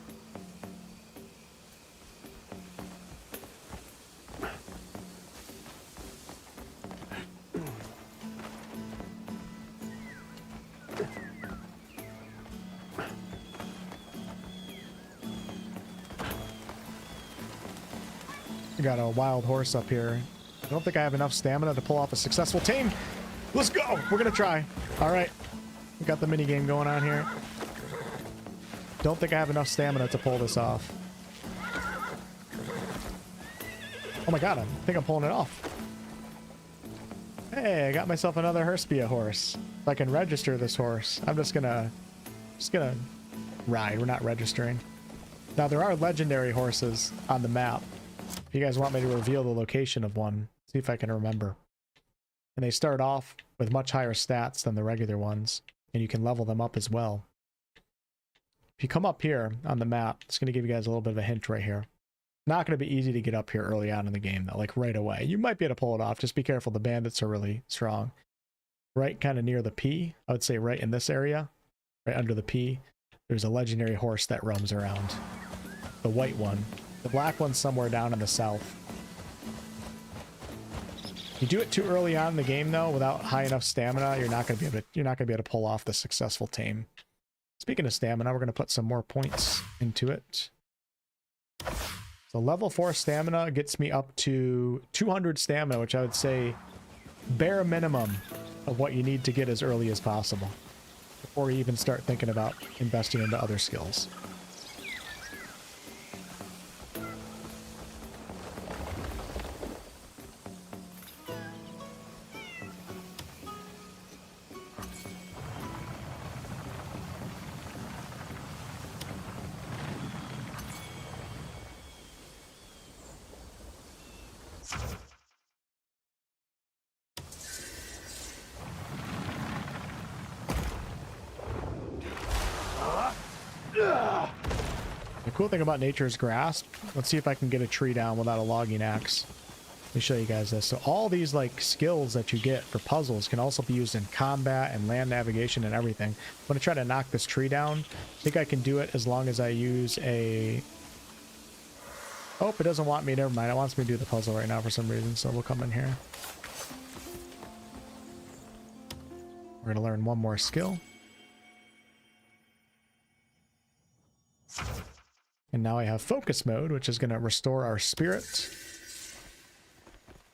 I got a wild horse up here. I don't think I have enough stamina to pull off a successful tame. Let's go! We're gonna try. Alright. We got the mini game going on here. Don't think I have enough stamina to pull this off. Oh my god, I think I'm pulling it off. Hey, I got myself another 𝑠𝑢𝑝𝑝𝑠 horse. If I can register this horse, I'm just gonna ride. We're not registering. Now, there are legendary horses on the map. If you guys want me to reveal the location of one, see if I can remember. And they start off with much higher stats than the regular ones, and you can level them up as well. If you come up here on the map, it's going to give you guys a little bit of a hint right here. Not going to be easy to get up here early on in the game, though, like right away. You might be able to pull it off. Just be careful. The bandits are really strong. Right kind of near the P, I would say right in this area, right under the P, there's a legendary horse that roams around. The white one. The black one's somewhere down in the south. You do it too early on in the game, though, without high enough stamina, you're not going to be able to pull off the successful tame. Speaking of stamina, we're going to put some more points into it. So level 4 stamina gets me up to 200 stamina, which I would say bare minimum of what you need to get as early as possible before you even start thinking about investing into other skills. The cool thing about Nature's Grasp, let's see if I can get a tree down without a logging axe. Let me show you guys this. So all these like skills that you get for puzzles can also be used in combat and land navigation and everything. I'm going to try to knock this tree down. I think I can do it as long as I use a... Oh, it doesn't want me. Never mind. It wants me to do the puzzle right now for some reason, so we'll come in here. We're going to learn one more skill. And now I have focus mode, which is going to restore our spirit.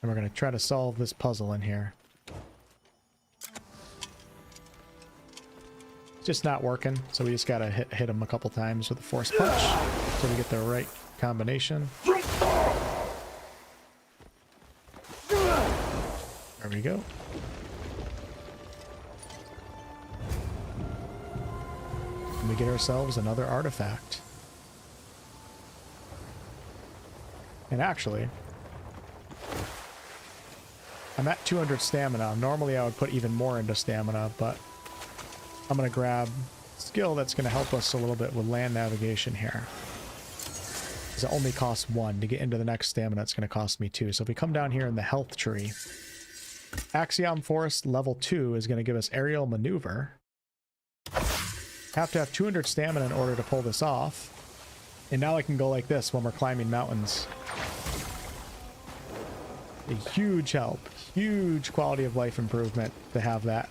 And we're going to try to solve this puzzle in here. It's just not working, so we just got to hit him a couple times with a force punch so we get the right combination. There we go. And we get ourselves another artifact. And actually, I'm at 200 stamina. Normally I would put even more into stamina, but I'm going to grab a skill that's going to help us a little bit with land navigation here. Because it only costs 1. To get into the next stamina, it's going to cost me 2. So if we come down here in the health tree, Axiom Forest level 2 is going to give us aerial maneuver. Have to have 200 stamina in order to pull this off. And now I can go like this when we're climbing mountains. A huge help. Huge quality of life improvement to have that.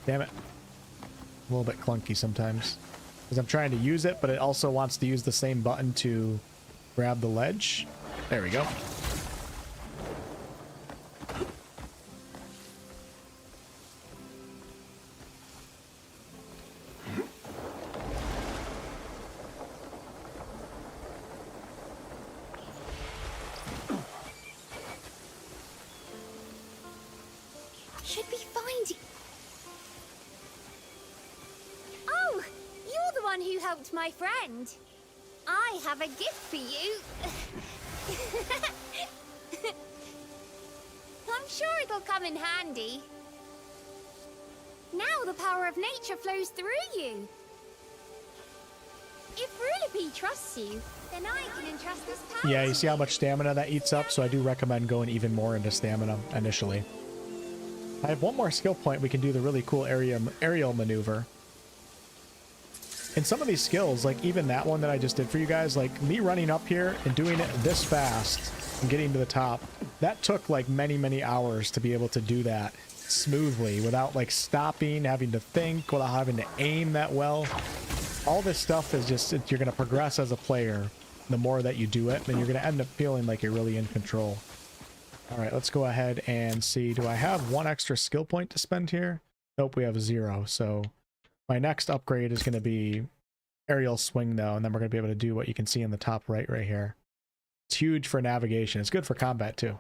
Damn it. A little bit clunky sometimes. Because I'm trying to use it, but it also wants to use the same button to grab the ledge. There we go.
Should be finding. Oh, you're the one who helped my friend. I have a gift for you. I'm sure it'll come in handy. Now the power of nature flows through you. If 𝑠𝑢𝑝𝑝 trusts you, then I can entrust this power.
Yeah, you see how much stamina that eats up, so I do recommend going even more into stamina initially. I have one more skill point. We can do the really cool aerial maneuver. And some of these skills, like even that one that I just did for you guys, like me running up here and doing it this fast and getting to the top, that took like many hours to be able to do that smoothly without like stopping, having to think, without having to aim that well. All this stuff is just, you're going to progress as a player. The more that you do it, then you're going to end up feeling like you're really in control. All right, let's go ahead and see. Do I have 1 extra skill point to spend here? Nope, we have 0. So my next upgrade is going to be aerial swing, though, and then we're going to be able to do what you can see in the top right here. It's huge for navigation. It's good for combat, too.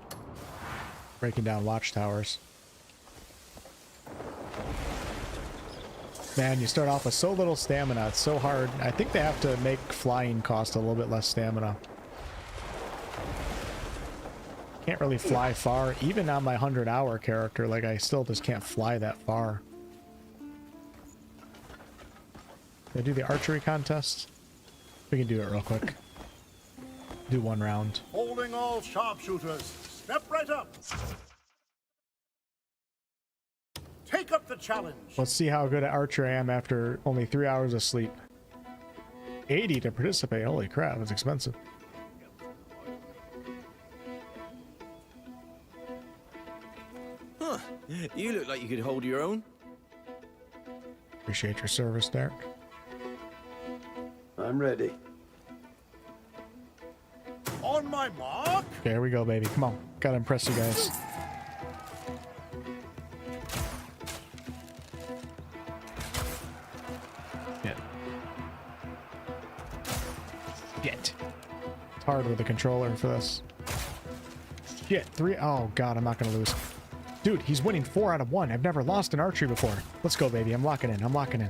Breaking down watchtowers. Man, you start off with so little stamina. It's so hard. I think they have to make flying cost a little bit less stamina. Can't really fly far. Even on my 100-hour character, like, I still just can't fly that far. Can I do the archery contest? We can do it real quick. Do 1 round.
Holding all sharpshooters. Step right up. Take up the challenge.
Let's see how good at archery I am after only 3 hours of sleep. 80 to participate. Holy crap, it's expensive.
Huh. You look like you could hold your own.
Appreciate your service, Derek.
I'm ready.
On my mark.
Okay, here we go, baby. Come on. Gotta impress you guys. Shit. Shit. It's hard with the controller for this. Shit. 3. Oh, God, I'm not gonna lose. Dude, he's winning 4 out of 1. I've never lost in archery before. Let's go, baby. I'm locking in. I'm locking in.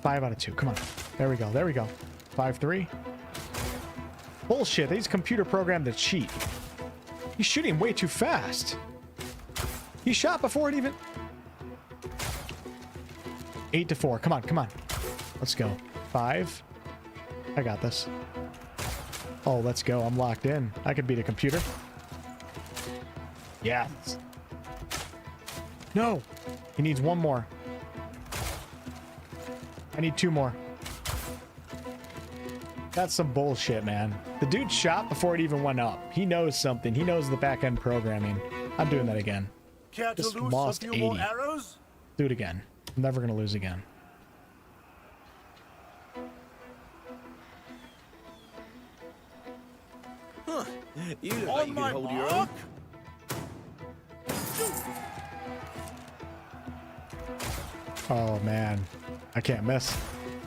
5 out of 2. Come on. There we go. There we go. 5-3. Bullshit. He's computer programmed to cheat. He's shooting way too fast. He shot before it even... 8-4. Come on. Come on. Let's go. 5. I got this. Oh, let's go. I'm locked in. I could beat a computer. Yeah. No. He needs 1 more. I need 2 more. That's some bullshit, man. The dude shot before it even went up. He knows something. He knows the back-end programming. I'm doing that again.
Care to
Just
loose
lost
a few
80.
more arrows?
Do it again. I'm never going to lose again.
Huh. You look like you could hold your own.
Oh, man. I can't miss.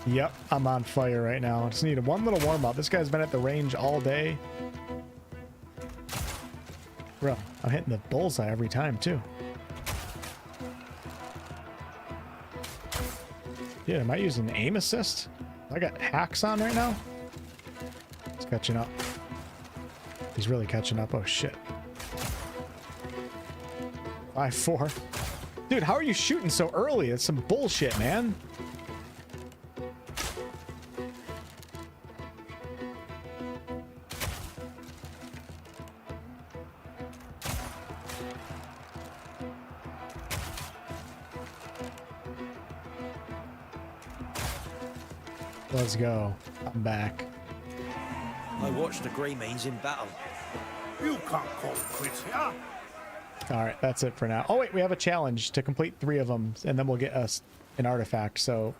Yep, I'm on fire right now. I just need 1 little warm-up. This guy's been at the range all day. Bro, I'm hitting the bullseye every time, too. Dude, am I using aim assist? I got hacks on right now? He's catching up. He's really catching up. Oh, shit. 5-4. Dude, how are you shooting so early? It's some bullshit, man. Let's go. I'm back.
I watched the Greymanes in battle.
You can't call it quits here.
All right, that's it for now. Oh, wait, we have a challenge to complete 3 of them, and then we'll get us an artifact. So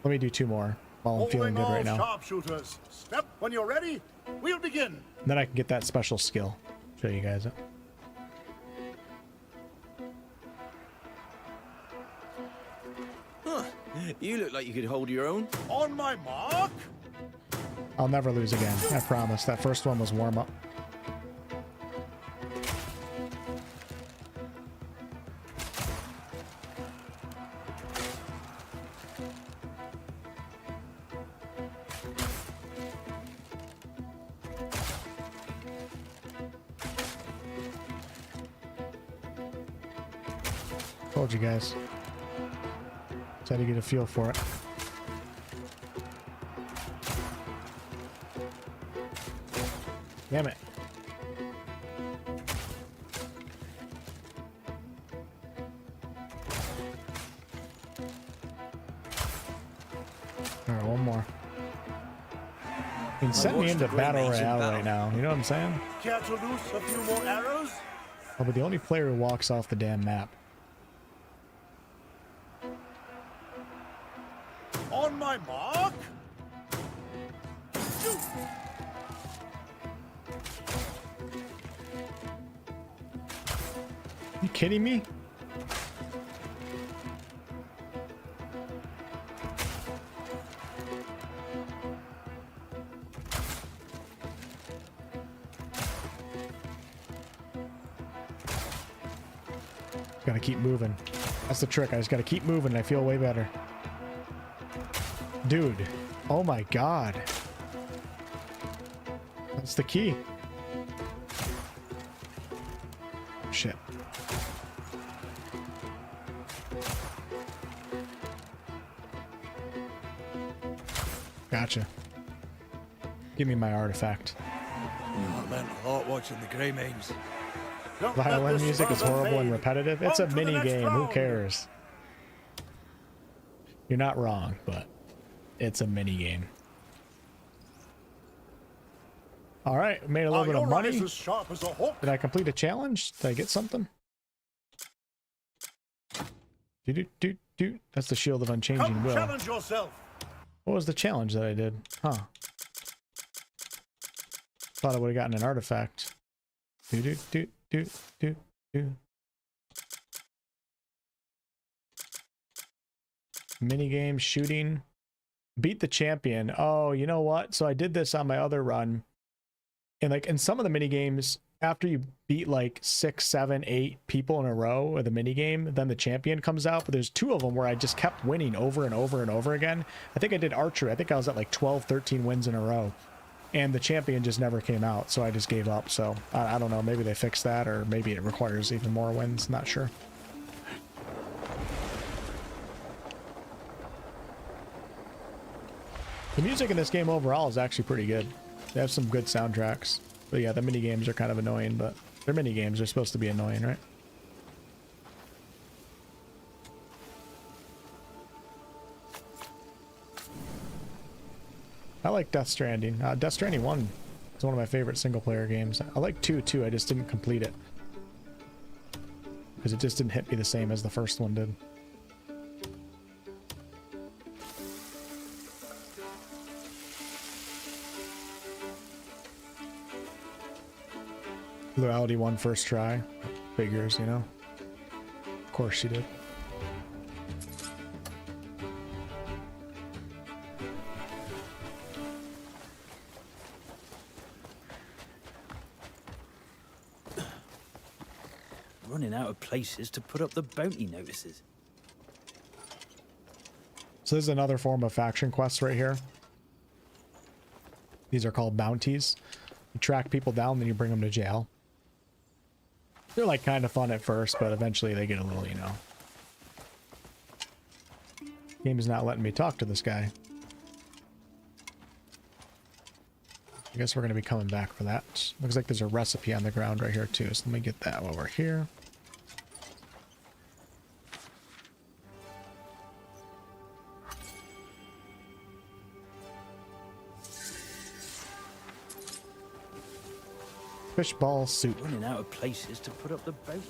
let me do 2 more while I'm feeling good right now.
Sharpshooters, step when you're ready. We'll begin.
And then I can get that special skill. Show you guys it.
Huh. You look like you could hold your own.
On my mark.
I'll never lose again. I promise. That first one was warm up. Told you guys. Just had to get a feel for it. Damn it. Alright, one more. You can send me into Battle Royale right now. You know what I'm saying?
Care to loose a few more arrows?
I'll be the only player who walks off the damn map.
On my mark.
You kidding me? Gotta keep moving. That's the trick. I just gotta keep moving and I feel way better. Dude. Oh my god. That's the key. Shit. Gotcha. Give me my artifact.
Oh, I meant a lot watching the Greymanes.
Violin music is horrible and repetitive. It's a mini game. Who cares? You're not wrong, but it's a mini game. All right, made a little bit of money. Did I complete a challenge? Did I get something? Do. That's the Shield of Unchanging Will.
Challenge yourself.
What was the challenge that I did? Huh. Thought I would have gotten an artifact. Do. Minigame, shooting. Beat the champion. Oh, you know what? So I did this on my other run. And like in some of the minigames, after you beat like 6, 7, 8 people in a row with a minigame, then the champion comes out. But there's 2 of them where I just kept winning over and over and over again. I think I did archery. I think I was at like 12, 13 wins in a row. And the champion just never came out, so I just gave up. So I don't know, maybe they fixed that, or maybe it requires even more wins, not sure. The music in this game overall is actually pretty good. They have some good soundtracks. But yeah, the minigames are kind of annoying, but they're minigames, they're supposed to be annoying, right? I like Death Stranding. Death Stranding 1 is one of my favorite single-player games. I like 2 too, I just didn't complete it. Because it just didn't hit me the same as the first one did. Duality won first try. Figures, you know? Of course she did.
out of places to put up the bounty notices.
So this is another form of faction quests right here. These are called bounties. You track people down, then you bring them to jail. They're like kind of fun at first, but eventually they get a little, you know. Game is not letting me talk to this guy. I guess we're going to be coming back for that. Looks like there's a recipe on the ground right here too, so let me get that while we're here. Fishball soup.
Running out of places to put up the bounty.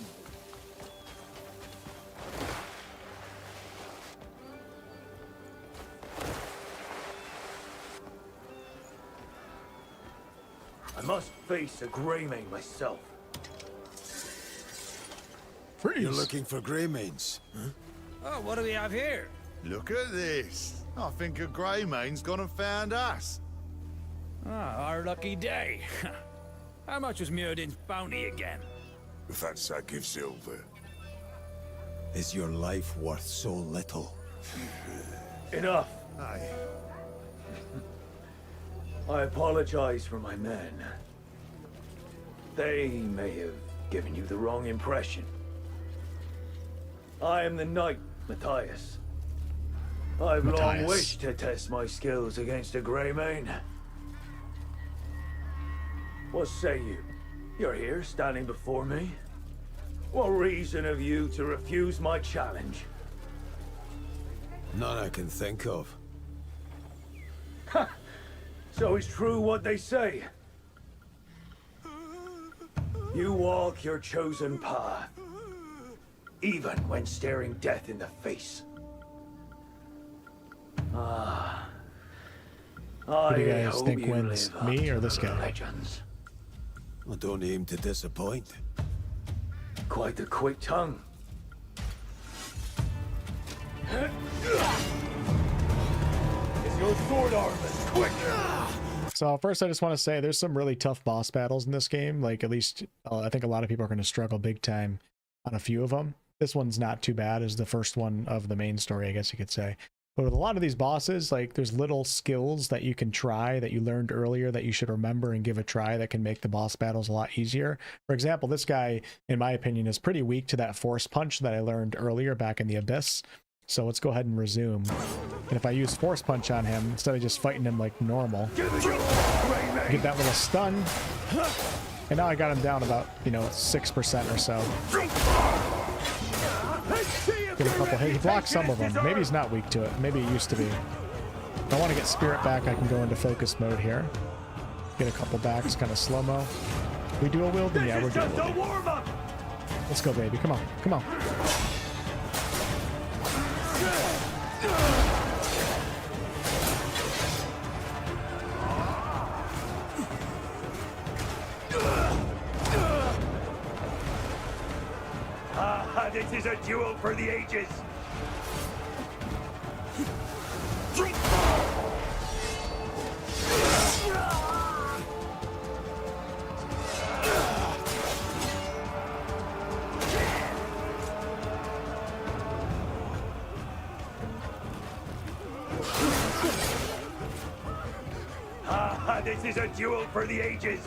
I must face a Greymane myself.
Freeze.
You're looking for Greymanes, huh?
Oh, what do we have here?
Look at this. I think a Greymane's gone and found us.
Ah, our lucky day. How much was Muradin's bounty again?
The fat sack of silver.
Is your life worth so little?
Enough.
Aye.
I apologize for my men. They may have given you the wrong impression. I am the knight, Matthias. I've long wished to test my skills against a Greymane. What say you? You're here, standing before me? What reason have you to refuse my challenge?
None I can think of.
Ha! So it's true what they say. You walk your chosen path, even when staring death in the face. Ah.
Who do you guys think wins, me or this guy?
Legends.
I don't aim to disappoint.
Quite the quick tongue. Is your sword arm as quick?
So first I just want to say there's some really tough boss battles in this game. Like at least I think a lot of people are going to struggle big time on a few of them. This one's not too bad as the first one of the main story, I guess you could say. But with a lot of these bosses, like there's little skills that you can try that you learned earlier that you should remember and give a try that can make the boss battles a lot easier. For example, this guy, in my opinion, is pretty weak to that force punch that I learned earlier back in the Abyss. So let's go ahead and resume. And if I use force punch on him, instead of just fighting him like normal, get that little stun. And now I got him down about, you know, 6% or so. Get a couple. Hey, he blocks some of them. Maybe he's not weak to it. Maybe he used to be. If I want to get spirit back, I can go into focus mode here. Get a couple backs, kind of slow-mo. We dual wielding? Yeah, we're dual wielding. Let's go, baby. Come on. Come on.
This is a duel for the ages. This is a duel for the ages.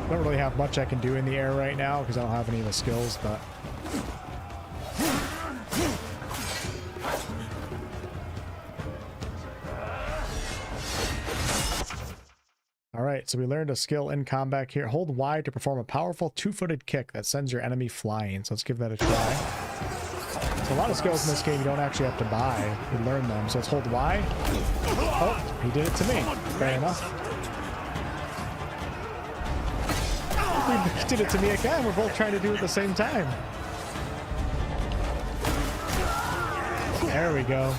Don't really have much I can do in the air right now because I don't have any of the skills, but alright, so we learned a skill in combat here. Hold Y to perform a powerful two-footed kick that sends your enemy flying. So let's give that a try. So a lot of skills in this game you don't actually have to buy. You learn them. So let's hold Y. Oh, he did it to me. Fair enough. We did it to me again. We're both trying to do it at the same time. There we go.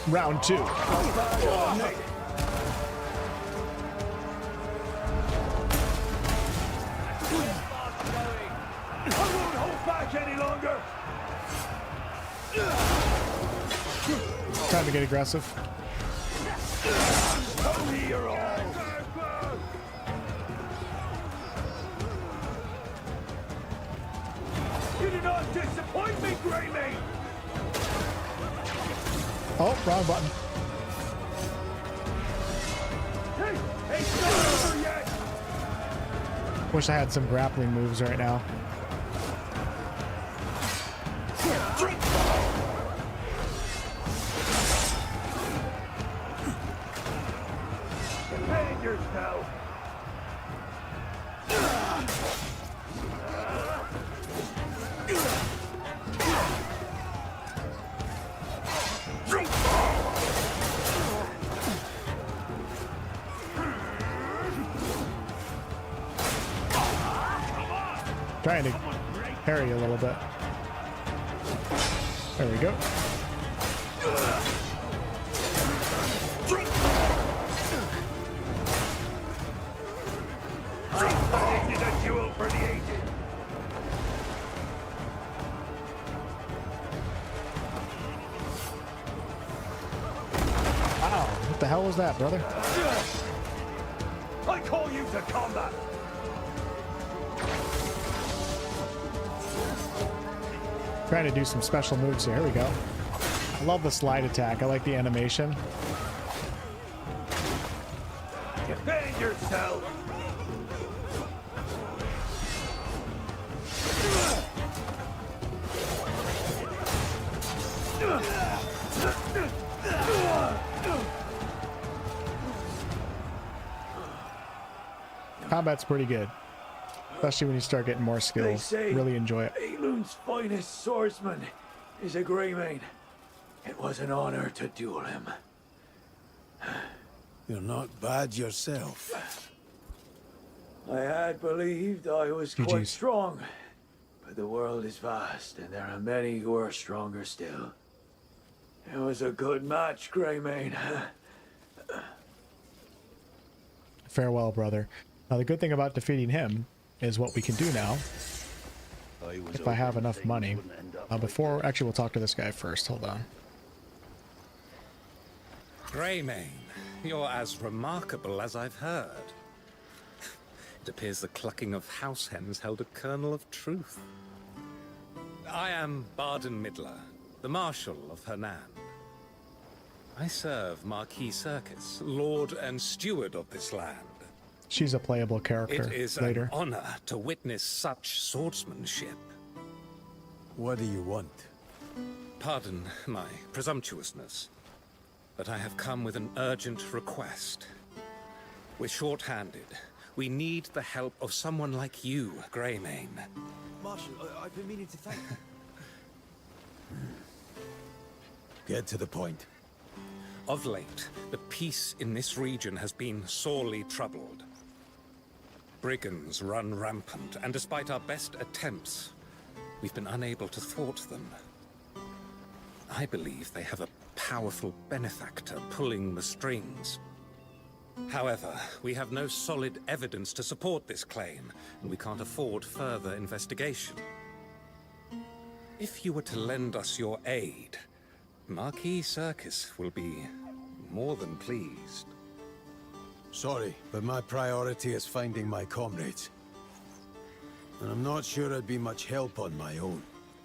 Round 2.
I won't hold back any longer.
Time to get aggressive.
Show me your all. You do not disappoint me, Greymane.
Oh, wrong button.
Hey, it's not over yet.
Wish I had some grappling moves right now.
Defend yourself.
Trying to parry a little bit. There we go.
This is a duel for the ages.
Wow, what the hell was that, brother?
I call you to combat.
Trying to do some special moves here. Here we go. I love the slide attack. I like the animation.
Defend yourself.
Combat's pretty good, especially when you start getting more skills. Really enjoy it.
Eilun's finest swordsman is a Greymane. It was an honor to duel him.
You're not bad yourself.
I had believed I was quite
GG's.
strong, but the world is vast, and there are many who are stronger still. It was a good match, Greymane.
Farewell, brother. Now, the good thing about defeating him is what we can do now. If I have enough money. Actually, we'll talk to this guy first. Hold on.
Greymane, you're as remarkable as I've heard. It appears the clucking of house hens held a kernel of truth. I am Barden Midler, the Marshal of Hernan. I serve Marquis Circus, Lord and Steward of this land.
She's a playable character
It is
later.
an honor to witness such swordsmanship.
What do you want?
Pardon my presumptuousness, but I have come with an urgent request. We're short-handed. We need the help of someone like you, Greymane.
Marshal, I've been meaning to thank you.
Get to the point.
Of late, the peace in this region has been sorely troubled. Brigands run rampant, and despite our best attempts, we've been unable to thwart them. I believe they have a powerful benefactor pulling the strings. However, we have no solid evidence to support this claim, and we can't afford further investigation. If you were to lend us your aid, Marquis Circus will be more than pleased.
Sorry, but my priority is finding my comrades. And I'm not sure I'd be much help on my own.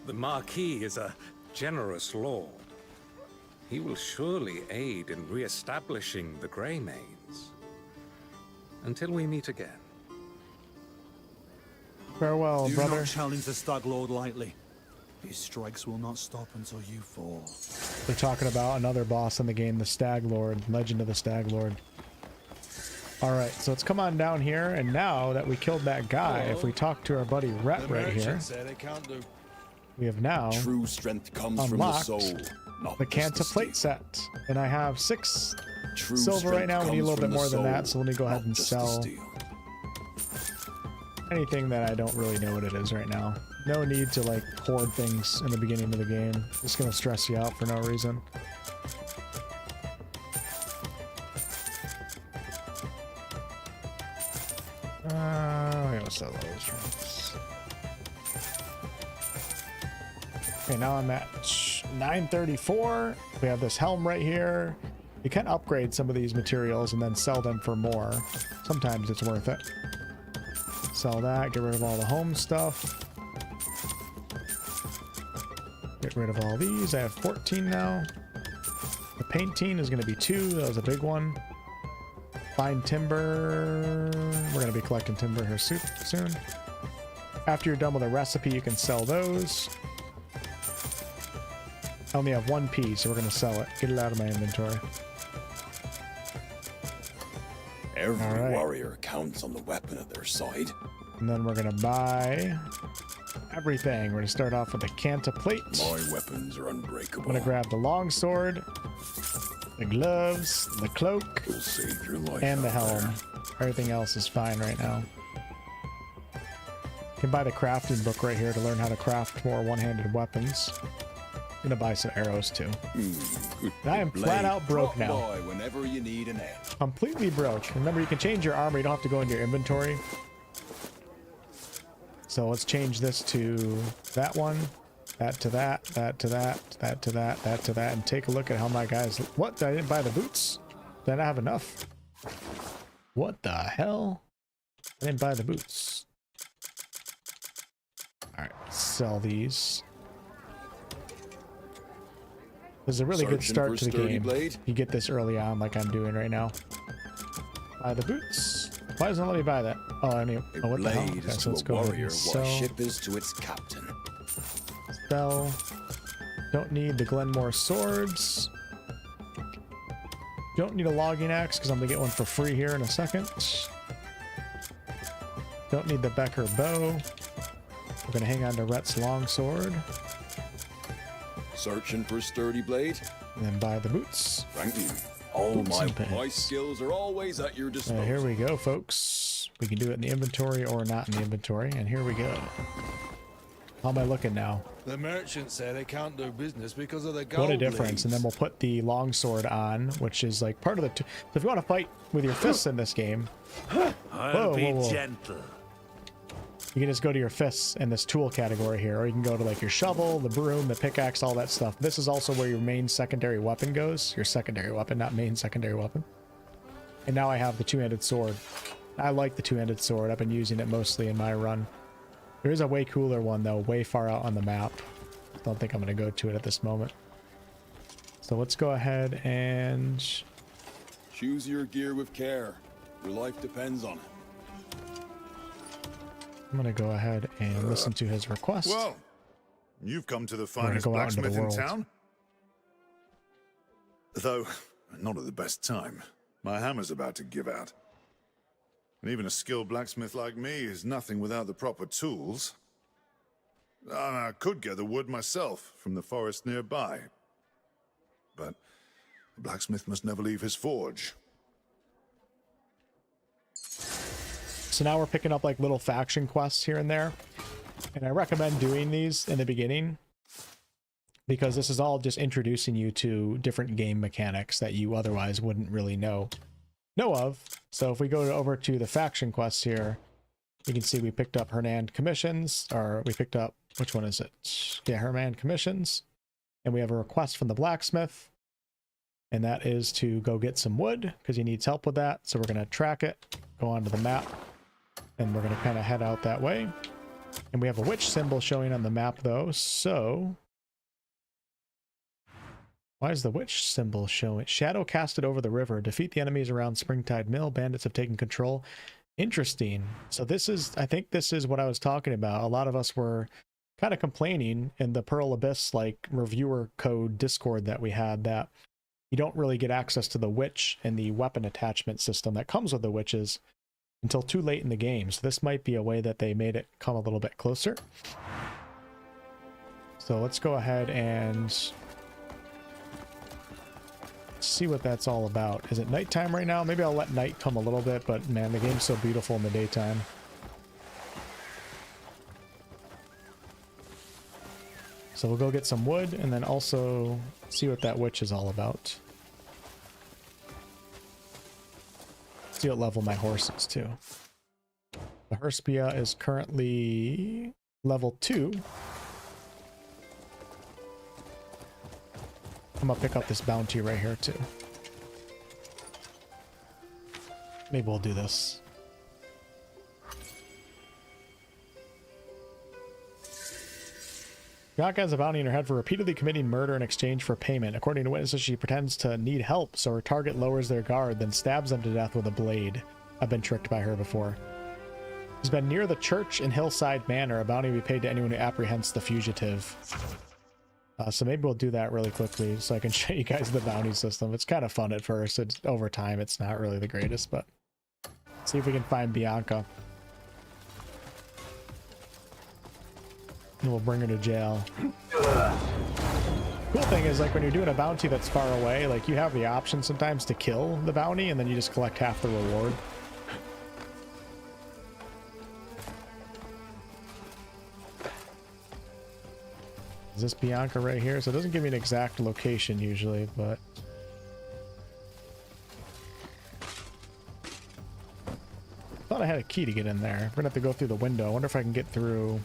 The Marquis is a generous lord. He will surely aid in re-establishing the Greymanes. Until we meet again.
Farewell,
Do
brother.
not challenge the Stag Lord lightly. His strikes will not stop until you fall.
They're talking about another boss in the game, the Stag Lord, Legend of the Stag Lord. Alright, so let's come on down here, and now that we killed that guy, if we talk to our buddy Rhett right here, we have now
True strength comes
unlocked
from the soul, not
the
just
Canta plate set. And I have 6
True
silver right now. We need a little
strength
bit more
comes
than
from
that,
the
so let me go ahead and
just the
sell
steel.
anything that I don't really know what it is right now. No need to like hoard things in the beginning of the game. It's gonna stress you out for no reason. I'm gonna sell those drinks. Okay, now I'm at 934. We have this helm right here. You can upgrade some of these materials and then sell them for more. Sometimes it's worth it. Sell that, get rid of all the home stuff. Get rid of all these. I have 14 now. The painting is going to be 2. That was a big one. Find timber. We're going to be collecting timber here soon. After you're done with a recipe, you can sell those. I only have 1 piece, so we're going to sell it. Get it out of my inventory.
Every warrior counts on the weapon at their side.
And then we're going to buy everything. We're going to start off with the Canta plate.
My weapons are unbreakable.
I'm going to grab the longsword, the gloves, the cloak,
Will save your life
and the
out there.
helm. Everything else is fine right now. You can buy the crafting book right here to learn how to craft more one-handed weapons. I'm gonna buy some arrows too. And I am flat out broke now.
Whenever you need an edge.
Completely broke. Remember, you can change your armor. You don't have to go into your inventory. So let's change this to that one, that to that, that to that, that to that, that to that, and take a look at how my guys. What? I didn't buy the boots. Did I not have enough? What the hell? I didn't buy the boots. All right, sell these. This is a really good
Searching
start
for
to the
sturdy
game.
blade?
You get this early on, like I'm doing right now. Buy the boots. Why doesn't it let me buy that? Oh, I mean, oh, what the hell?
Blade
Okay,
is
so
to
let's
a
go ahead
warrior
and
what
sell.
a ship is to its captain.
Sell. Don't need the Glenmore swords. Don't need a logging axe because I'm gonna get one for free here in a second. Don't need the Becker bow. We're gonna hang on to Rhett's longsword.
Searching for sturdy blade?
And then buy the boots.
Thank you. All
Boots
my
and pants.
skills are always at your disposal.
Here we go, folks. We can do it in the inventory or not in the inventory. And here we go. How am I looking now?
The merchants say they can't do business because of the gold.
What a difference. And then we'll put the longsword on, which is like part of the... So if you want to fight with your fists in this game...
I'll be gentle.
You can just go to your fists in this tool category here, or you can go to like your shovel, the broom, the pickaxe, all that stuff. This is also where your main secondary weapon goes. Your secondary weapon, not main secondary weapon. And now I have the two-handed sword. I like the two-handed sword. I've been using it mostly in my run. There is a way cooler one though, way far out on the map. Don't think I'm going to go to it at this moment. So let's go ahead and...
Choose your gear with care. Your life depends on it.
I'm going to go ahead and listen to his request.
Well, you've come to the
We're gonna
finest
go out into the
blacksmith in
world.
town. Though, not at the best time. My hammer's about to give out. And even a skilled blacksmith like me is nothing without the proper tools. I could get the wood myself from the forest nearby. But the blacksmith must never leave his forge.
So now we're picking up like little faction quests here and there. And I recommend doing these in the beginning because this is all just introducing you to different game mechanics that you otherwise wouldn't really know of. So if we go over to the faction quests here, you can see we picked up Hernand commissions, or we picked up, which one is it? Yeah, Hernand commissions. And we have a request from the blacksmith. And that is to go get some wood because he needs help with that. So we're going to track it, go onto the map. And we're going to kind of head out that way. And we have a witch symbol showing on the map, though. So why is the witch symbol showing? Shadow casted over the river. Defeat the enemies around Springtide Mill. Bandits have taken control. Interesting. So this is, I think this is what I was talking about. A lot of us were kind of complaining in the Pearl Abyss, like, reviewer code Discord that we had, that you don't really get access to the witch and the weapon attachment system that comes with the witches until too late in the game. So this might be a way that they made it come a little bit closer. So let's go ahead and see what that's all about. Is it nighttime right now? Maybe I'll let night come a little bit, but man, the game's so beautiful in the daytime. So we'll go get some wood and then also see what that witch is all about. See what level my horse is too. The 𝑠𝑢𝑝𝑝𝑠 is currently level 2. I'm gonna pick up this bounty right here too. Maybe we'll do this. Bianca has a bounty in her head for repeatedly committing murder in exchange for payment. According to witnesses, she pretends to need help, so her target lowers their guard, then stabs them to death with a blade. I've been tricked by her before. She's been near the church in Hillside Manor. A bounty will be paid to anyone who apprehends the fugitive. So maybe we'll do that really quickly so I can show you guys the bounty system. It's kind of fun at first. It's over time, it's not really the greatest, but see if we can find Bianca. And we'll bring her to jail. Cool thing is, like, when you're doing a bounty that's far away, like, you have the option sometimes to kill the bounty and then you just collect half the reward. Is this Bianca right here? So it doesn't give me an exact location usually, but I thought I had a key to get in there. We're gonna have to go through the window. I wonder if I can get through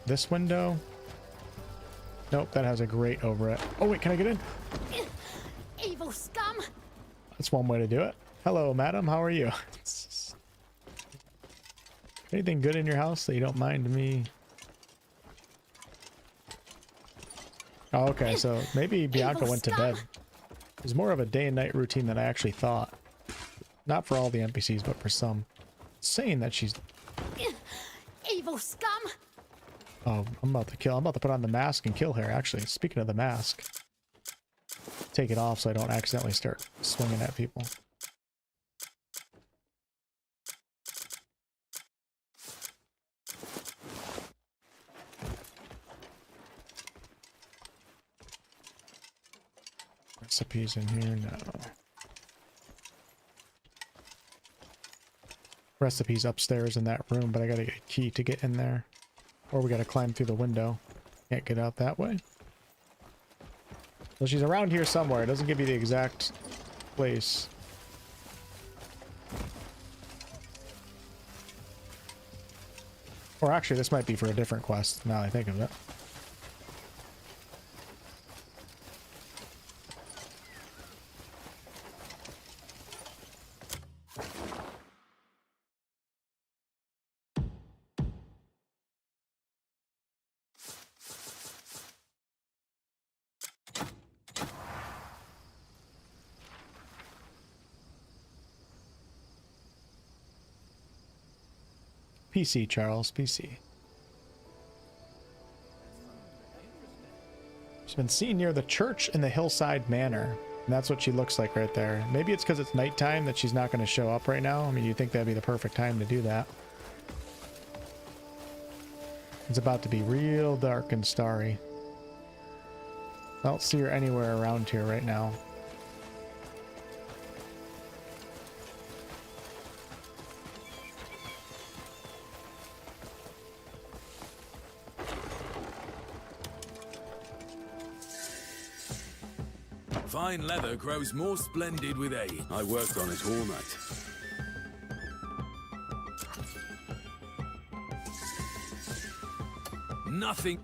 this window. Nope, that has a grate over it. Oh wait, can I get in?
Evil scum!
That's one way to do it. Hello, madam. How are you? Anything good in your house that you don't mind me? Oh, okay, so maybe Bianca went to bed. It was more of a day and night routine than I actually thought. Not for all the NPCs, but for some. It's saying that she's...
Evil scum!
Oh, I'm about to put on the mask and kill her, actually. Speaking of the mask. Take it off so I don't accidentally start swinging at people. Recipes in here? No. Recipes upstairs in that room, but I gotta get a key to get in there. Or we gotta climb through the window. Can't get out that way. So she's around here somewhere. It doesn't give you the exact place. Or actually, this might be for a different quest, now that I think of it. PC, Charles, PC. She's been seen near the church in the Hillside Manor. And that's what she looks like right there. Maybe it's because it's nighttime that she's not going to show up right now. I mean, you'd think that'd be the perfect time to do that. It's about to be real dark and starry. I don't see her anywhere around here right now.
Fine leather grows more splendid with age. I worked on it all night. Nothing.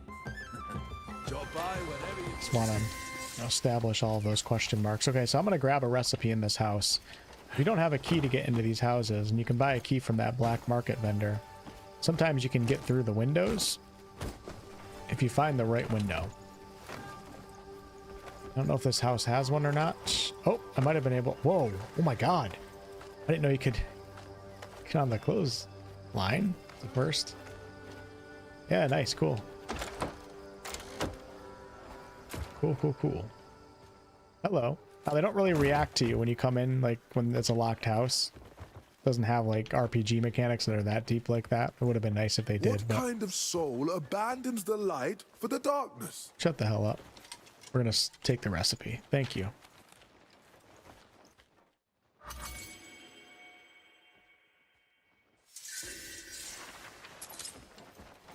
Drop by whenever you
Just want to establish all of those question marks. Okay, so I'm going to grab a recipe in this house. You don't have a key to get into these houses, and you can buy a key from that black market vendor. Sometimes you can get through the windows if you find the right window. I don't know if this house has one or not. Oh, I might have been able... Whoa. Oh my god. I didn't know you could get on the clothes line first. Yeah, nice. Cool. Cool, cool, cool. Hello. They don't really react to you when you come in, like when it's a locked house. Doesn't have like RPG mechanics that are that deep like that. It would have been nice if they did.
What kind of soul abandons the light for the darkness?
Shut the hell up. We're gonna take the recipe. Thank you.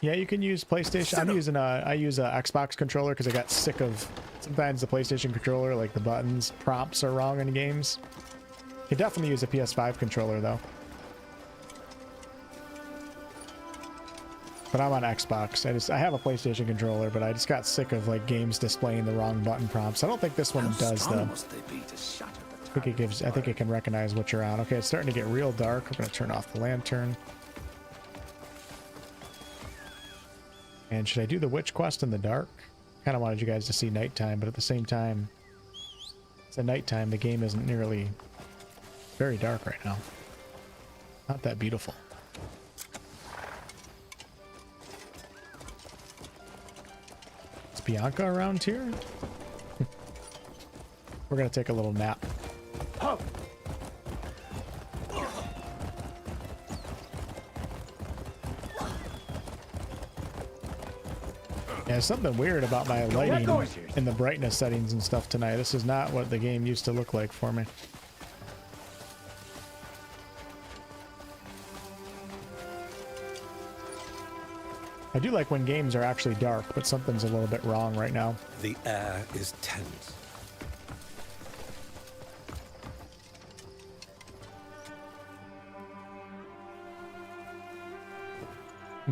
Yeah, you can use PlayStation. I use a Xbox controller because I got sick of sometimes the PlayStation controller, like the buttons, prompts are wrong in games. You can definitely use a PS5 controller though. But I'm on Xbox. I have a PlayStation controller, but I just got sick of like games displaying the wrong button prompts. I don't think this one does though. I think it can recognize what you're on. Okay, it's starting to get real dark. I'm gonna turn off the lantern. And should I do the witch quest in the dark? Kind of wanted you guys to see nighttime, but at the same time, it's a nighttime. The game isn't nearly very dark right now. Not that beautiful. Is Bianca around here? We're gonna take a little nap. Oh. Yeah, there's something weird about my lighting and the brightness settings and stuff tonight. This is not what the game used to look like for me. I do like when games are actually dark, but something's a little bit wrong right now.
The air is tense.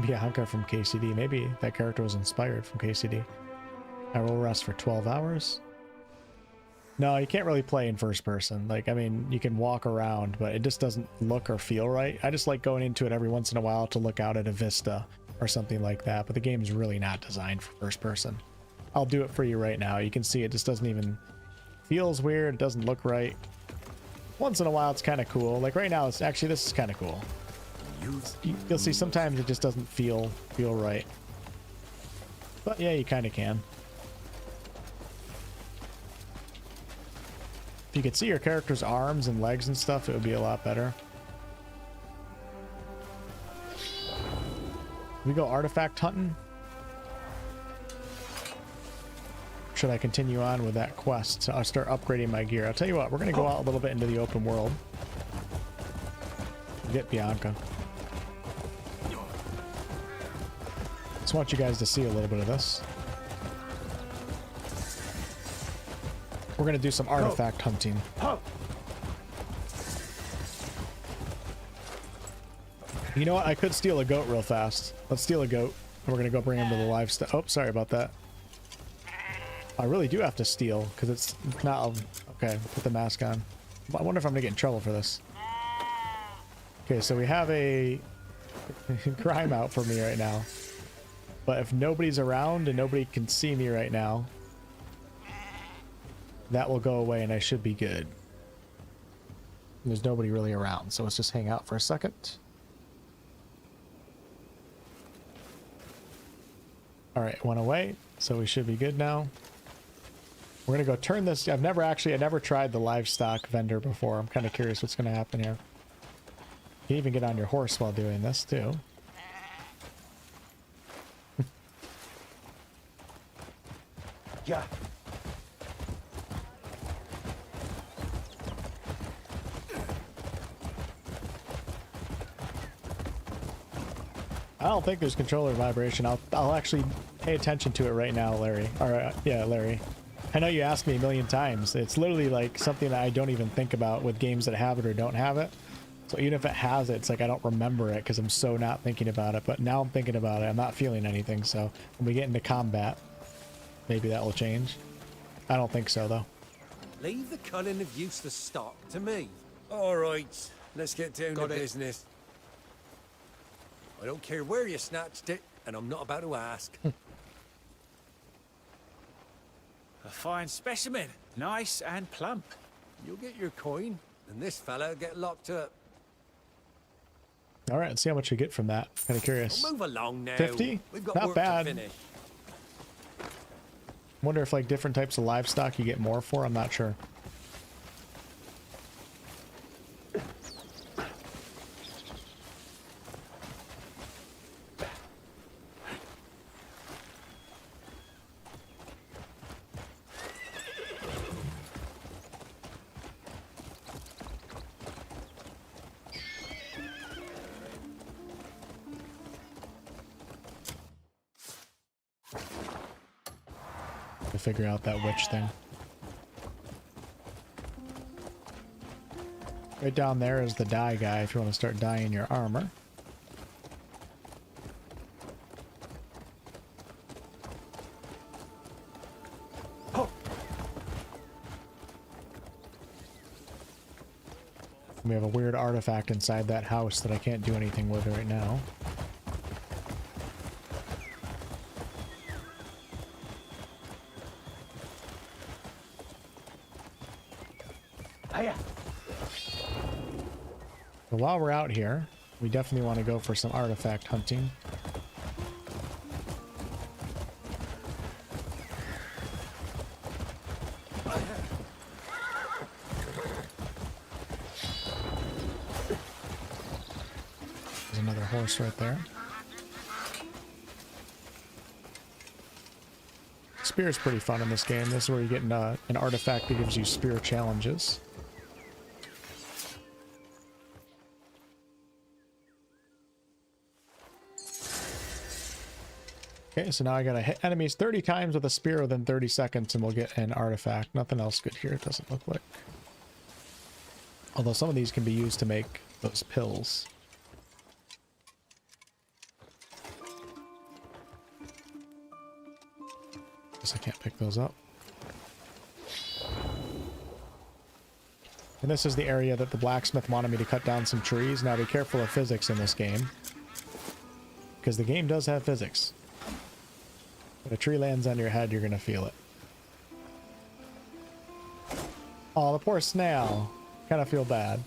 Bianca from KCD. Maybe that character was inspired from KCD. I will rest for 12 hours. No, you can't really play in first person. Like, I mean, you can walk around, but it just doesn't look or feel right. I just like going into it every once in a while to look out at a vista or something like that, but the game is really not designed for first person. I'll do it for you right now. You can see it just doesn't even... feels weird, it doesn't look right. Once in a while it's kind of cool. Like right now, it's actually, this is kind of cool. You'll see sometimes it just doesn't feel right. But yeah, you kind of can. If you could see your character's arms and legs and stuff, it would be a lot better. We go artifact hunting? Should I continue on with that quest? I'll start upgrading my gear. I'll tell you what, we're going to go out a little bit into the open world. Get Bianca. Just want you guys to see a little bit of this. We're going to do some artifact hunting. You know what? I could steal a goat real fast. Let's steal a goat. And we're going to go bring him to the livestock. Oh, sorry about that. I really do have to steal because it's not... Okay, put the mask on. I wonder if I'm going to get in trouble for this. Okay, so we have a crime out for me right now. But if nobody's around and nobody can see me right now, that will go away and I should be good. There's nobody really around, so let's just hang out for a second. Alright, went away, so we should be good now. We're gonna go turn this. I never tried the livestock vendor before. I'm kind of curious what's gonna happen here. You can even get on your horse while doing this too.
Yeah.
I don't think there's controller vibration. I'll actually pay attention to it right now, Larry. Or yeah, Larry. I know you asked me a million times. It's literally like something that I don't even think about with games that have it or don't have it. So even if it has it, it's like I don't remember it because I'm so not thinking about it. But now I'm thinking about it. I'm not feeling anything. So when we get into combat, maybe that will change. I don't think so, though.
Leave the culling of useless stock to me. All right, let's get down to business. I don't care where you snatched it, and I'm not about to ask.
A fine specimen, nice and plump.
You'll get your coin, and this fella'll get locked up.
All right, let's see how much we get from that. Kind of curious.
Well, move along now.
50?
We've got
Not
work
bad.
to finish.
Wonder if like different types of livestock you get more for. I'm not sure. To figure out that witch thing. Right down there is the dye guy if you want to start dyeing your armor. We have a weird artifact inside that house that I can't do anything with right now. So while we're out here, we definitely want to go for some artifact hunting. There's another horse right there. Spear is pretty fun in this game. This is where you get an artifact that gives you spear challenges. Okay, so now I gotta hit enemies 30 times with a spear within 30 seconds and we'll get an artifact. Nothing else good here, it doesn't look like. Although some of these can be used to make those pills. Guess I can't pick those up. And this is the area that the blacksmith wanted me to cut down some trees. Now be careful of physics in this game, because the game does have physics. If a tree lands on your head, you're gonna feel it. Oh, the poor snail. Kind of feel bad.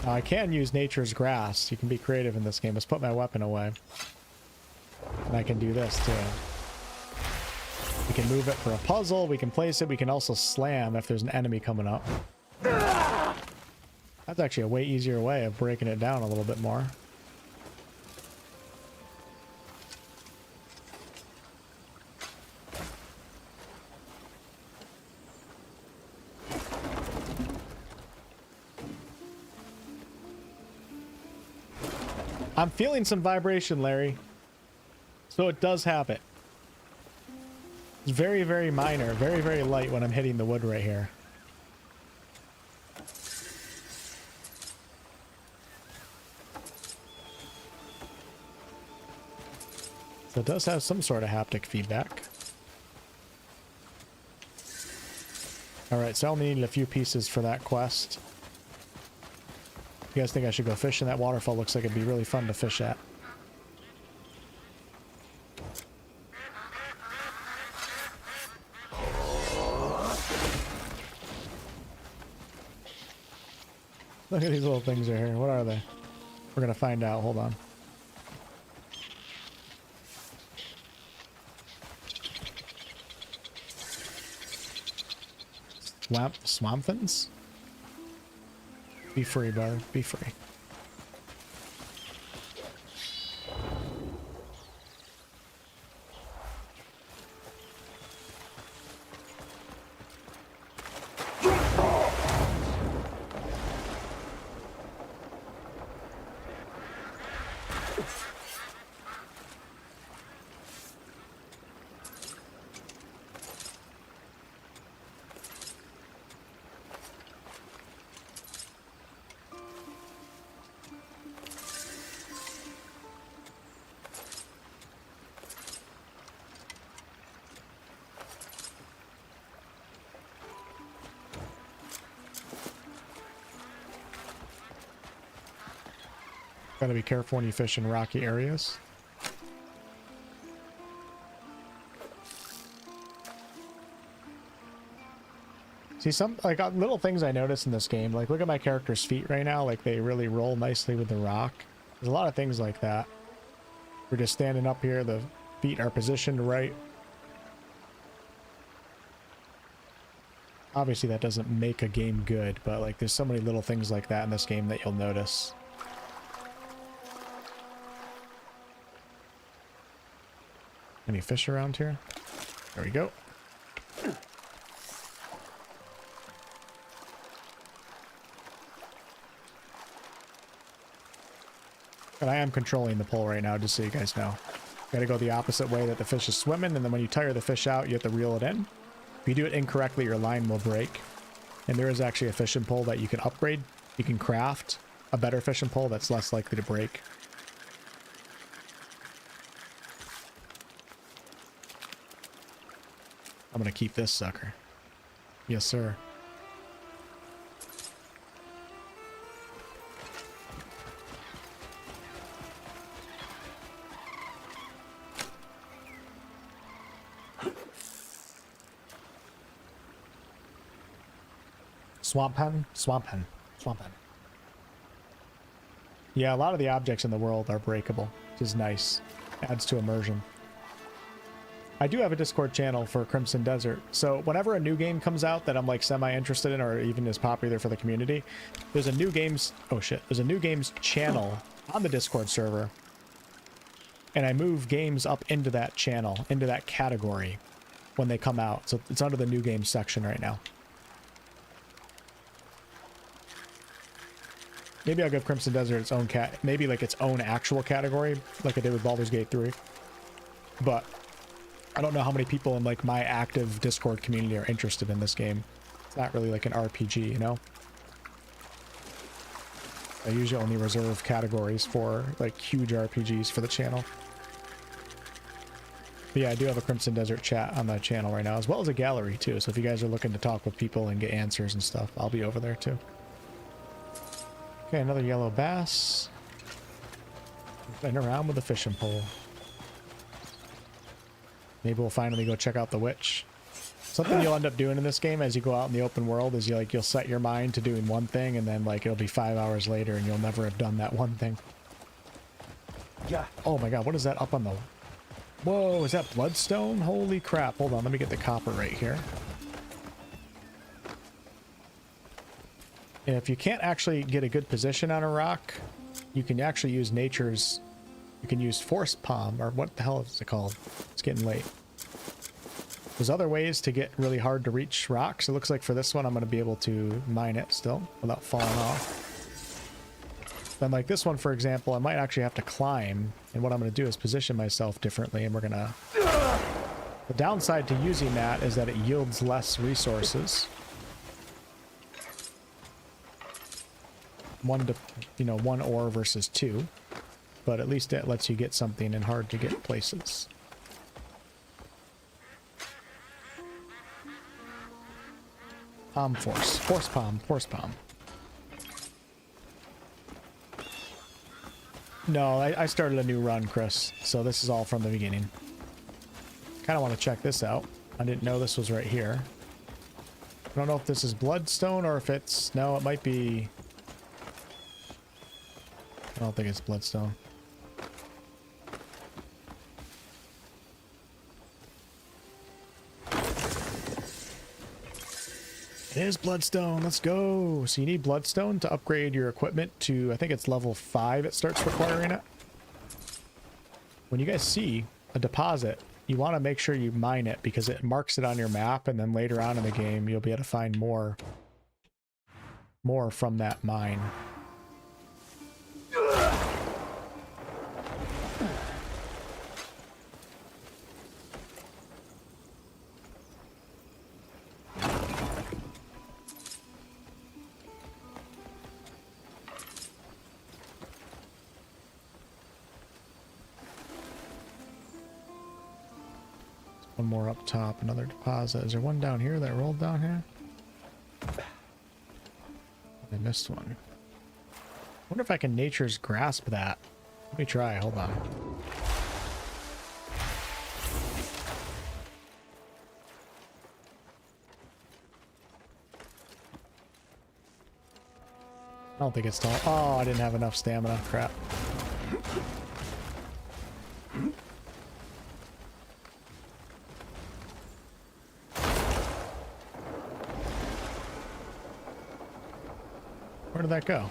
I can use nature's grass. You can be creative in this game. Let's put my weapon away. And I can do this too. We can move it for a puzzle, we can place it, we can also slam if there's an enemy coming up. That's actually a way easier way of breaking it down a little bit more. I'm feeling some vibration, Larry. So it does happen. It's very, very minor, very, very light when I'm hitting the wood right here. So it does have some sort of haptic feedback. Alright, so I only needed a few pieces for that quest. You guys think I should go fishing? That waterfall looks like it'd be really fun to fish at. Look at these little things right here. What are they? We're gonna find out. Hold on. Swampfins? Be free, brother. Be free. Gotta be careful when you fish in rocky areas. See, some like little things I notice in this game, like look at my character's feet right now, like they really roll nicely with the rock. There's a lot of things like that. We're just standing up here, the feet are positioned right. Obviously that doesn't make a game good, but like there's so many little things like that in this game that you'll notice. Any fish around here? There we go. But I am controlling the pole right now, just so you guys know. Gotta go the opposite way that the fish is swimming, and then when you tire the fish out, you have to reel it in. If you do it incorrectly, your line will break. And there is actually a fishing pole that you can upgrade. You can craft a better fishing pole that's less likely to break. I'm gonna keep this sucker. Yes, sir. Swamp pen? Swamp pen. Swamp pen. Yeah, a lot of the objects in the world are breakable, which is nice. Adds to immersion. I do have a Discord channel for Crimson Desert, so whenever a new game comes out that I'm like semi-interested in or even is popular for the community, there's a new games... oh shit. There's a new games channel on the Discord server, and I move games up into that channel, into that category when they come out. So it's under the new games section right now. Maybe I'll give Crimson Desert its own maybe like its own actual category, like I did with Baldur's Gate 3. But I don't know how many people in like my active Discord community are interested in this game. It's not really like an RPG, you know? I usually only reserve categories for like huge RPGs for the channel. But yeah, I do have a Crimson Desert chat on that channel right now, as well as a gallery too. So if you guys are looking to talk with people and get answers and stuff, I'll be over there too. Okay, another yellow bass. Playing around with a fishing pole. Maybe we'll finally go check out the witch. Something you'll end up doing in this game as you go out in the open world is you'll set your mind to doing one thing, and then like it'll be 5 hours later and you'll never have done that one thing. Yeah. Oh my god, what is that up on the... whoa, is that bloodstone? Holy crap. Hold on, let me get the copper right here. And if you can't actually get a good position on a rock, you can actually use nature's... you can use force palm, or what the hell is it called? It's getting late. There's other ways to get really hard to reach rocks. It looks like for this one I'm going to be able to mine it still without falling off. Then like this one, for example, I might actually have to climb, and what I'm going to do is position myself differently, and we're going to... the downside to using that is that it yields less resources. One ore versus 2. But at least it lets you get something in hard to get places. Force palm. No, I started a new run, Chris, so this is all from the beginning. Kind of want to check this out. I didn't know this was right here. I don't know if this is bloodstone or if it's... no, it might be... I don't think it's bloodstone. It is bloodstone. Let's go. So you need bloodstone to upgrade your equipment to, I think it's level 5 it starts requiring it. When you guys see a deposit, you want to make sure you mine it because it marks it on your map, and then later on in the game you'll be able to find more from that mine. One more up top, another deposit. Is there one down here that rolled down here? I missed one. I wonder if I can nature's grasp that. Let me try, hold on. I don't think it's tall. Oh, I didn't have enough stamina. Crap. Where did that go?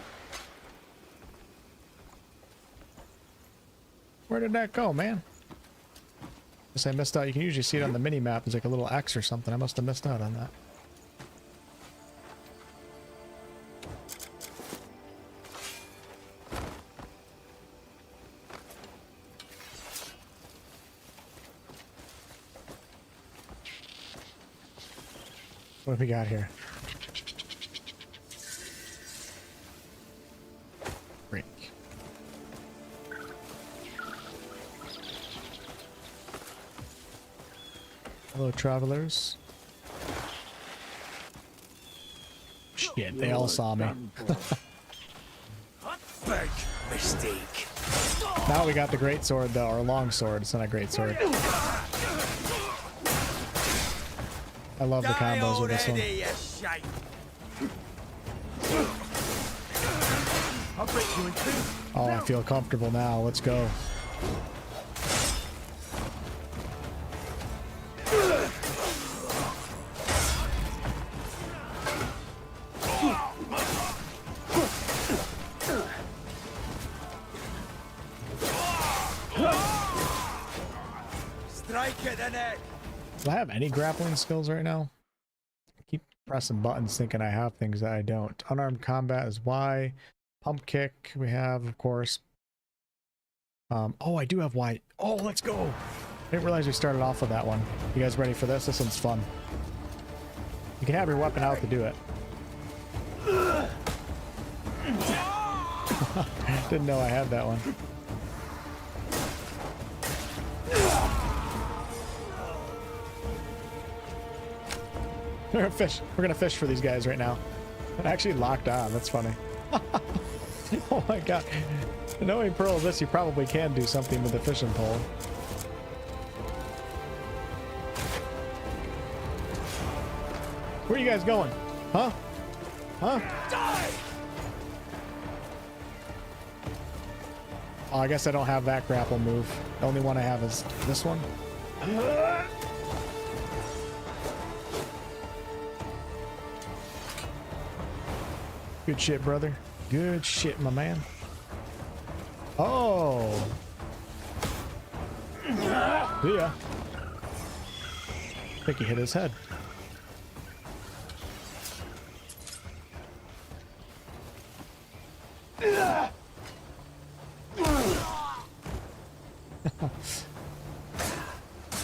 Where did that go, man? Guess I missed out. You can usually see it on the mini-map. There's like a little X or something. I must have missed out on that. What have we got here? Break. Hello, travelers. Shit, they all saw me.
Big mistake.
Now we got the great sword, though, or long sword. It's not a great sword. I love the combos with this one.
I'll break you in two.
Oh, I feel comfortable now. Let's go.
Strike at the neck.
Do I have any grappling skills right now? I keep pressing buttons thinking I have things that I don't. Unarmed combat is Y. Pump kick we have, of course. Oh, I do have Y. Oh, let's go. I didn't realize we started off with that one. You guys ready for this? This one's fun. You can have your weapon out to do it. Didn't know I had that one. We're gonna fish. We're gonna fish for these guys right now. It actually locked on. That's funny. Oh my god. Knowing Pearl this, you probably can do something with the fishing pole. Where are you guys going? Huh? Huh?
Die!
Oh, I guess I don't have that grapple move. The only one I have is this one. Good shit, brother. Good shit, my man. Oh. Yeah. I think he hit his head.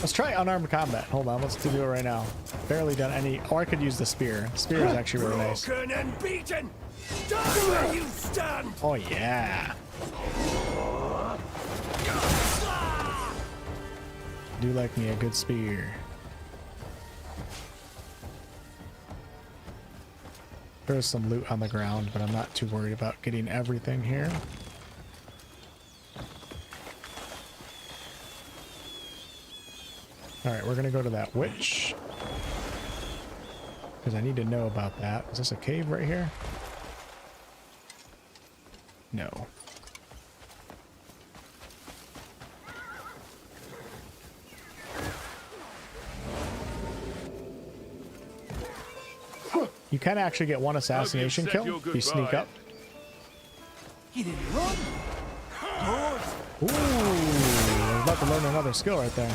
Let's try unarmed combat. Hold on, let's do it right now. Barely done any. Or I could use the spear. The spear is actually really nice.
Broken and beaten. Die where you stand.
Oh yeah. Do like me a good spear. There's some loot on the ground, but I'm not too worried about getting everything here. Alright, we're gonna go to that witch. Because I need to know about that. Is this a cave right here? No. You can actually get one assassination kill if you sneak up.
He didn't run.
Ooh, I was about to learn another skill right there.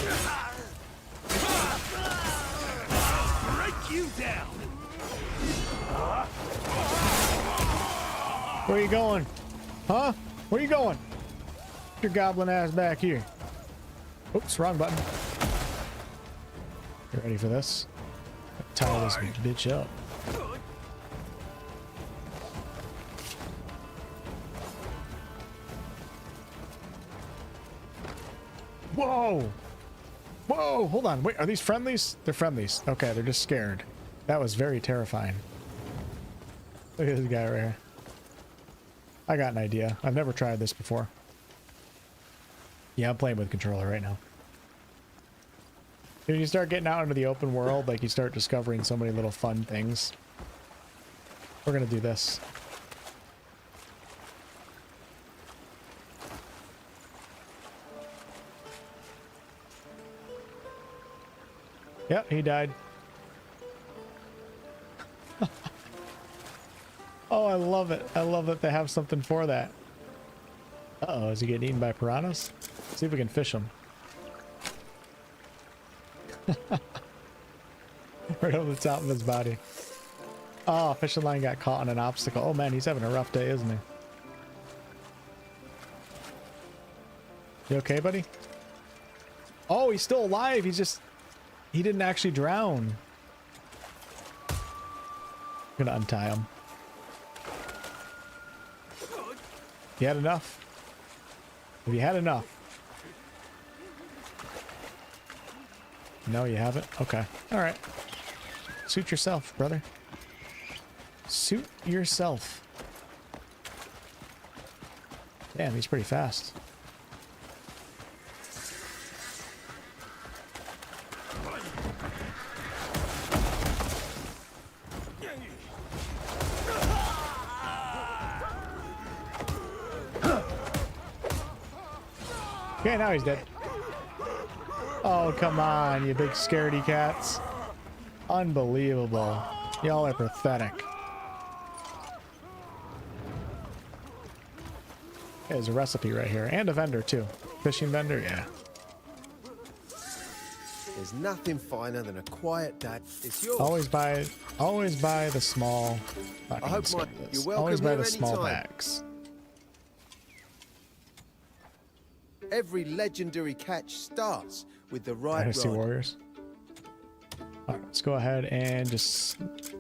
Break you down.
Where are you going? Huh? Where are you going? Get your goblin ass back here. Oops, wrong button. You ready for this? Tie this bitch up. Whoa! Whoa! Hold on. Wait, are these friendlies? They're friendlies. Okay, they're just scared. That was very terrifying. Look at this guy right here. I got an idea. I've never tried this before. Yeah, I'm playing with controller right now. When you start getting out into the open world, like you start discovering so many little fun things. We're gonna do this. Yep, he died. Oh, I love it. I love that they have something for that. Uh-oh, is he getting eaten by piranhas? Let's see if we can fish him. Right over the top of his body. Oh, fishing line got caught on an obstacle. Oh man, he's having a rough day, isn't he? You okay, buddy? Oh, he's still alive. He's just... He didn't actually drown. I'm gonna untie him. You had enough? Have you had enough? No, you haven't? Okay. Alright. Suit yourself, brother. Suit yourself. Damn, he's pretty fast. Okay, now he's dead. Oh, come on, you big scaredy cats. Unbelievable. Y'all are pathetic. There's a recipe right here. And a vendor, too. Fishing vendor, yeah.
There's nothing finer than a quiet day. It's yours.
Always buy the small.
I hope you're welcome.
Always buy
here
the small
anytime.
bags.
Every legendary catch starts with the right
Dynasty
rod.
Warriors. All right, let's go ahead and just...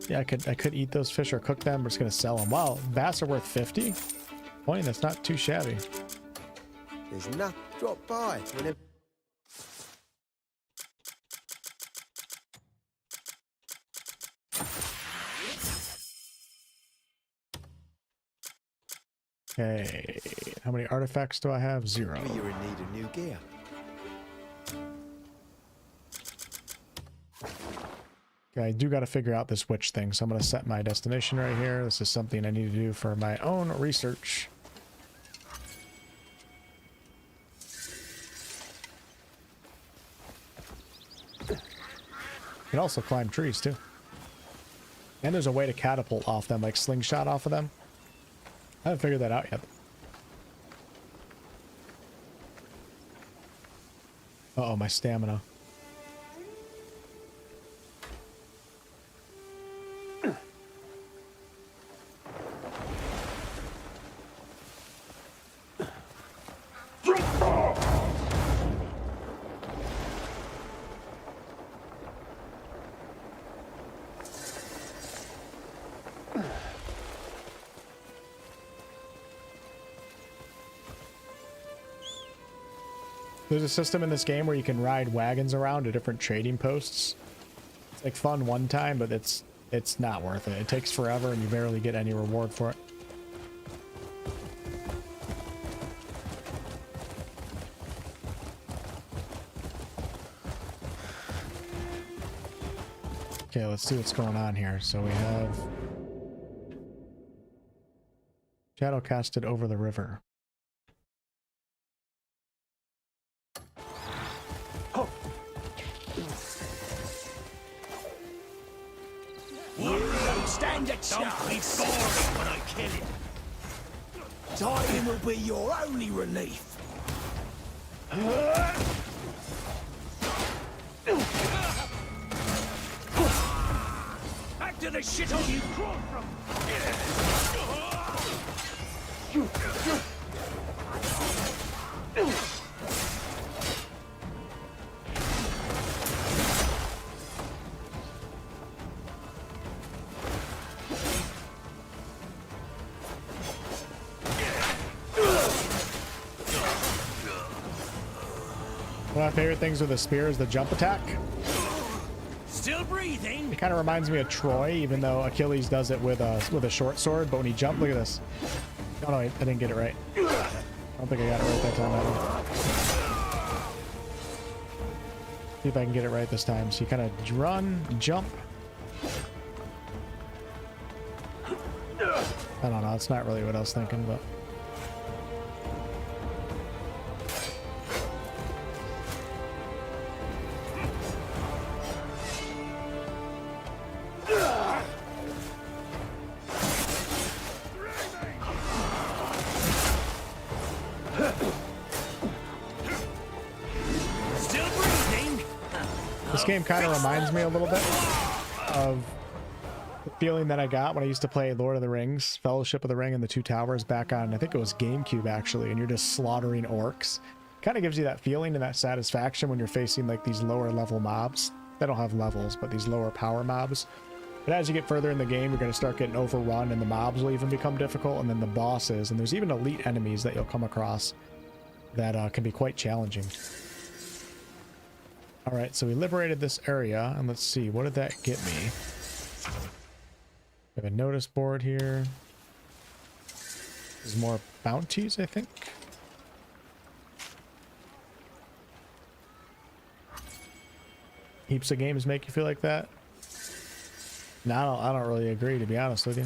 Yeah, I could eat those fish or cook them. We're just gonna sell them. Wow, bass are worth 50. Boy, that's not too shabby.
There's nothing. Drop by whenever.
Okay, how many artifacts do I have? 0.
You're in need of new gear.
Okay, I do got to figure out this witch thing, so I'm going to set my destination right here. This is something I need to do for my own research. You can also climb trees, too. And there's a way to catapult off them, like slingshot off of them. I haven't figured that out yet. Uh-oh, my stamina. There's a system in this game where you can ride wagons around to different trading posts. It's like fun one time, but it's not worth it. It takes forever and you barely get any reward for it. Okay, let's see what's going on here. So we have shadow casted over the river.
Stand a chance. Don't be boring when I kill him. Dying will be your only relief. Back to the shithole you crawled from.
One of my favorite things with the spear is the jump attack.
Still breathing.
It kind of reminds me of Troy, even though Achilles does it with a short sword. But when he jumped, look at this. Oh no, I didn't get it right. I don't think I got it right that time either. See if I can get it right this time. So you kind of run, jump. I don't know. It's not really what I was thinking, but. game kind of reminds me a little bit of the feeling that I got when I used to play Lord of the Rings, Fellowship of the Ring and the Two Towers back on, I think it was GameCube actually, and you're just slaughtering orcs. Kind of gives you that feeling and that satisfaction when you're facing like these lower level mobs. They don't have levels, but these lower power mobs. But as you get further in the game, you're going to start getting overrun, and the mobs will even become difficult, and then the bosses, and there's even elite enemies that you'll come across that can be quite challenging. All right, so we liberated this area, and let's see, what did that get me? We have a notice board here. There's more bounties, I think. Heaps of games make you feel like that. No, I don't really agree, to be honest with you.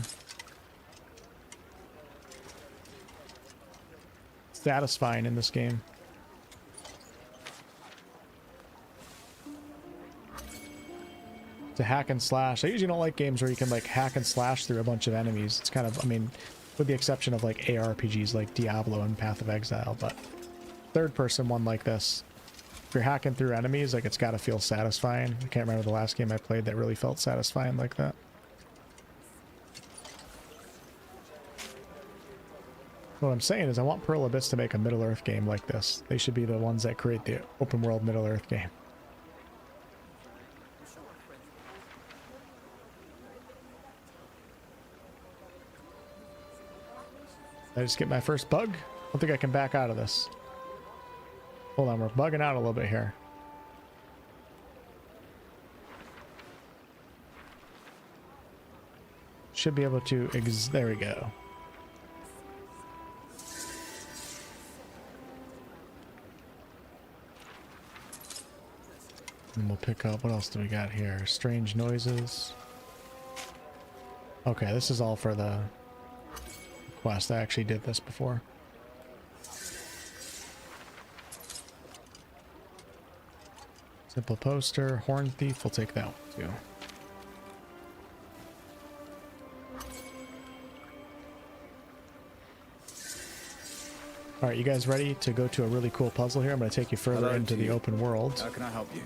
Satisfying in this game. To hack and slash. I usually don't like games where you can like hack and slash through a bunch of enemies. It's kind of, I mean, with the exception of like ARPGs like Diablo and Path of Exile, but third person one like this, if you're hacking through enemies, like it's got to feel satisfying. I can't remember the last game I played that really felt satisfying like that. What I'm saying is I want 𝑝𝑢𝑟𝑐ℎ to make a Middle-earth game like this. They should be the ones that create the open world Middle-earth game. Did I just get my first bug? I don't think I can back out of this. Hold on, we're bugging out a little bit here. Should be able to there we go. And we'll pick up, what else do we got here? Strange noises. Okay, this is all for the quest. I actually did this before. Simple poster, horn thief, we'll take that one too. Alright, you guys ready to go to a really cool puzzle here? I'm going to take you further into the open world.
How can I help you?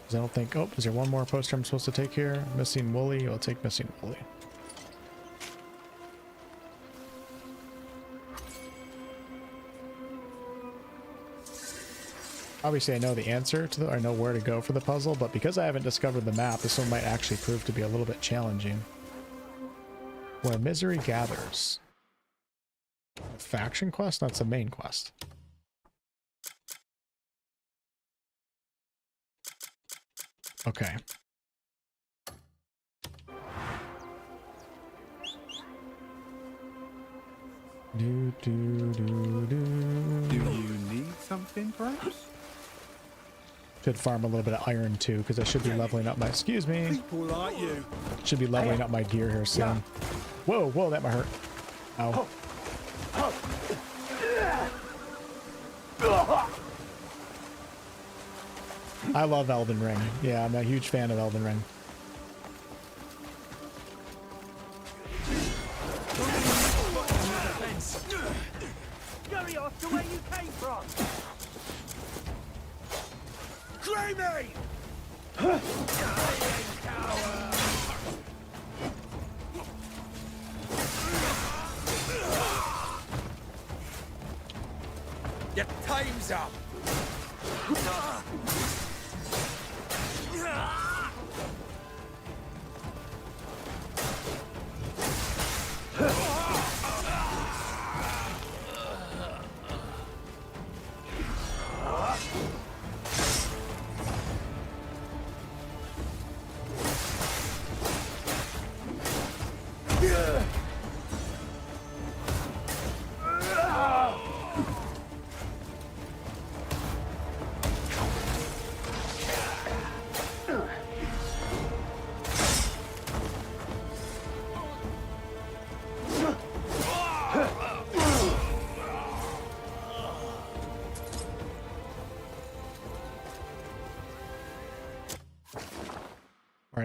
Because I don't think... Oh, is there one more poster I'm supposed to take here? Missing Wooly. I'll take Missing Wooly. Obviously, I know the answer to the... I know where to go for the puzzle, but because I haven't discovered the map, this one might actually prove to be a little bit challenging. Where Misery Gathers. Faction quest? That's a main quest. Okay. Do you
need something, perhaps?
Should farm a little bit of iron too, because I should be leveling up my... Excuse me.
People like you.
Should be leveling up my gear here soon. Whoa, whoa, that might hurt. Ow. I love Elden Ring. Yeah, I'm a huge fan of Elden Ring.
Scurry off to where you came from! Clay
Your time's up!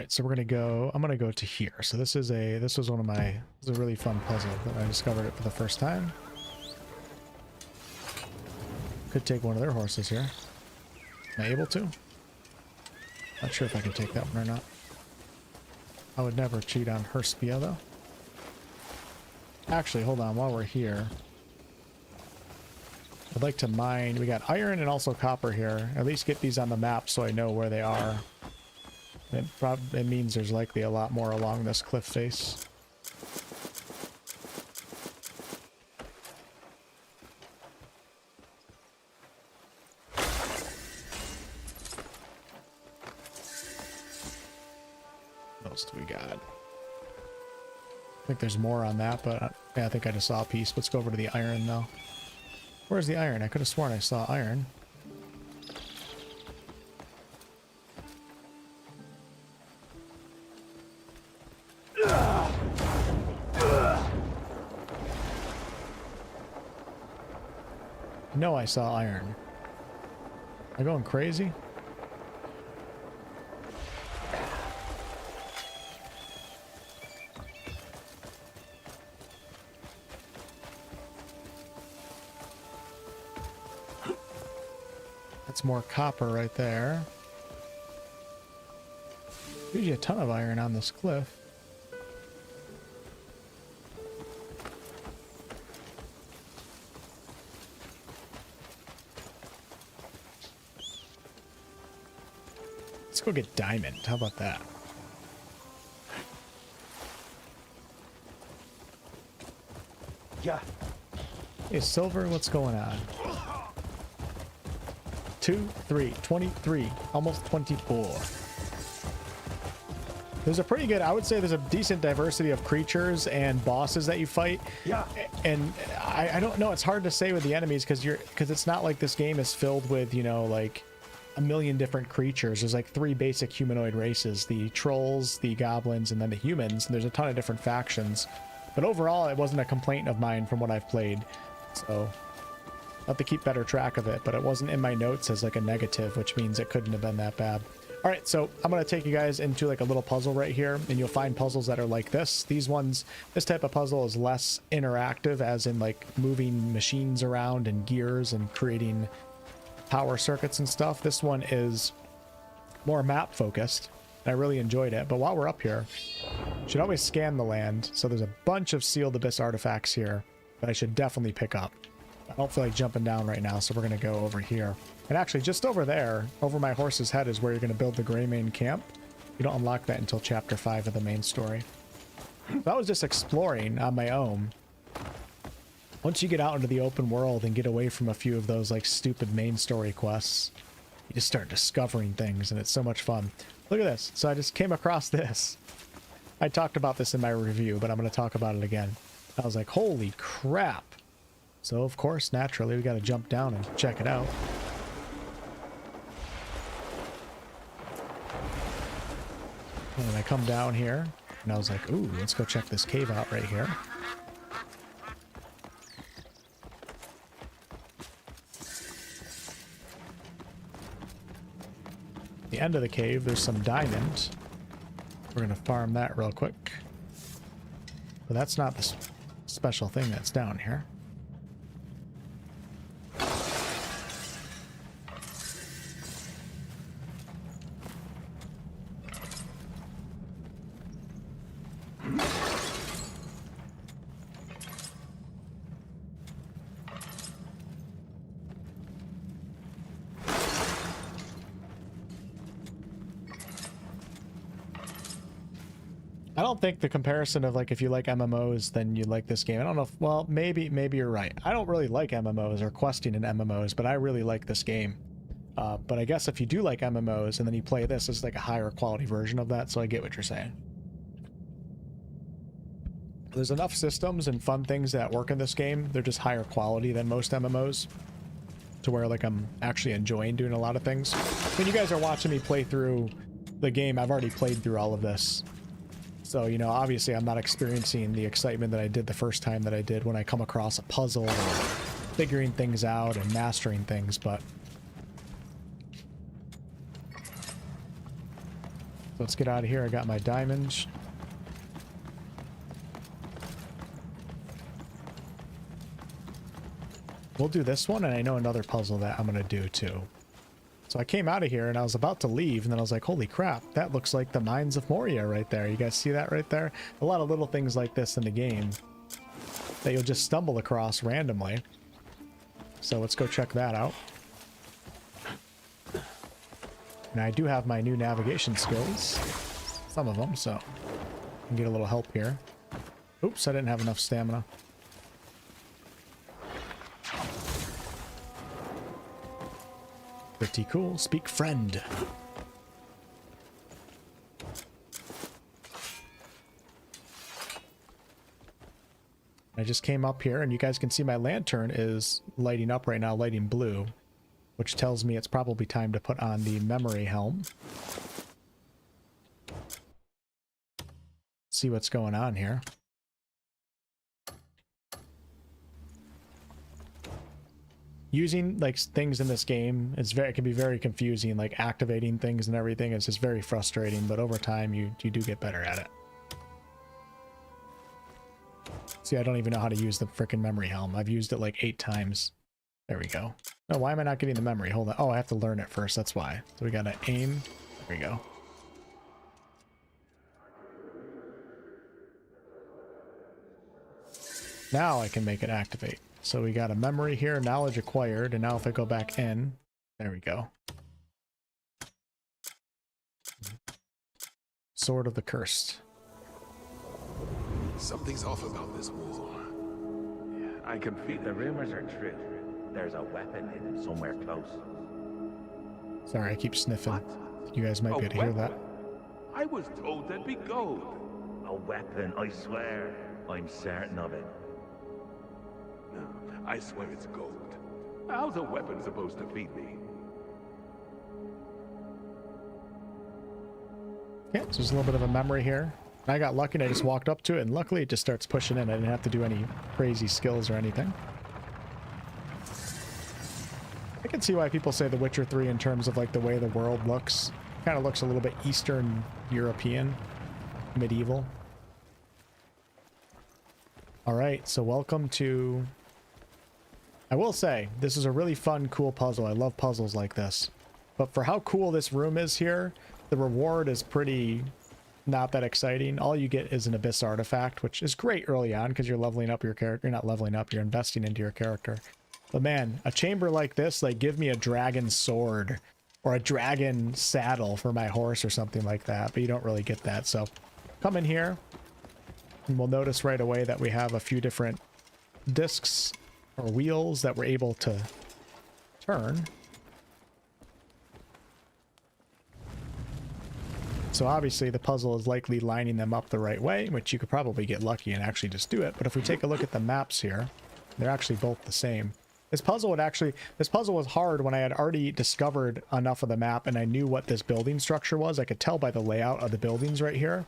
So we're gonna go. I'm gonna go to here. So this is a. This was one of my. This is a really fun puzzle that I discovered it for the first time. Could take one of their horses here. Am I able to? Not sure if I can take that one or not. I would never cheat on ℎ𝑒𝑙𝑝𝑠 though. Actually, hold on, while we're here. I'd like to mine. We got iron and also copper here. At least get these on the map so I know where they are. It means there's likely a lot more along this cliff face. What else do we got? I think there's more on that, but yeah, I think I just saw a piece. Let's go over to the iron though. Where's the iron? I could have sworn I saw iron. No, I saw iron. Am I going crazy? That's more copper right there. Usually a ton of iron on this cliff. Let's go get diamond. How about that?
Yeah.
Hey, silver, what's going on? 2, 3, 23, almost 24. There's a pretty good, I would say there's a decent diversity of creatures and bosses that you fight.
Yeah.
And I don't know, it's hard to say with the enemies because it's not like this game is filled with, you know, like a million different creatures. There's like 3 basic humanoid races, the trolls, the goblins, and then the humans. And there's a ton of different factions. But overall, it wasn't a complaint of mine from what I've played. So I'll have to keep better track of it, but it wasn't in my notes as like a negative, which means it couldn't have been that bad. All right, so I'm going to take you guys into like a little puzzle right here, and you'll find puzzles that are like this. These ones, this type of puzzle is less interactive, as in like moving machines around and gears and creating power circuits and stuff. This one is more map focused, and I really enjoyed it. But while we're up here, you should always scan the land. So there's a bunch of sealed abyss artifacts here that I should definitely pick up. I don't feel like jumping down right now, so we're going to go over here. And actually, just over there, over my horse's head, is where you're going to build the Greymane camp. You don't unlock that until chapter 5 of the main story. So I was just exploring on my own. Once you get out into the open world and get away from a few of those like stupid main story quests, you just start discovering things, and it's so much fun. Look at this. So I just came across this. I talked about this in my review, but I'm going to talk about it again. I was like, holy crap. So, of course, naturally, we got to jump down and check it out. And then I come down here, and I was like, ooh, let's go check this cave out right here. The end of the cave, there's some diamond. We're going to farm that real quick. But that's not the special thing that's down here. I don't think the comparison of like if you like MMOs then you like this game. I don't know if, well, maybe you're right. I don't really like MMOs or questing in MMOs, but I really like this game. But I guess if you do like MMOs and then you play this, it's like a higher quality version of that, so I get what you're saying. There's enough systems and fun things that work in this game. They're just higher quality than most MMOs, to where like I'm actually enjoying doing a lot of things. When you guys are watching me play through the game, I've already played through all of this. So, you know, obviously I'm not experiencing the excitement that I did the first time that I did when I come across a puzzle or figuring things out and mastering things, but... Let's get out of here. I got my diamonds. We'll do this one, and I know another puzzle that I'm going to do too. So I came out of here and I was about to leave, and then I was like, holy crap, that looks like the Mines of Moria right there. You guys see that right there? A lot of little things like this in the game that you'll just stumble across randomly. So let's go check that out. And I do have my new navigation skills. Some of them, so I can get a little help here. Oops, I didn't have enough stamina. Pretty cool. Speak friend. I just came up here and you guys can see my lantern is lighting up right now, lighting blue, which tells me it's probably time to put on the memory helm. See what's going on here. Using like things in this game, it can be very confusing, like activating things and everything. It's just very frustrating, but over time you do get better at it. See, I don't even know how to use the frickin' memory helm. I've used it like 8 times. There we go. No, why am I not getting the memory? Hold on. Oh, I have to learn it first. That's why. So we gotta aim. There we go. Now I can make it activate. So we got a memory here, knowledge acquired, and now if I go back in, there we go. Sword of the Cursed.
Something's off about this war.
I can feel the rumors are true. There's a weapon hidden somewhere close.
Sorry, I keep sniffing. You guys might be able to hear that.
I was told there'd be gold. A weapon, I swear. I'm certain of it.
No, I swear it's gold. How's a weapon supposed to feed me?
Yeah, so there's a little bit of a memory here. I got lucky and I just walked up to it, and luckily it just starts pushing in. I didn't have to do any crazy skills or anything. I can see why people say The Witcher 3 in terms of like the way the world looks. Kind of looks a little bit Eastern European, medieval. Alright, so welcome to... I will say, this is a really fun, cool puzzle. I love puzzles like this. But for how cool this room is here, the reward is pretty not that exciting. All you get is an Abyss artifact, which is great early on because you're leveling up your character. You're not leveling up, you're investing into your character. But man, a chamber like this, like give me a dragon sword or a dragon saddle for my horse or something like that. But you don't really get that. So come in here and we'll notice right away that we have a few different discs or wheels that we're able to turn. So obviously the puzzle is likely lining them up the right way, which you could probably get lucky and actually just do it. But if we take a look at the maps here, they're actually both the same. This puzzle was hard when I had already discovered enough of the map and I knew what this building structure was. I could tell by the layout of the buildings right here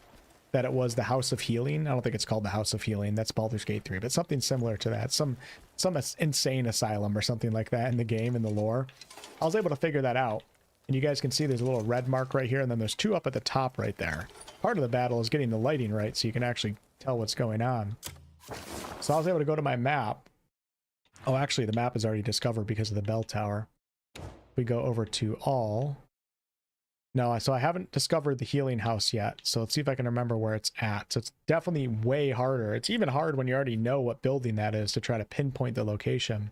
that it was the House of Healing. I don't think it's called the House of Healing. That's Baldur's Gate 3, but something similar to that. Some insane asylum or something like that in the game, in the lore. I was able to figure that out. And you guys can see there's a little red mark right here, and then there's 2 up at the top right there. Part of the battle is getting the lighting right so you can actually tell what's going on. So I was able to go to my map. Oh, actually, the map is already discovered because of the bell tower. We go over to all. No, so I haven't discovered the healing house yet. So let's see if I can remember where it's at. So it's definitely way harder. It's even hard when you already know what building that is to try to pinpoint the location.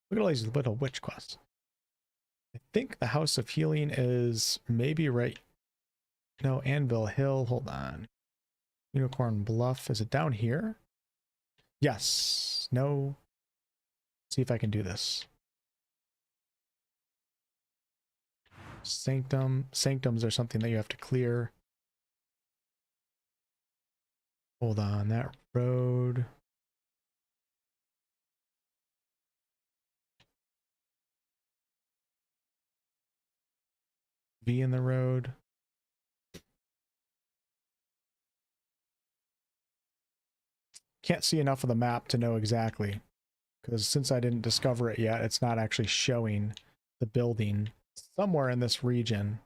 Look at all these little witch quests. I think the House of Healing is maybe right... No, Anvil Hill. Hold on. Unicorn Bluff. Is it down here? Yes. No. Let's see if I can do this. Sanctum. Sanctums are something that you have to clear. Hold on. That road... V in the road. Can't see enough of the map to know exactly, because since I didn't discover it yet, it's not actually showing the building somewhere in this region.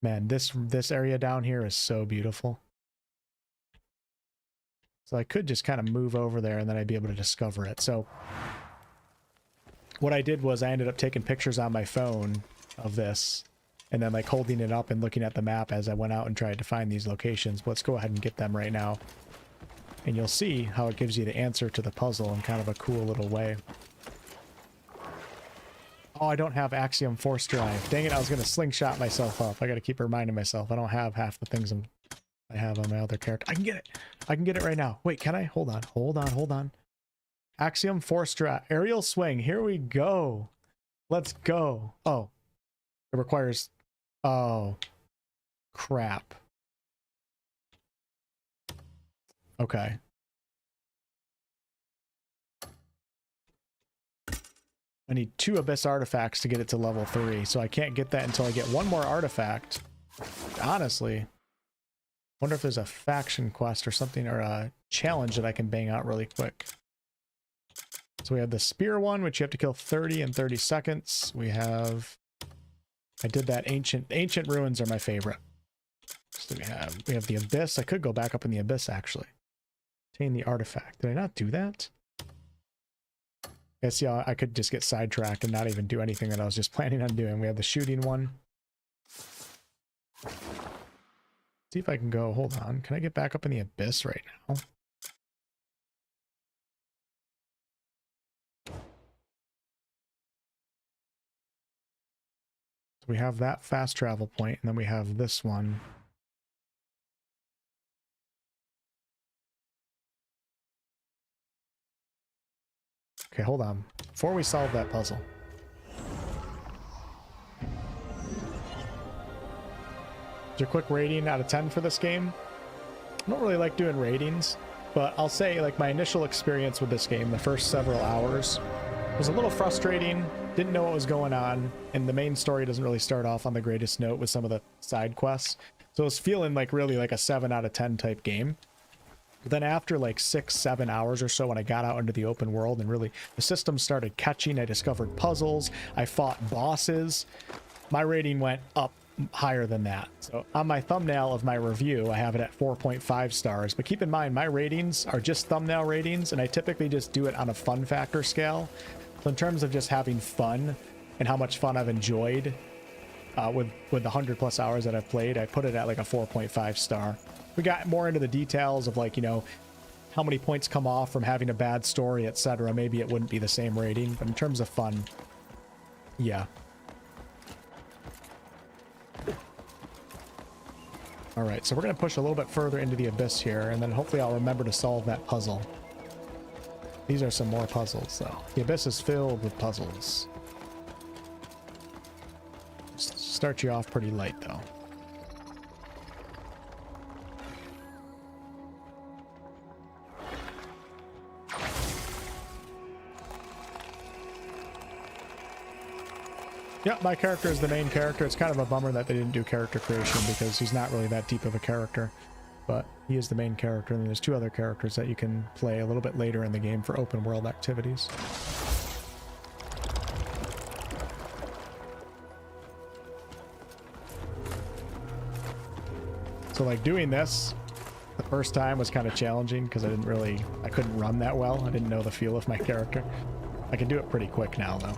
Man, this area down here is so beautiful. So I could just kind of move over there and then I'd be able to discover it. So what I did was I ended up taking pictures on my phone of this and then like holding it up and looking at the map as I went out and tried to find these locations. Let's go ahead and get them right now. And you'll see how it gives you the answer to the puzzle in kind of a cool little way. Oh, I don't have Axiom Force Drive. Dang it, I was going to slingshot myself up. I got to keep reminding myself. I don't have half the things I have on my other character. I can get it. I can get it right now. Wait, can I? Hold on. Hold on. Hold on. Axiom Force Drive. Aerial Swing. Here we go. Let's go. Oh. It requires... Oh. Crap. Okay. I need 2 Abyss artifacts to get it to level 3, so I can't get that until I get 1 more artifact. Honestly, wonder if there's a faction quest or something, or a challenge that I can bang out really quick. So we have the spear one, which you have to kill 30 in 30 seconds. We have... I did that ancient ruins are my favorite. So we have the Abyss. I could go back up in the Abyss, actually. Obtain the artifact. Did I not do that? I guess, yeah, I could just get sidetracked and not even do anything that I was just planning on doing. We have the shooting one. See if I can go, hold on. Can I get back up in the Abyss right now? So we have that fast travel point, and then we have this one. Okay, hold on. Before we solve that puzzle. Is your quick rating out of 10 for this game? I don't really like doing ratings, but I'll say like my initial experience with this game, the first several hours, was a little frustrating, didn't know what was going on, and the main story doesn't really start off on the greatest note with some of the side quests. So it was feeling like really like a 7 out of 10 type game. But then after like 6-7 hours or so, when I got out into the open world and really the system started catching, I discovered puzzles, I fought bosses, my rating went up higher than that. So on my thumbnail of my review, I have it at 4.5 stars, but keep in mind my ratings are just thumbnail ratings, and I typically just do it on a fun factor scale. So in terms of just having fun and how much fun I've enjoyed with the 100+ hours that I've played, I put it at like a 4.5 star. We got more into the details of like, you know, how many points come off from having a bad story, etc. Maybe it wouldn't be the same rating, but in terms of fun, yeah. All right, so we're going to push a little bit further into the Abyss here, and then hopefully I'll remember to solve that puzzle. These are some more puzzles, though. The Abyss is filled with puzzles. Start you off pretty light, though. Yep, my character is the main character. It's kind of a bummer that they didn't do character creation because he's not really that deep of a character. But he is the main character, and there's 2 other characters that you can play a little bit later in the game for open world activities. So like doing this the first time was kind of challenging because I couldn't run that well. I didn't know the feel of my character. I can do it pretty quick now though.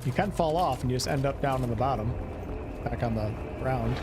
You can fall off and you just end up down on the bottom, back on the ground.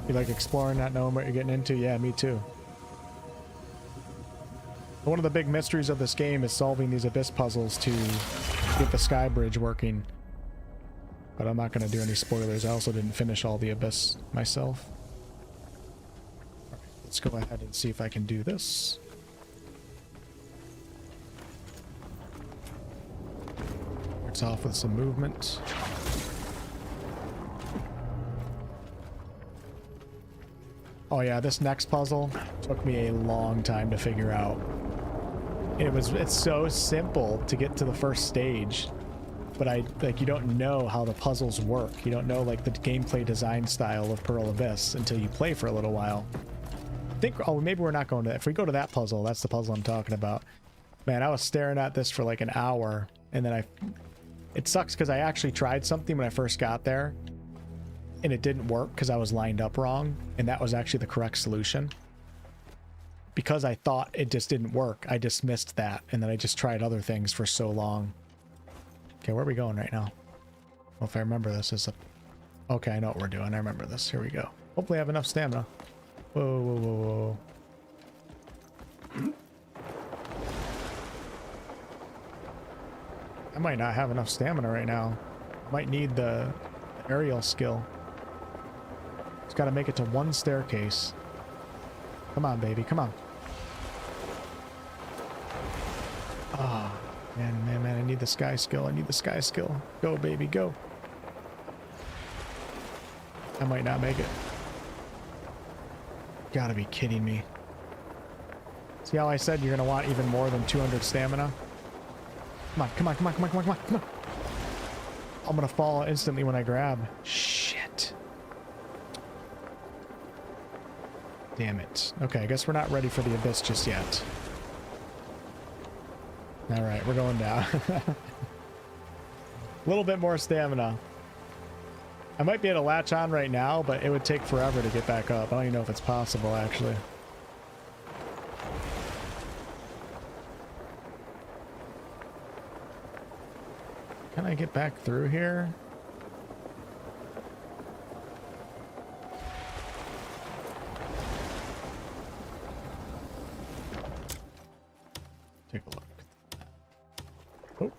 You like exploring, not knowing what you're getting into? Yeah, me too. One of the big mysteries of this game is solving these Abyss puzzles to get the sky bridge working. But I'm not going to do any spoilers. I also didn't finish all the Abyss myself. Let's go ahead and see if I can do this. Starts off with some movement. Oh yeah, this next puzzle took me a long time to figure out. It's so simple to get to the first stage, but you don't know how the puzzles work. You don't know like the gameplay design style of Pearl Abyss until you play for a little while. Oh, maybe we're not going to that. If we go to that puzzle, that's the puzzle I'm talking about. Man, I was staring at this for like an hour, and then it sucks because I actually tried something when I first got there, and it didn't work because I was lined up wrong, and that was actually the correct solution. Because I thought it just didn't work, I dismissed that, and then I just tried other things for so long. Okay, where are we going right now? Well, if I remember this, okay, I know what we're doing. I remember this. Here we go. Hopefully I have enough stamina. Whoa, whoa, whoa, whoa. I might not have enough stamina right now. Might need the aerial skill. Just gotta make it to one staircase. Come on, baby, come on. Ah, oh, man, I need the sky skill. I need the sky skill. Go, baby, go. I might not make it. Gotta be kidding me. See how I said you're gonna want even more than 200 stamina? Come on, come on, come on, come on, come on, come on, come on. I'm gonna fall instantly when I grab. Shit. Damn it. Okay, I guess we're not ready for the abyss just yet. Alright, we're going down. A little bit more stamina. I might be able to latch on right now, but it would take forever to get back up. I don't even know if it's possible, actually. Can I get back through here? Take a look. Oh,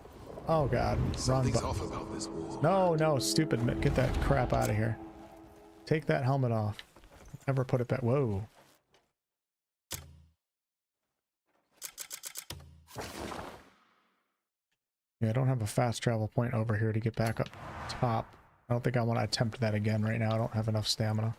oh God! Wrong button. No, no, stupid! Get that crap out of here. Take that helmet off. Never put it back. Whoa. Yeah, I don't have a fast travel point over here to get back up top. I don't think I want to attempt that again right now. I don't have enough stamina.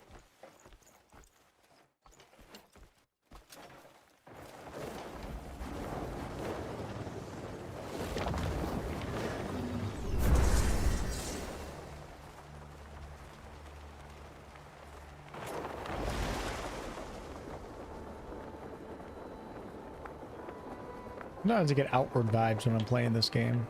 Sometimes I get outward vibes when I'm playing this game.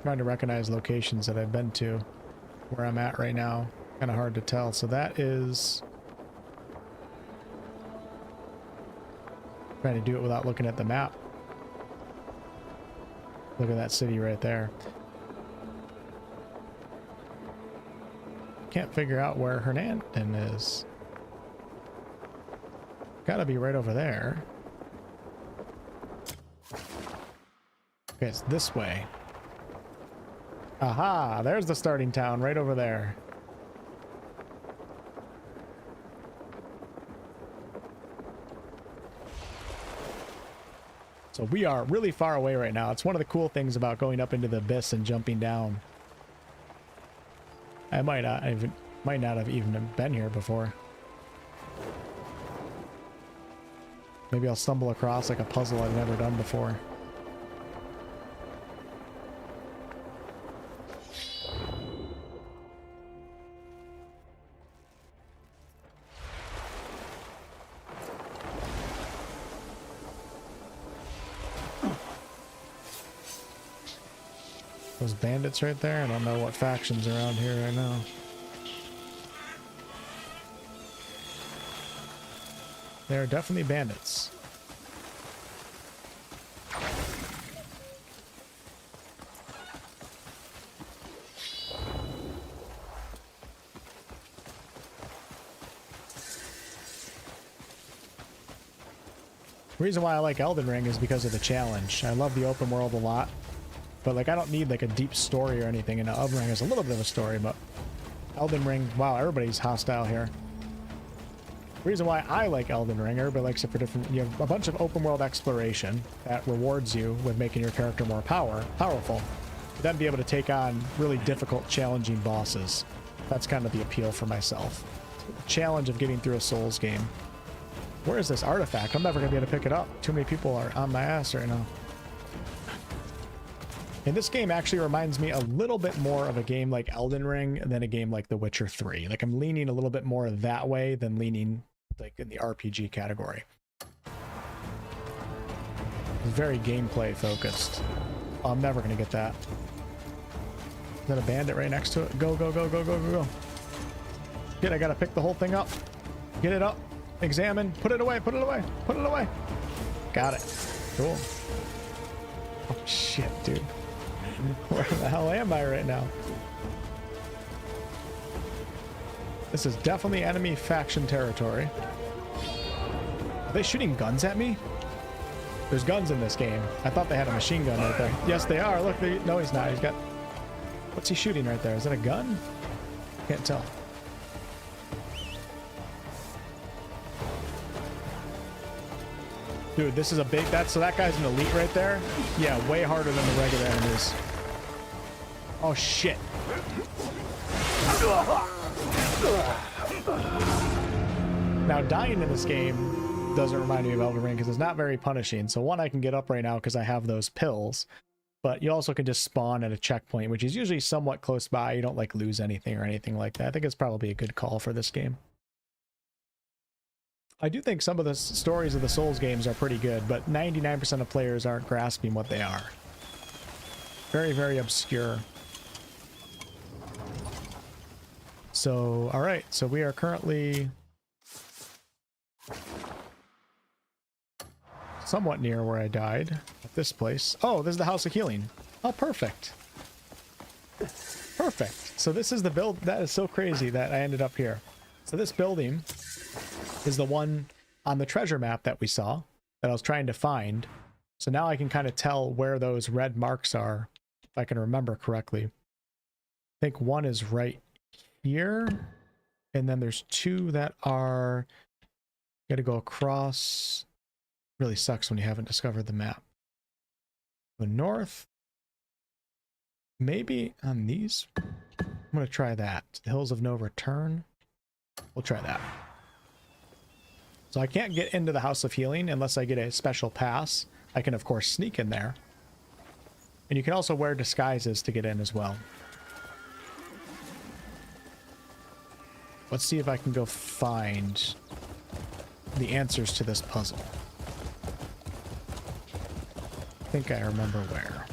Trying to recognize locations that I've been to. Where I'm at right now, kind of hard to tell. So that is... Trying to do it without looking at the map. Look at that city right there. Can't figure out where Hernandon is. Gotta be right over there. Okay, it's this way. Aha! There's the starting town right over there. So we are really far away right now. It's one of the cool things about going up into the abyss and jumping down. I might not have even been here before. Maybe I'll stumble across like a puzzle I've never done before. Those bandits right there? I don't know what factions are around here right now. They're definitely bandits. The reason why I like Elden Ring is because of the challenge. I love the open world a lot. But like I don't need like a deep story or anything. And Elden Ring has a little bit of a story, but Elden Ring, wow, everybody's hostile here. The reason why I like Elden Ring, everybody likes it for different, you have a bunch of open world exploration that rewards you with making your character more powerful. Then be able to take on really difficult, challenging bosses. That's kind of the appeal for myself. The challenge of getting through a Souls game. Where is this artifact? I'm never going to be able to pick it up. Too many people are on my ass right now. And this game actually reminds me a little bit more of a game like Elden Ring than a game like The Witcher 3. Like I'm leaning a little bit more that way than leaning like in the RPG category. It's very gameplay focused. Oh, I'm never going to get that. Is that a bandit right next to it? Go, go, go, go, go, go, go. Good, I got to pick the whole thing up. Get it up. Examine. Put it away. Put it away. Put it away. Got it. Cool. Oh, shit, dude. Where the hell am I right now? This is definitely enemy faction territory. Are they shooting guns at me? There's guns in this game. I thought they had a machine gun right there. Yes, they are. Look, no, he's not. He's got... What's he shooting right there? Is that a gun? Can't tell. Dude, this is a big... So that guy's an elite right there? Yeah, way harder than the regular enemies. Oh, shit. Now, dying in this game doesn't remind me of Elden Ring because it's not very punishing. So one, I can get up right now because I have those pills. But you also can just spawn at a checkpoint, which is usually somewhat close by. You don't like lose anything or anything like that. I think it's probably a good call for this game. I do think some of the stories of the Souls games are pretty good, but 99% of players aren't grasping what they are. Very, very obscure. So, all right. So we are currently somewhat near where I died at this place. Oh, this is the House of Healing. Oh, perfect. Perfect. So this is the build. That is so crazy that I ended up here. So this building is the one on the treasure map that we saw that I was trying to find. So now I can kind of tell where those red marks are, if I can remember correctly. I think one is right here, and then there's two that are... Got to go across. Really sucks when you haven't discovered the map. The north. Maybe on these. I'm going to try that. The Hills of No Return. We'll try that. So I can't get into the House of Healing unless I get a special pass. I can, of course, sneak in there. And you can also wear disguises to get in as well. Let's see if I can go find the answers to this puzzle. I think I remember where.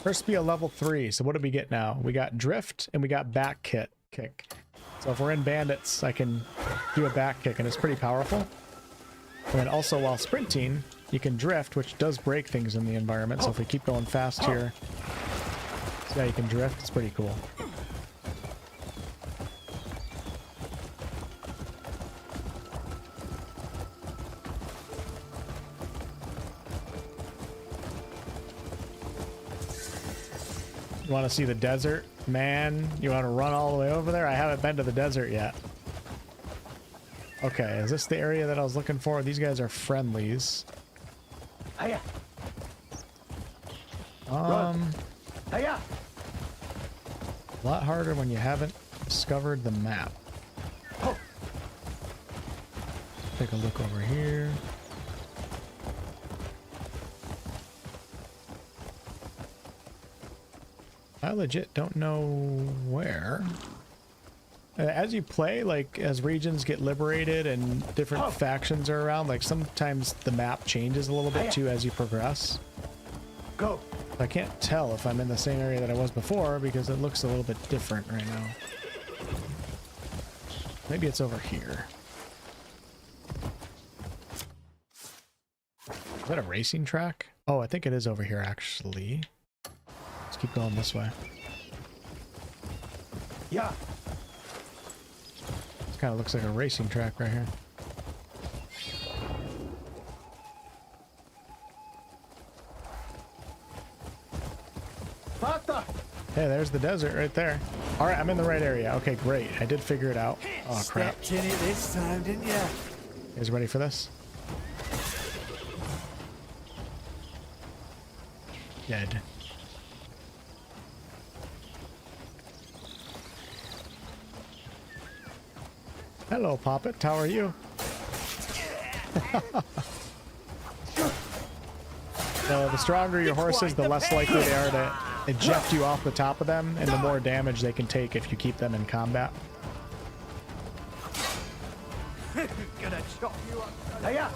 First be a level 3. So what did we get now? We got drift and we got back kick. So if we're in bandits, I can do a back kick and it's pretty powerful. And then also while sprinting, you can drift, which does break things in the environment. So if we keep going fast here, so yeah, you can drift. It's pretty cool. You want to see the desert? Man, you want to run all the way over there? I haven't been to the desert yet. Okay, is this the area that I was looking for? These guys are friendlies.
Hiya.
A
Hiya.
lot harder when you haven't discovered the map. Take a look over here. I legit don't know where. As you play, like, as regions get liberated and different factions are around, like, sometimes the map changes a little bit, too, as you progress.
Go.
I can't tell if I'm in the same area that I was before, because it looks a little bit different right now. Maybe it's over here. Is that a racing track? Oh, I think it is over here, actually. Let's keep going this way.
Yeah.
This kind of looks like a racing track right here. Hey, there's the desert right there. All right, I'm in the right area. Okay, great. I did figure it out. Oh, crap.
Stepped in it this time, didn't you?
You guys ready for this? Dead. Hello, Poppet. How are you? So the stronger your horses, the less likely they are to eject you off the top of them, and the more damage they can take if you keep them in combat.
Gonna chop you up.
Hiya!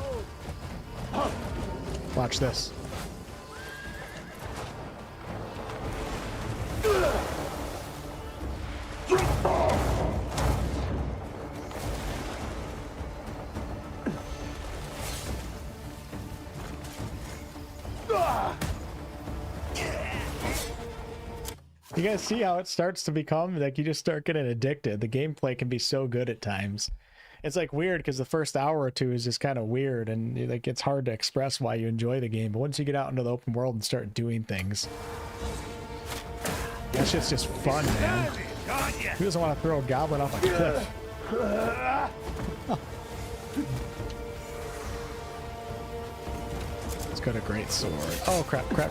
Watch this. You guys see how it starts to become like you just start getting addicted. The gameplay can be so good at times. It's like weird because the first hour or two is just kind of weird and like it's hard to express why you enjoy the game. But once you get out into the open world and start doing things, that shit's just fun, man. Who doesn't want to throw a goblin off a cliff? Let's go to great sword. Oh crap! I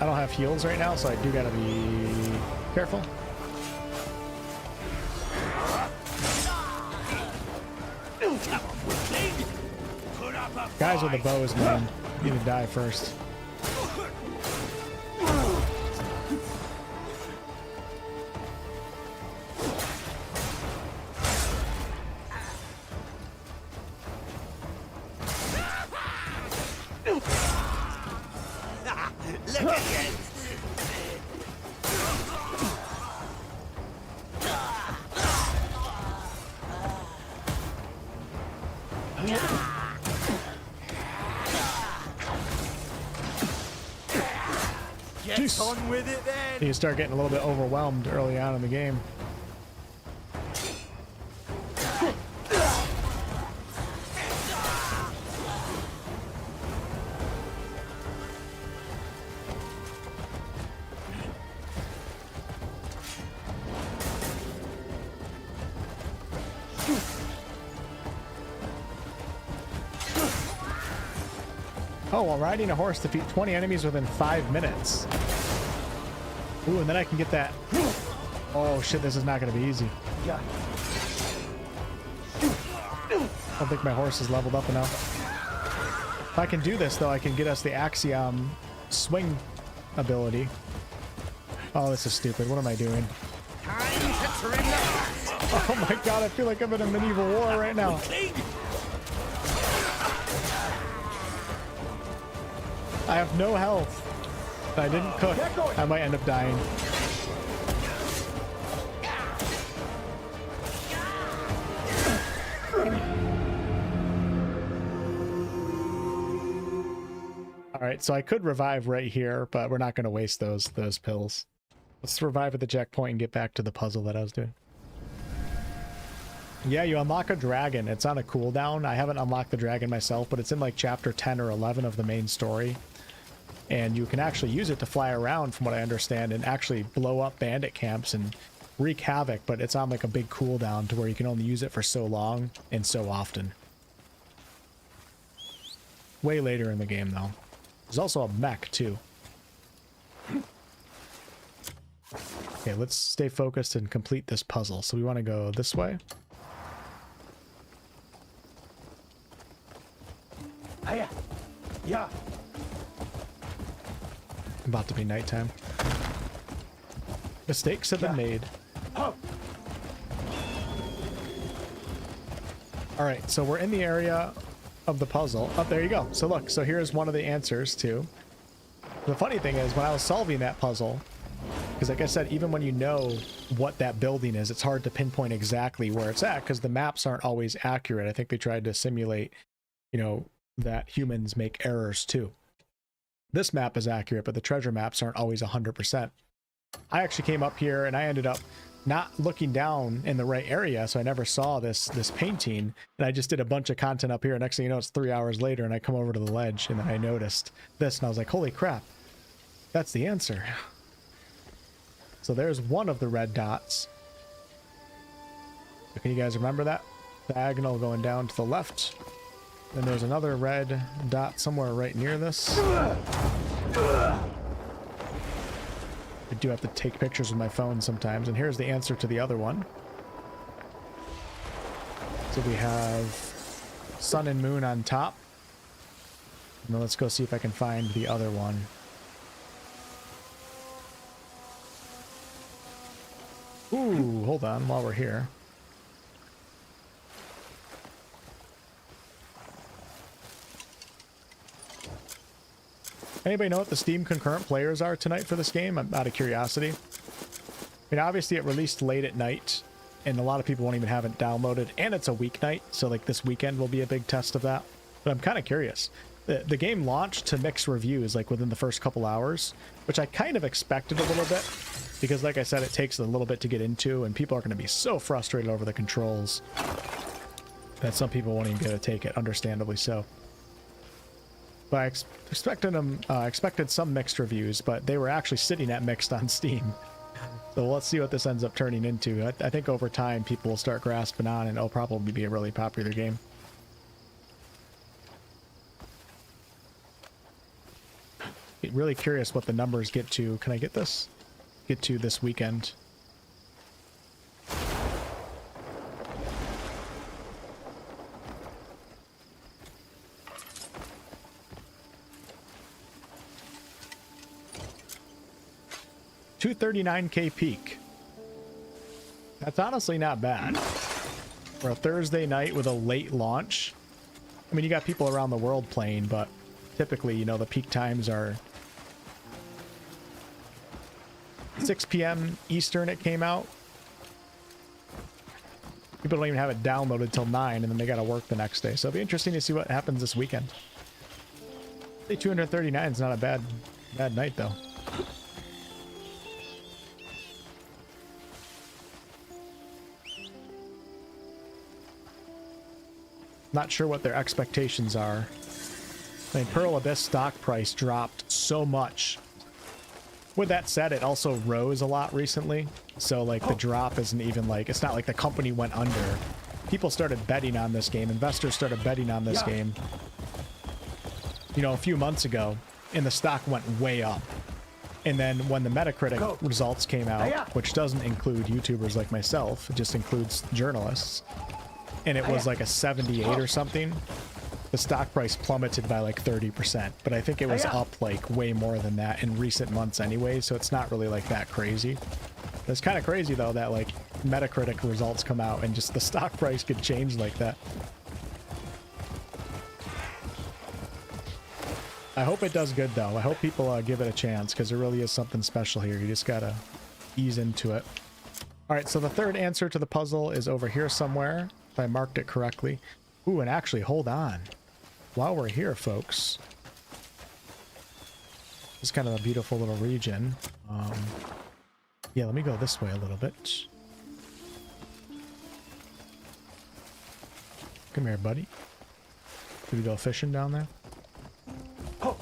don't have heals right now, so I do gotta be careful. Guys with the bows, man, need to die first.
Look at you!
Get on with it then!
You start getting a little bit overwhelmed early on in the game. Oh, while riding a horse, defeat 20 enemies within 5 minutes. Ooh, and then I can get that. Oh shit, this is not going to be easy. I don't think my horse is leveled up enough. If I can do this, though, I can get us the Axiom swing ability. Oh, this is stupid. What am I doing? Oh my god, I feel like I'm in a medieval war right now. I have no health. If I didn't cook, I might end up dying. Alright, so I could revive right here, but we're not going to waste those pills. Let's revive at the checkpoint and get back to the puzzle that I was doing. Yeah, you unlock a dragon. It's on a cooldown. I haven't unlocked the dragon myself, but it's in like chapter 10 or 11 of the main story. And you can actually use it to fly around, from what I understand, and actually blow up bandit camps and wreak havoc, but it's on like a big cooldown to where you can only use it for so long and so often. Way later in the game, though. There's also a mech, too. Okay, let's stay focused and complete this puzzle. So we want to go this way.
Hiya! Yeah!
About to be nighttime. Mistakes have been made. Alright, so we're in the area of the puzzle. Oh, there you go. So look, so here's one of the answers too. The funny thing is, when I was solving that puzzle, because like I said, even when you know what that building is, it's hard to pinpoint exactly where it's at, because the maps aren't always accurate. I think they tried to simulate, you know, that humans make errors too. This map is accurate, but the treasure maps aren't always 100%. I actually came up here and I ended up not looking down in the right area, so I never saw this painting, and I just did a bunch of content up here. Next thing you know, it's 3 hours later and I come over to the ledge and then I noticed this and I was like, holy crap, that's the answer. So there's one of the red dots. So can you guys remember that? Diagonal going down to the left. Then there's another red dot somewhere right near this. I do have to take pictures with my phone sometimes, and here's the answer to the other one. So we have sun and moon on top. And then let's go see if I can find the other one. Ooh, hold on while we're here. Anybody know what the Steam concurrent players are tonight for this game? I'm out of curiosity. I mean, obviously it released late at night, and a lot of people won't even have it downloaded, and it's a weeknight, so like this weekend will be a big test of that. But I'm kind of curious. The game launched to mixed reviews like within the first couple hours, which I kind of expected a little bit, because like I said, it takes a little bit to get into, and people are going to be so frustrated over the controls that some people won't even be able to take it, understandably so. But I expected some mixed reviews, but they were actually sitting at mixed on Steam. So let's see what this ends up turning into. I think over time people will start grasping on, and it'll probably be a really popular game. Really curious what the numbers get to. Can I get this? Get to this weekend. $239K peak. That's honestly not bad for a Thursday night with a late launch. I mean, you got people around the world playing, but typically, you know, the peak times are 6 p.m. Eastern it came out. People don't even have it downloaded till 9, and then they got to work the next day. So it'll be interesting to see what happens this weekend. I think 239 is not a bad night, though. Not sure what their expectations are. I mean, Pearl Abyss stock price dropped so much. With that said, it also rose a lot recently. So, like, the drop isn't even like... It's not like the company went under. People started betting on this game. Investors started betting on this game. You know, a few months ago, and the stock went way up. And then when the Metacritic results came out, which doesn't include YouTubers like myself, it just includes journalists, and it was like a 78 or something, the stock price plummeted by like 30%. But I think it was up like way more than that in recent months anyway, so it's not really like that crazy. It's kind of crazy though that like Metacritic results come out and just the stock price could change like that. I hope it does good though. I hope people give it a chance, because there really is something special here. You just gotta ease into it. All right, so the third answer to the puzzle is over here somewhere, if I marked it correctly. Ooh, and actually, hold on. While we're here, folks, it's kind of a beautiful little region. Yeah, let me go this way a little bit. Come here, buddy. Should we go fishing down there? Oh.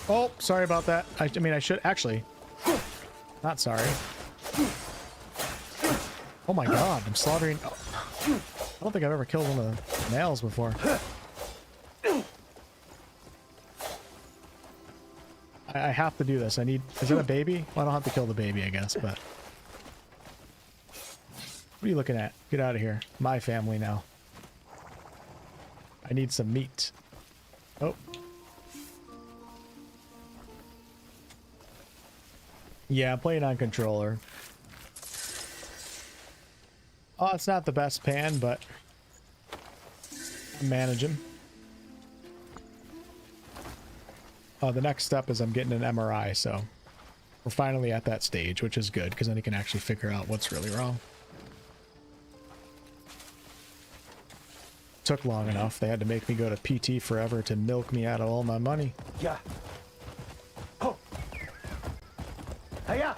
Oh, sorry about that. I mean, I should actually. Not sorry. Oh my god, I'm slaughtering. Oh. I don't think I've ever killed one of the males before. I have to do this. I need. Is it a baby? Well, I don't have to kill the baby, I guess, but. What are you looking at? Get out of here. My family now. I need some meat. Oh. Yeah, I'm playing on controller. Oh, it's not the best pan, but I'm managing. Oh, the next step is I'm getting an MRI, so we're finally at that stage, which is good, because then you can actually figure out what's really wrong. Took long enough. They had to make me go to PT forever to milk me out of all my money.
Yeah. Oh. Hiya.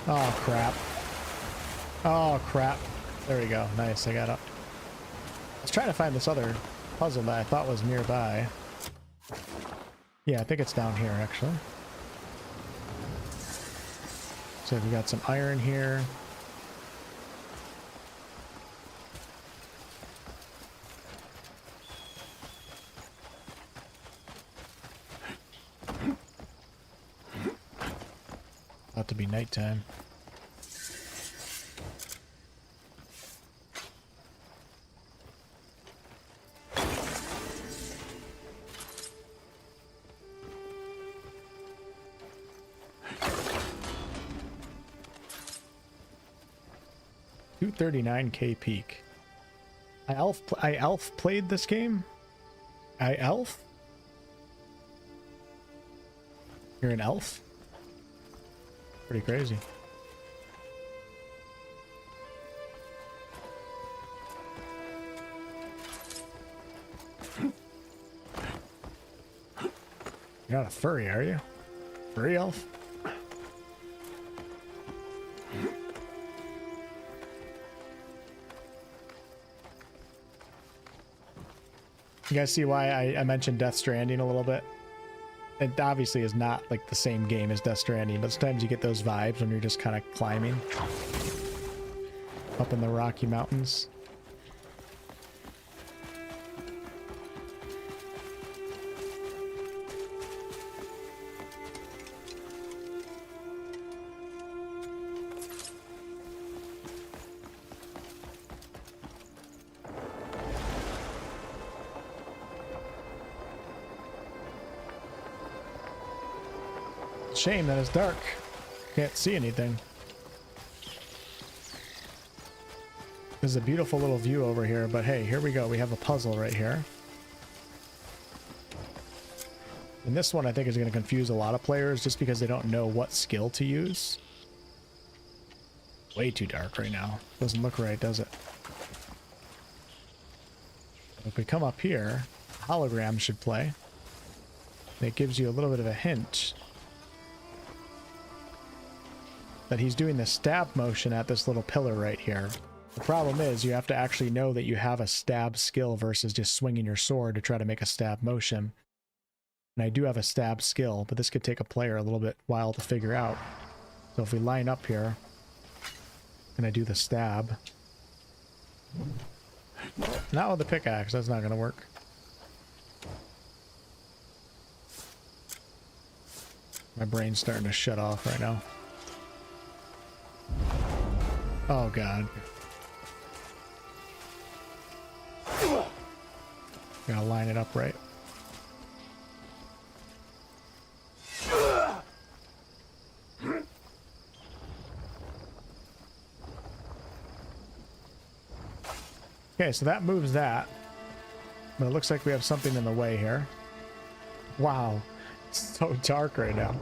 Oh, crap. Oh, crap. There we go. Nice, I got up. I was trying to find this other puzzle that I thought was nearby. Yeah, I think it's down here, actually. So we got some iron here. About to be nighttime. $239K peak. I elf played this game? I elf? You're an elf? Pretty crazy. You're not a furry, are you? Furry elf? You guys see why I mentioned Death Stranding a little bit? It obviously is not like the same game as Death Stranding, but sometimes you get those vibes when you're just kind of climbing up in the Rocky Mountains. Shame that it's dark. Can't see anything. There's a beautiful little view over here, but hey, here we go. We have a puzzle right here. And this one I think is going to confuse a lot of players just because they don't know what skill to use. Way too dark right now. Doesn't look right, does it? If we come up here, hologram should play. It gives you a little bit of a hint that he's doing the stab motion at this little pillar right here. The problem is you have to actually know that you have a stab skill versus just swinging your sword to try to make a stab motion. And I do have a stab skill, but this could take a player a little bit while to figure out. So if we line up here, and I do the stab. Not with the pickaxe, that's not going to work. My brain's starting to shut off right now. Oh god. Gotta line it up right. Okay, so that moves that. But it looks like we have something in the way here. Wow. It's so dark right now.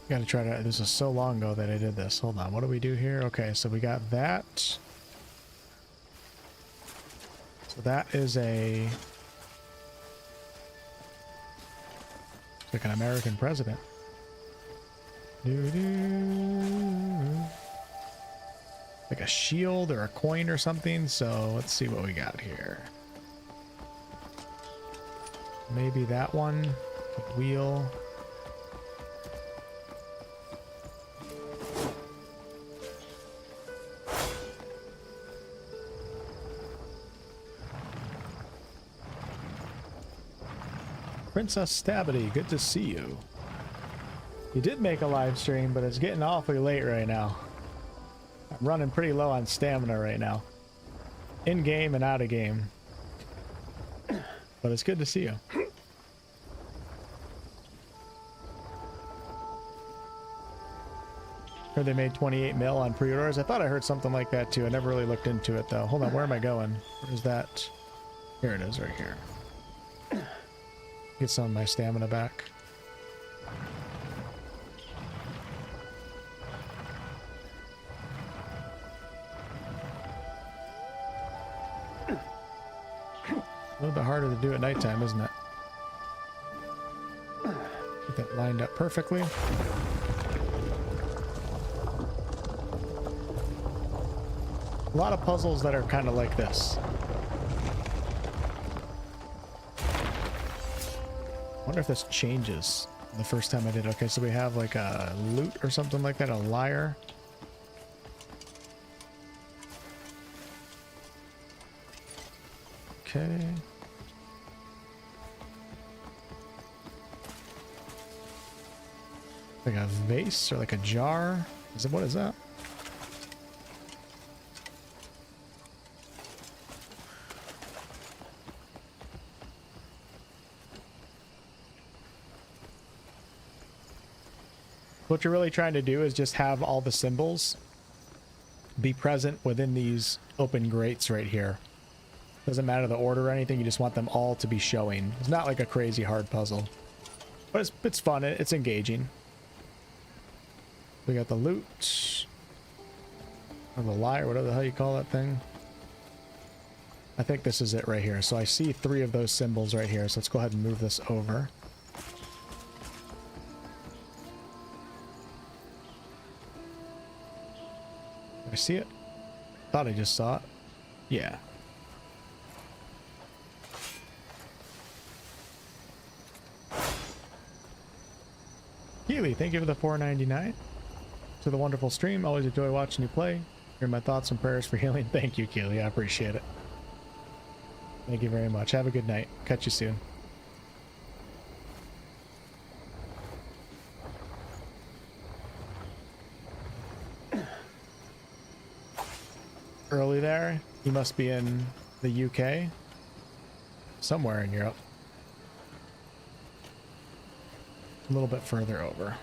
Gotta try to, this is so long ago that I did this. Hold on, what do we do here? Okay, so we got that. So that is a, it's like an American president. Like a shield or a coin or something. So let's see what we got here. Maybe that one, wheel. Princess 𝑠𝑢𝑝𝑝, good to see you. You did make a live stream, but it's getting awfully late right now. I'm running pretty low on stamina right now. In game and out of game. But it's good to see you. Heard they made 28 mil on pre-orders. I thought I heard something like that too. I never really looked into it though. Hold on, where am I going? Where's that? Here it is, right here. Get some of my stamina back. A little bit harder to do at nighttime, isn't it? Get that lined up perfectly. A lot of puzzles that are kind of like this. Wonder if this changes the first time I did. Okay, so we have like a loot or something like that, a lyre. Okay. Like a vase or like a jar. Is it, what is that? What you're really trying to do is just have all the symbols be present within these open grates right here. Doesn't matter the order or anything, you just want them all to be showing. It's not like a crazy hard puzzle. But it's fun, it's engaging. We got the loot. Or the lyre, whatever the hell you call that thing. I think this is it right here. So I see 3 of those symbols right here, so let's go ahead and move this over. Did I see it? Thought I just saw it. Yeah. Keely, thank you for the $4.99. To the wonderful stream. Always enjoy watching you play. Hear my thoughts and prayers for healing. Thank you, Keely. I appreciate it. Thank you very much. Have a good night. Catch you soon. Early there. He must be in the UK. Somewhere in Europe. A little bit further over.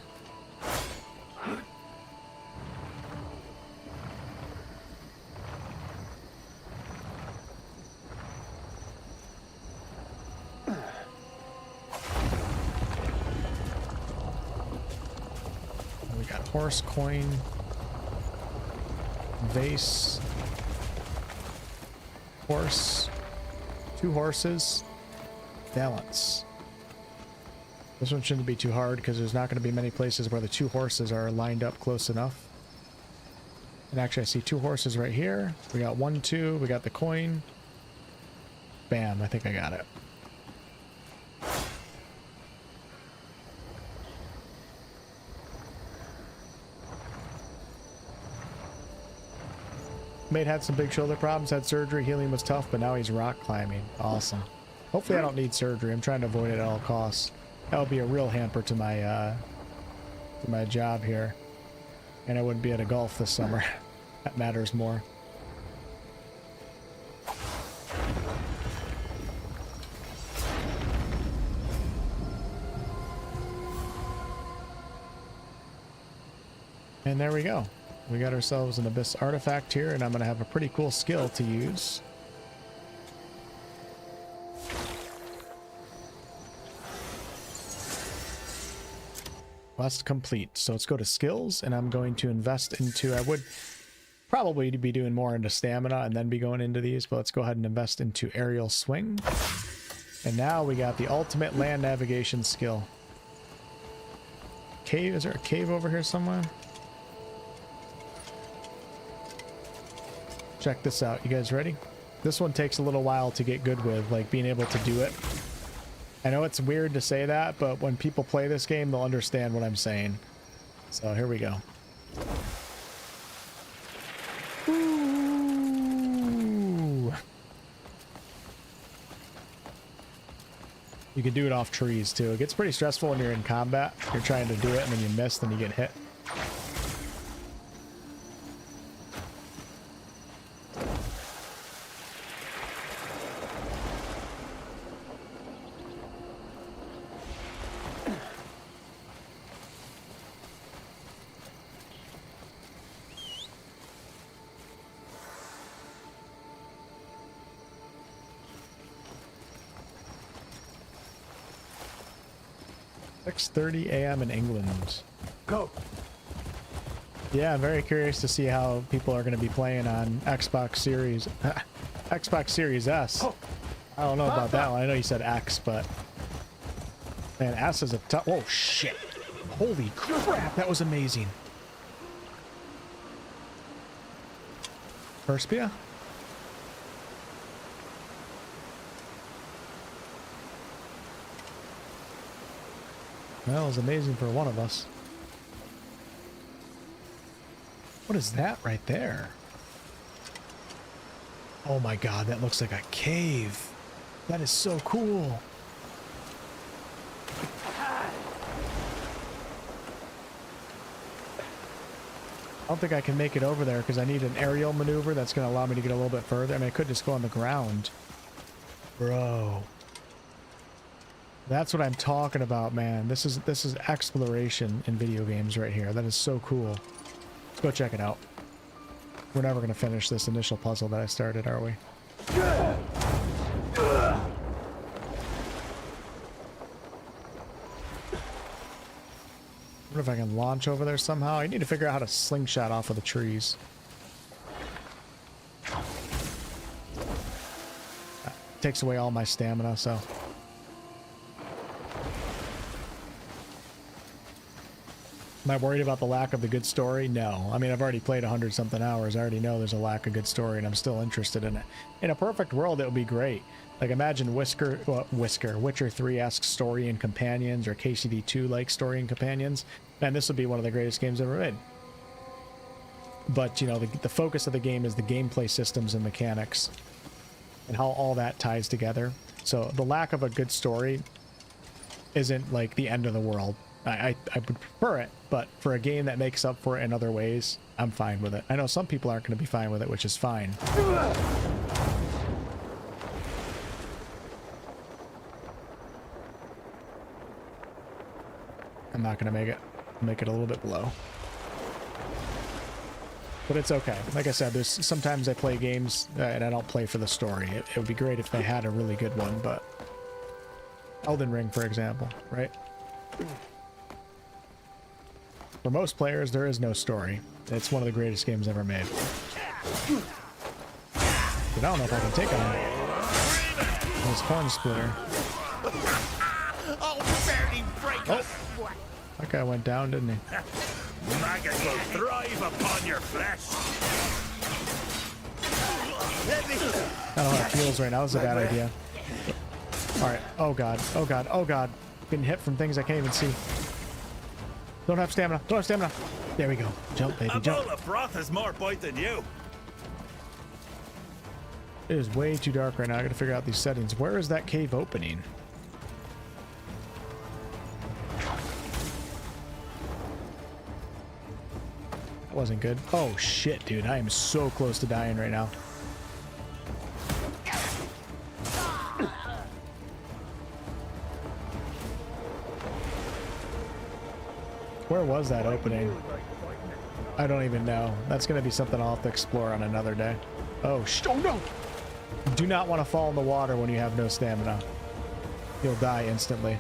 We got horse coin, vase, horse, 2 horses, balance. This one shouldn't be too hard because there's not going to be many places where the 2 horses are lined up close enough. And actually I see 2 horses right here. We got 1, 2, we got the coin. Bam, I think I got it. Mate had some big shoulder problems, had surgery, healing was tough, but now he's rock climbing. Awesome. Hopefully I don't need surgery. I'm trying to avoid it at all costs. That would be a real hamper to my job here. And I wouldn't be able to golf this summer. That matters more. And there we go. We got ourselves an Abyss artifact here, and I'm going to have a pretty cool skill to use. Quest complete. So let's go to skills, and I'm going to invest into, I would probably be doing more into stamina and then be going into these, but let's go ahead and invest into aerial swing. And now we got the ultimate land navigation skill. Cave, is there a cave over here somewhere? Check this out. You guys ready? This one takes a little while to get good with, like being able to do it. I know it's weird to say that, but when people play this game, they'll understand what I'm saying. So here we go. Ooh. You can do it off trees too. It gets pretty stressful when you're in combat. You're trying to do it and then you miss, then you get hit. 6:30 a.m. in England.
Go.
Yeah, I'm very curious to see how people are going to be playing on Xbox Series S. I don't know about that one. I know you said X, but man, S is a tough. Oh shit! Holy crap, that was amazing. Perspia? Well, it was amazing for one of us. What is that right there? Oh my god, that looks like a cave. That is so cool. I don't think I can make it over there because I need an aerial maneuver that's going to allow me to get a little bit further. I mean, I could just go on the ground. Bro. That's what I'm talking about, man. This is exploration in video games right here. That is so cool. Let's go check it out. We're never going to finish this initial puzzle that I started, are we? I wonder if I can launch over there somehow. I need to figure out how to slingshot off of the trees. That takes away all my stamina, so... Am I worried about the lack of the good story? No. I mean, I've already played 100-something hours. I already know there's a lack of good story, and I'm still interested in it. In a perfect world, it would be great. Like, imagine Witcher 3-esque story and companions, or KCD 2-like story and companions. Man, this would be one of the greatest games ever made. But, you know, the focus of the game is the gameplay systems and mechanics, and how all that ties together. So, the lack of a good story isn't, like, the end of the world. I would prefer it, but for a game that makes up for it in other ways, I'm fine with it. I know some people aren't going to be fine with it, which is fine. I'm not going to make it. Make it a little bit below. But it's okay. Like I said, there's sometimes I play games and I don't play for the story. It would be great if they had a really good one, but... Elden Ring, for example, right? For most players, there is no story. It's one of the greatest games ever made. But I don't know if I can take on this horn splitter.
Oh, barely break us.
That guy went down, didn't he?
Maggots will thrive upon your flesh.
I don't have heals right now. This is a bad idea. Alright. Oh god. Oh god. Oh god. Getting hit from things I can't even see. Don't have stamina. Don't have stamina. There we go. Jump, baby. Jump.
A bowl of broth has more bite than you.
It is way too dark right now. I gotta figure out these settings. Where is that cave opening? That wasn't good. Oh shit, dude. I am so close to dying right now. Where was that opening? I don't even know. That's going to be something I'll have to explore on another day. Oh, oh no! Do not want to fall in the water when you have no stamina. You'll die instantly.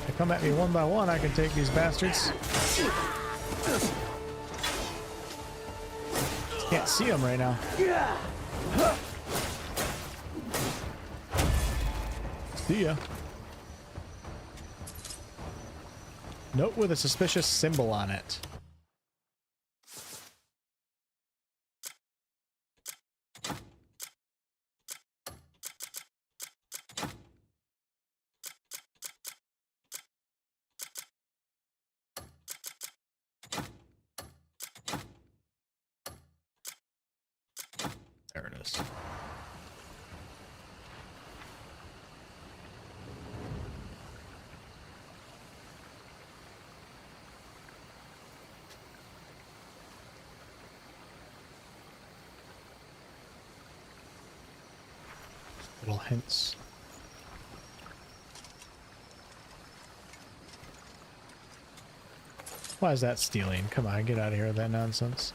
They come at me one by one, I can take these bastards. Can't see them right now. See ya. Note with a suspicious symbol on it. There it is. Little hints. Why is that stealing? Come on, get out of here with that nonsense.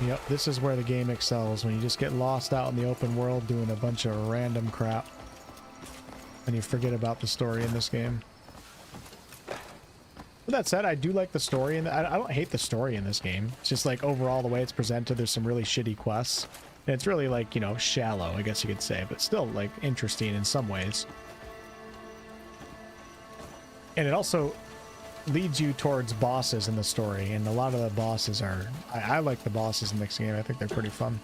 Yep, this is where the game excels, when you just get lost out in the open world doing a bunch of random crap. And you forget about the story in this game. With that said, I do like the story, and I don't hate the story in this game. It's just like overall the way it's presented, there's some really shitty quests. And it's really like, you know, shallow, I guess you could say, but still like interesting in some ways. And it also leads you towards bosses in the story, and a lot of the bosses are... I like the bosses in this game. I think they're pretty fun.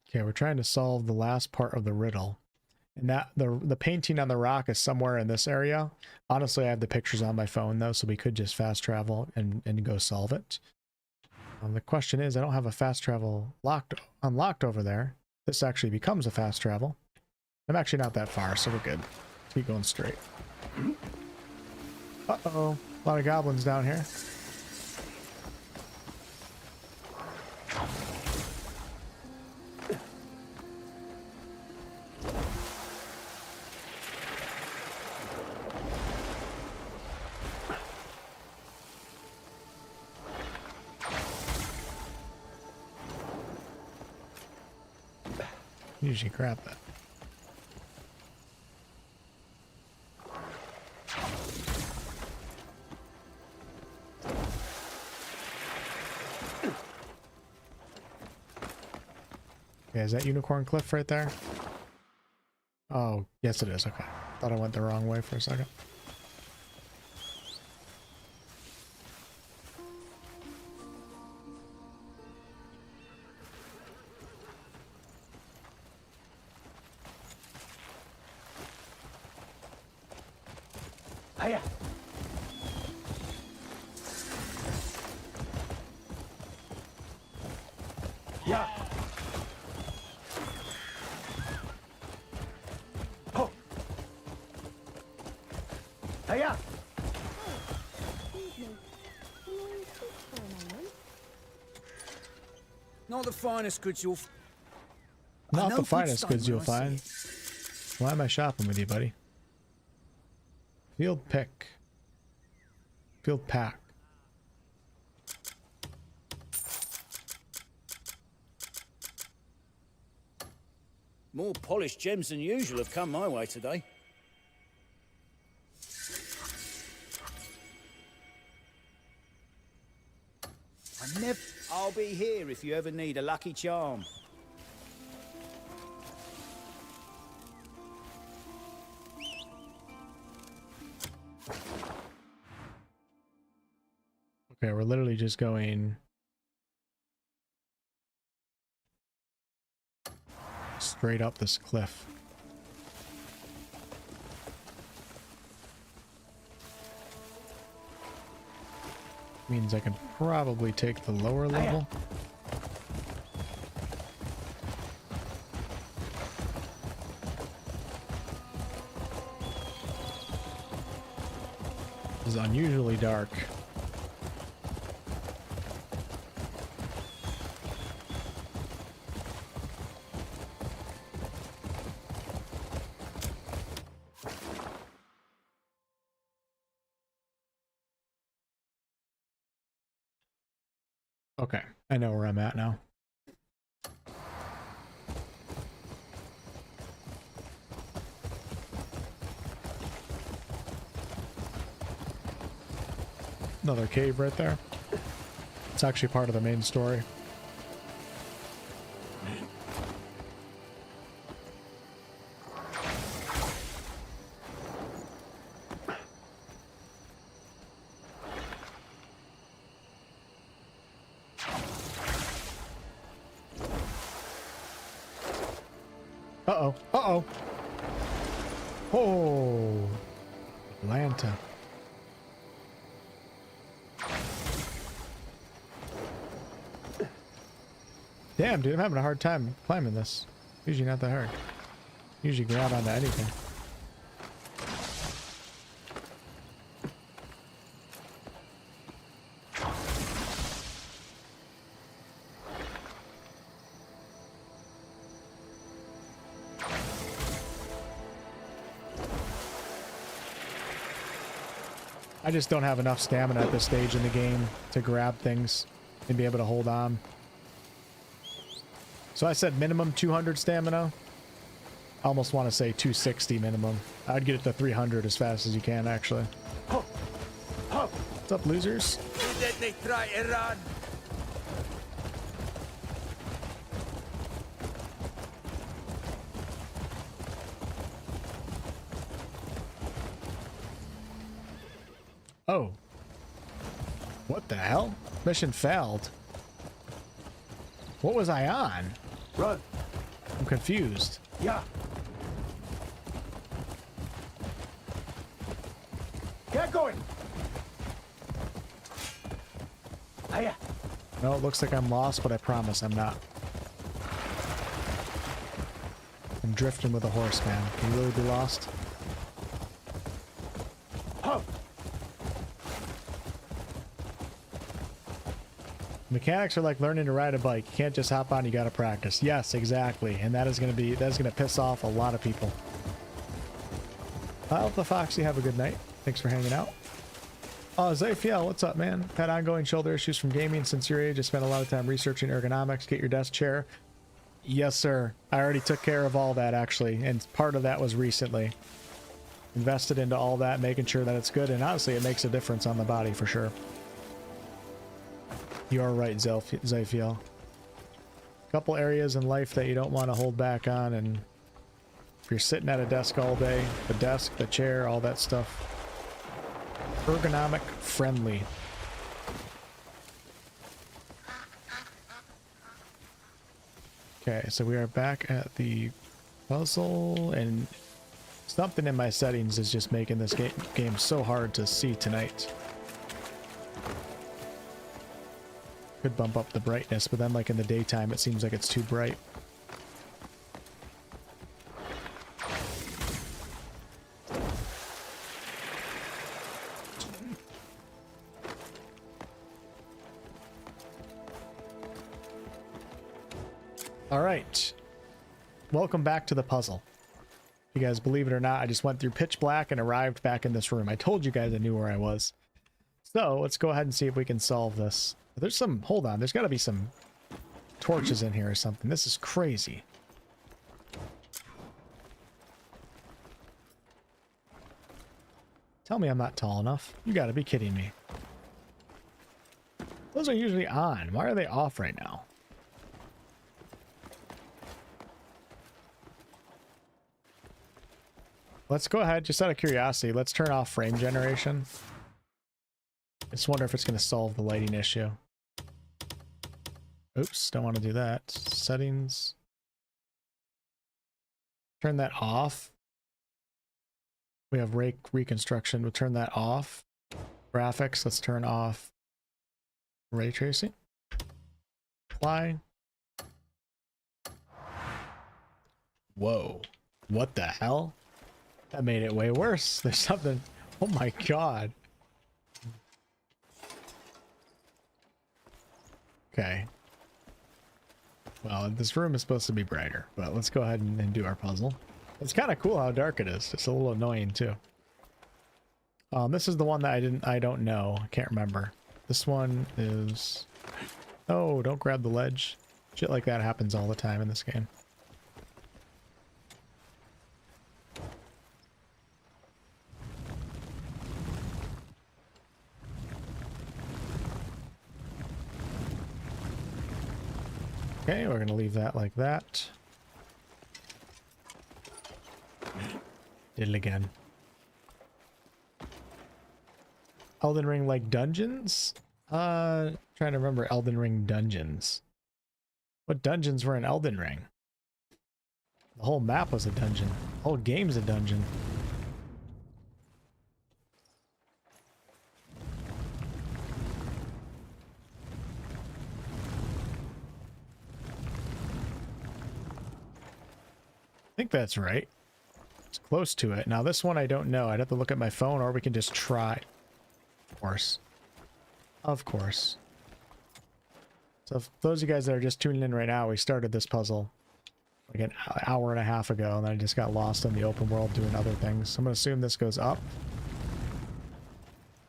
Okay, we're trying to solve the last part of the riddle. And that the painting on the rock is somewhere in this area. Honestly, I have the pictures on my phone, though, so we could just fast travel and go solve it. The question is, I don't have a fast travel unlocked over there. This actually becomes a fast travel. I'm actually not that far, so we're good. Keep going straight. Uh-oh. A lot of goblins down here. Usually grab that. Okay, is that Unicorn Cliff right there? Oh, yes it is. Okay. Thought I went the wrong way for a second.
Hiya. Yeah. Oh. Hiya.
Not the finest goods you'll...
Not the finest goods you'll find. Why am I shopping with you, buddy? Field pick. Field pack.
More polished gems than usual have come my way today. I'll be here if you ever need a lucky charm.
Okay, we're literally just going straight up this cliff. Means I can probably take the lower level. This is unusually dark. Okay, I know where I'm at now. Another cave right there. It's actually part of the main story. Uh-oh. Uh-oh. Oh. Atlanta. Damn, dude, I'm having a hard time climbing this. Usually not that hard. Usually grab onto anything. I just don't have enough stamina at this stage in the game to grab things and be able to hold on. So I said minimum 200 stamina. I almost want to say 260 minimum. I'd get it to 300 as fast as you can, actually. What's up, losers?
Did they try to run?
Oh. What the hell? Mission failed. What was I on?
Run.
I'm confused.
Yeah. Get going. Hiya.
No, it looks like I'm lost, but I promise I'm not. I'm drifting with a horse, man. Can you really be lost? Mechanics are like learning to ride a bike. You can't just hop on, you gotta practice. Yes, exactly. And that's gonna piss off a lot of people. I hope the Foxy have a good night. Thanks for hanging out. Zayfiel, what's up, man? Had ongoing shoulder issues from gaming since your age. I spent a lot of time researching ergonomics. Get your desk chair. Yes, sir. I already took care of all that, actually. And part of that was recently. Invested into all that, making sure that it's good. And honestly, it makes a difference on the body for sure. You're right, Zayfiel. A couple areas in life that you don't want to hold back on, and if you're sitting at a desk all day, the desk, the chair, all that stuff, ergonomic friendly. Okay, so we are back at the puzzle, and something in my settings is just making this game so hard to see tonight. Could bump up the brightness, but then like in the daytime it seems like it's too bright. All right. Welcome back to the puzzle. You guys believe it or not, I just went through pitch black and arrived back in this room. I told you guys I knew where I was. So let's go ahead and see if we can solve this. There's some, hold on, there's got to be some torches in here or something. This is crazy. Tell me I'm not tall enough. You got to be kidding me. Those are usually on. Why are they off right now? Let's go ahead, just out of curiosity, let's turn off frame generation. I just wonder if it's going to solve the lighting issue. Oops, don't want to do that. Settings. Turn that off. We have reconstruction. We'll turn that off. Graphics, let's turn off ray tracing. Apply. Whoa. What the hell? That made it way worse. There's something. Oh my god. Okay. Well, this room is supposed to be brighter, but let's go ahead and do our puzzle. It's kind of cool how dark it is. It's a little annoying too. This is the one that I don't know. I can't remember. This one is... Oh, don't grab the ledge. Shit like that happens all the time in this game. Okay, we're gonna leave that like that. Did it again. Elden Ring like dungeons? Trying to remember Elden Ring dungeons. What dungeons were in Elden Ring? The whole map was a dungeon. The whole game's a dungeon. think that's right. It's close to it. Now this one I don't know. I'd have to look at my phone, or we can just try. Of course. Of course. So for those of you guys that are just tuning in right now, we started this puzzle like an hour and a half ago, and then I just got lost in the open world doing other things. So I'm going to assume this goes up.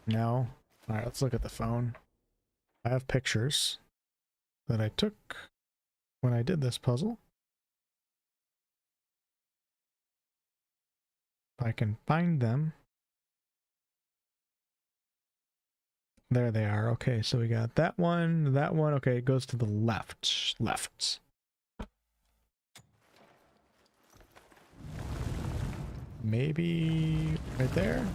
No. Alright, let's look at the phone. I have pictures that I took when I did this puzzle. If I can find them. There they are. Okay, so we got that one, that one. Okay, it goes to the left. Left. Maybe right there?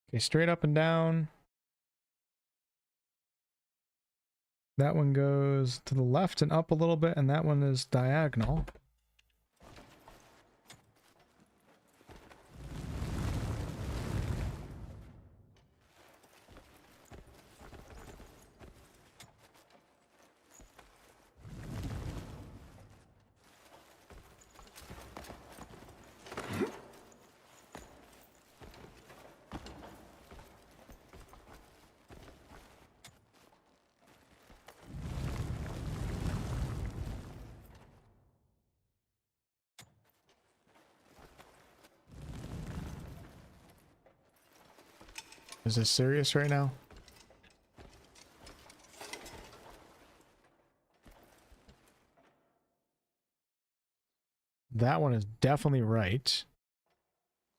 Okay, straight up and down. That one goes to the left and up a little bit, and that one is diagonal. Is this serious right now? That one is definitely right.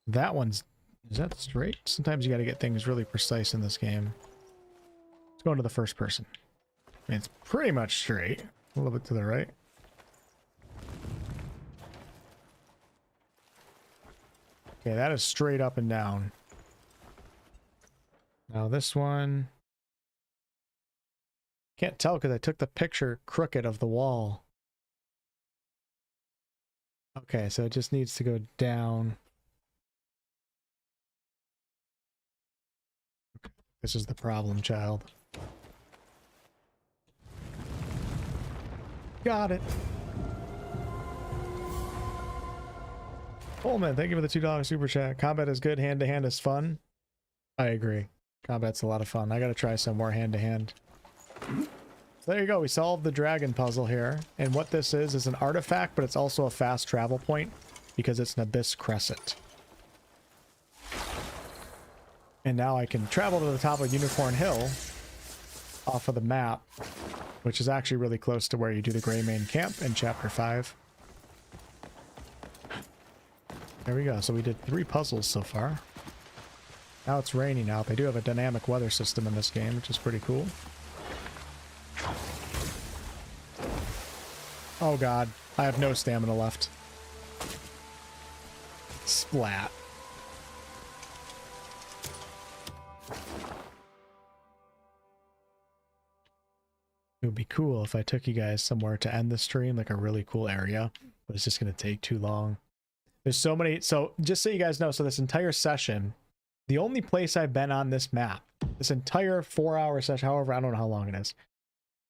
That one's... Is that straight? Sometimes you gotta get things really precise in this game. Let's go into the first person. I mean, it's pretty much straight. A little bit to the right. Okay, that is straight up and down. Now this one... Can't tell because I took the picture crooked of the wall. Okay, so it just needs to go down. This is the problem, child. Got it. Coleman, thank you for the $2 super chat. Combat is good, hand-to-hand is fun. I agree. Combat's a lot of fun. I gotta try some more hand-to-hand. So there you go. We solved the dragon puzzle here. And what this is an artifact, but it's also a fast travel point because it's an abyss crescent. And now I can travel to the top of Unicorn Hill off of the map, which is actually really close to where you do the Greymane camp in Chapter 5. There we go. So we did 3 puzzles so far. Now it's raining out. They do have a dynamic weather system in this game, which is pretty cool. Oh god, I have no stamina left. Splat. It would be cool if I took you guys somewhere to end the stream, like a really cool area, but it's just going to take too long. There's so many, so just so you guys know, so this entire session, the only place I've been on this map, this entire 4-hour session, however, I don't know how long it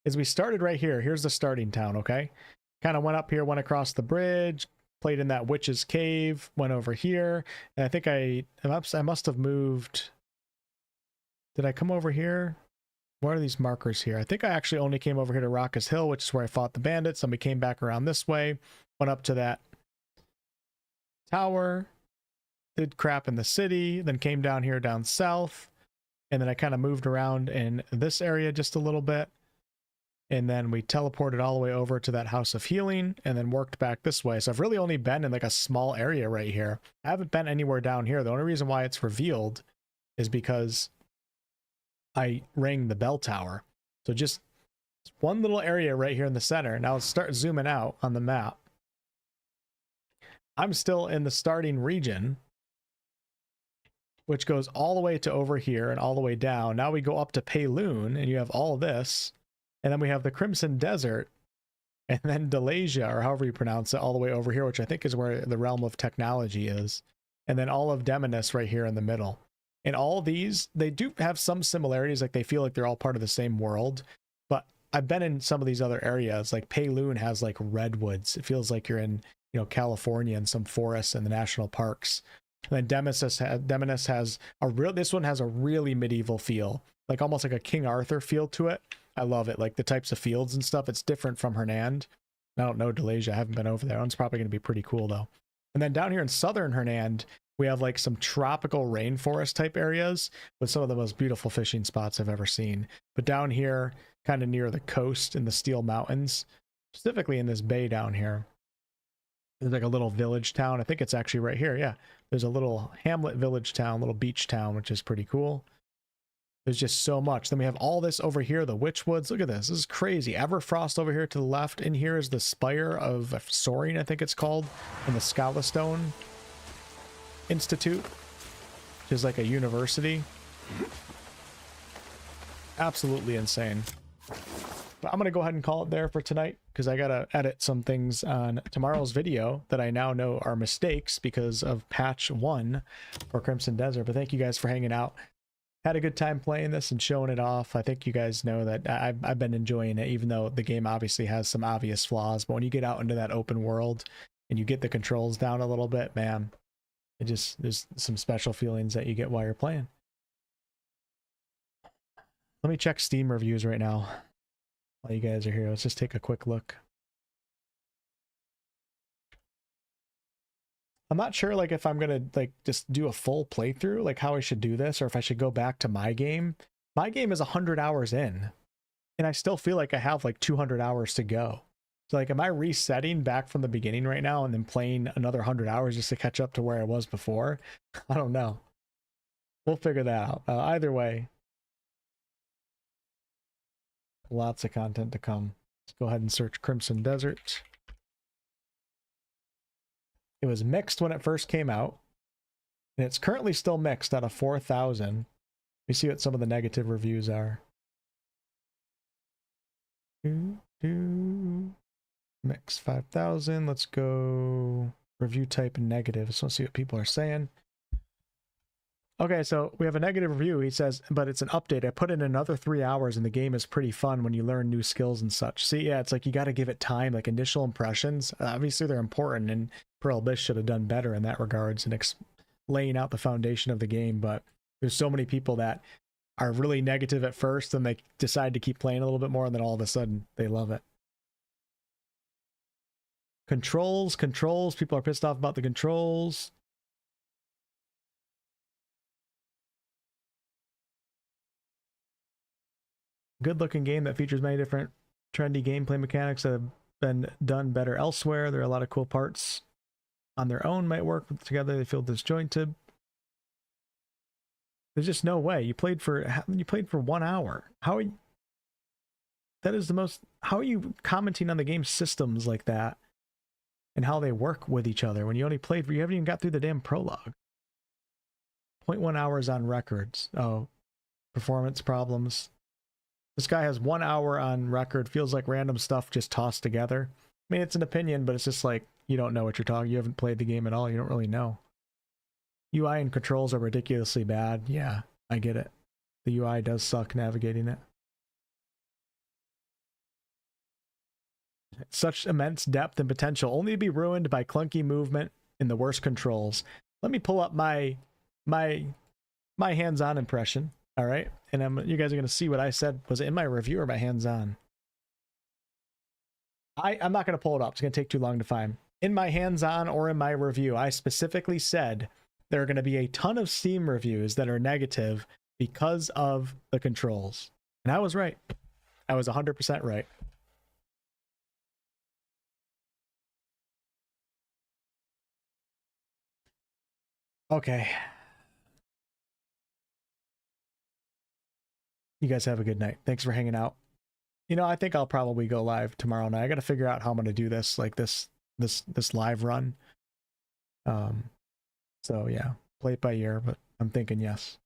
is we started right here. Here's the starting town, okay? Kind of went up here, went across the bridge, played in that witch's cave, went over here, and I think I must have moved. Did I come over here? What are these markers here? I think I actually only came over here to Raucous Hill, which is where I fought the bandits. Then we came back around this way, went up to that tower, did crap in the city, then came down here down south, and then I kind of moved around in this area just a little bit, and then we teleported all the way over to that House of Healing, and then worked back this way. So I've really only been in like a small area right here. I haven't been anywhere down here. The only reason why it's revealed is because I rang the bell tower. So just one little area right here in the center. Now let's start zooming out on the map. I'm still in the starting region, which goes all the way to over here and all the way down. Now we go up to Payloon, and you have all this. And then we have the Crimson Desert, and then Delasia, or however you pronounce it, all the way over here, which I think is where the realm of technology is. And then all of Demonis right here in the middle. And all these, they do have some similarities, like they feel like they're all part of the same world. But I've been in some of these other areas, like Pew'lin has like redwoods. It feels like you're in, you know, California and some forests and the national parks. And then Demonis has a real, this one has a really medieval feel, like almost like a King Arthur feel to it. I love it, like the types of fields and stuff. It's different from Hernand. I don't know Delasia, I haven't been over there. It's probably going to be pretty cool though. And then down here in southern Hernand, we have like some tropical rainforest type areas with some of the most beautiful fishing spots I've ever seen. But down here, kind of near the coast in the Steel Mountains, specifically in this bay down here, there's like a little village town. I think it's actually right here. Yeah, there's a little hamlet village town, little beach town, which is pretty cool. There's just so much. Then we have all this over here, the Witchwoods. Look at this. This is crazy. Everfrost over here to the left. In here is the Spire of Soaring, I think it's called, and the Scalastone Institute, which is like a university. Absolutely insane. But I'm going to go ahead and call it there for tonight because I got to edit some things on tomorrow's video that I now know are mistakes because of patch 1 for Crimson Desert. But thank you guys for hanging out. Had a good time playing this and showing it off. I think you guys know that I've been enjoying it, even though the game obviously has some obvious flaws. But when you get out into that open world and you get the controls down a little bit, man, it just, there's some special feelings that you get while you're playing. Let me check Steam reviews right now while you guys are here. Let's just take a quick look. I'm not sure like if I'm gonna like just do a full playthrough, like how I should do this, or if I should go back to my game. My game is 100 hours in and I still feel like I have like 200 hours to go. So like, am I resetting back from the beginning right now and then playing another 100 hours just to catch up to where I was before? I don't know. We'll figure that out. Either way, lots of content to come. Let's go ahead and search Crimson Desert. It was mixed when it first came out, and it's currently still mixed out of 4,000. We see what some of the negative reviews are. Mix 5,000. Let's go review type negative. So let's see what people are saying. Okay, so we have a negative review. He says, but it's an update. I put in another 3 hours and the game is pretty fun when you learn new skills and such. See, yeah, it's like you got to give it time, like initial impressions. Obviously, they're important, and 𝑝𝑢𝑟𝑐ℎ should have done better in that regards and laying out the foundation of the game. But there's so many people that are really negative at first and they decide to keep playing a little bit more, and then all of a sudden they love it. Controls. People are pissed off about the controls. Good looking game that features many different trendy gameplay mechanics that have been done better elsewhere. There are a lot of cool parts on their own might work together. They feel disjointed. There's just no way. You played for 1 hour. How are you, that is the most, how are you commenting on the game systems like that and how they work with each other when you only played for, you haven't even got through the damn prologue. 0.1 hours on records. Oh, performance problems. This guy has 1 hour on record. Feels like random stuff just tossed together. I mean, it's an opinion, but it's just like, you don't know what you're talking. You haven't played the game at all. You don't really know. UI and controls are ridiculously bad. Yeah, I get it. The UI does suck navigating it. Such immense depth and potential, only to be ruined by clunky movement and the worst controls. Let me pull up my hands-on impression. All right, and you guys are going to see what I said. Was it in my review or my hands-on? I'm not going to pull it up. It's going to take too long to find. In my hands-on or in my review, I specifically said there are going to be a ton of Steam reviews that are negative because of the controls. And I was right. I was 100% right. Okay. You guys have a good night. Thanks for hanging out. You know, I think I'll probably go live tomorrow night. I got to figure out how I'm going to do this, like this live run. So yeah, play it by ear, but I'm thinking yes.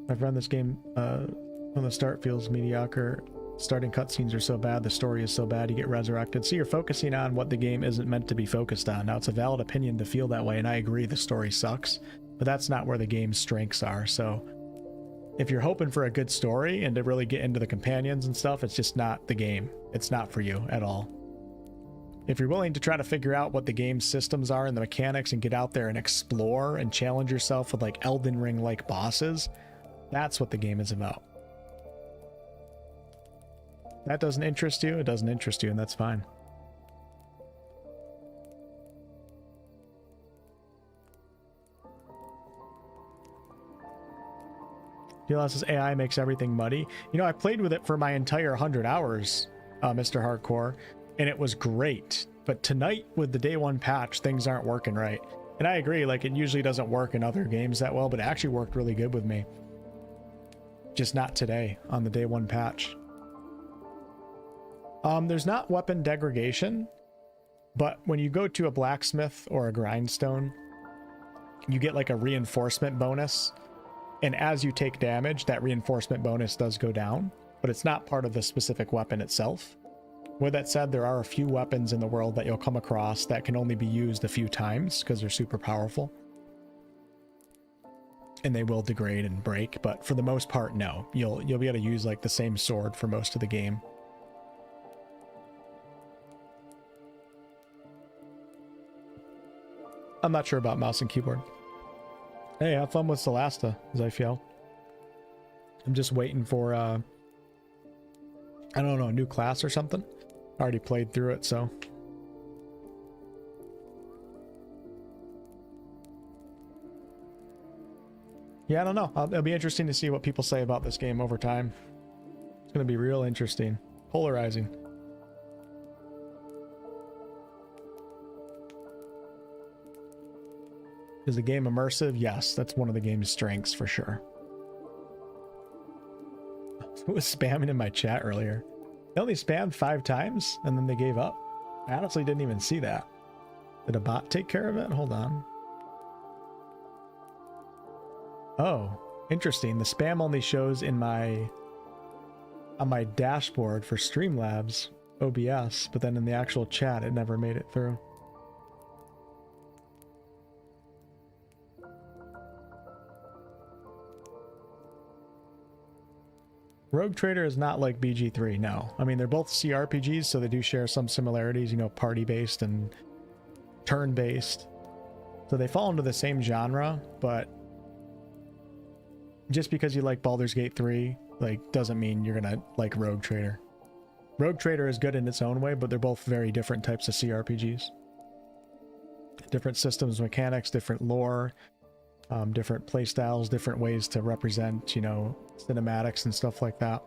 I've run this game When the start feels mediocre, starting cutscenes are so bad, the story is so bad, you get resurrected. So you're focusing on what the game isn't meant to be focused on. Now, it's a valid opinion to feel that way, and I agree the story sucks, but that's not where the game's strengths are. So if you're hoping for a good story and to really get into the companions and stuff, it's just not the game. It's not for you at all. If you're willing to try to figure out what the game's systems are and the mechanics and get out there and explore and challenge yourself with like Elden Ring-like bosses, that's what the game is about. That doesn't interest you, it doesn't interest you, and that's fine. DLS's AI makes everything muddy. You know, I played with it for my entire 100 hours, Mr. Hardcore, and it was great. But tonight, with the day one patch, things aren't working right. And I agree, like, it usually doesn't work in other games that well, but it actually worked really good with me. Just not today, on the day one patch. There's not weapon degradation, but when you go to a blacksmith or a grindstone, you get like a reinforcement bonus. And as you take damage, that reinforcement bonus does go down, but it's not part of the specific weapon itself. With that said, there are a few weapons in the world that you'll come across that can only be used a few times because they're super powerful. And they will degrade and break, but for the most part, no. You'll be able to use like the same sword for most of the game. I'm not sure about mouse and keyboard. Hey, have fun with Celasta, as I feel. I'm just waiting for, I don't know, a new class or something. I already played through it, so. Yeah, I don't know. It'll be interesting to see what people say about this game over time. It's going to be real interesting. Polarizing. Is the game immersive? Yes, that's one of the game's strengths for sure. Who was spamming in my chat earlier? They only spammed 5 times and then they gave up. I honestly didn't even see that. Did a bot take care of it? Hold on. Oh, interesting. The spam only shows in my on my dashboard for Streamlabs OBS, but then in the actual chat it never made it through. Rogue Trader is not like BG3, no. I mean, they're both CRPGs, so they do share some similarities, you know, party-based and turn-based. So they fall into the same genre, but just because you like Baldur's Gate 3, like, doesn't mean you're gonna like Rogue Trader. Rogue Trader is good in its own way, but they're both very different types of CRPGs. Different systems, mechanics, different lore, different playstyles, different ways to represent, you know, cinematics and stuff like that.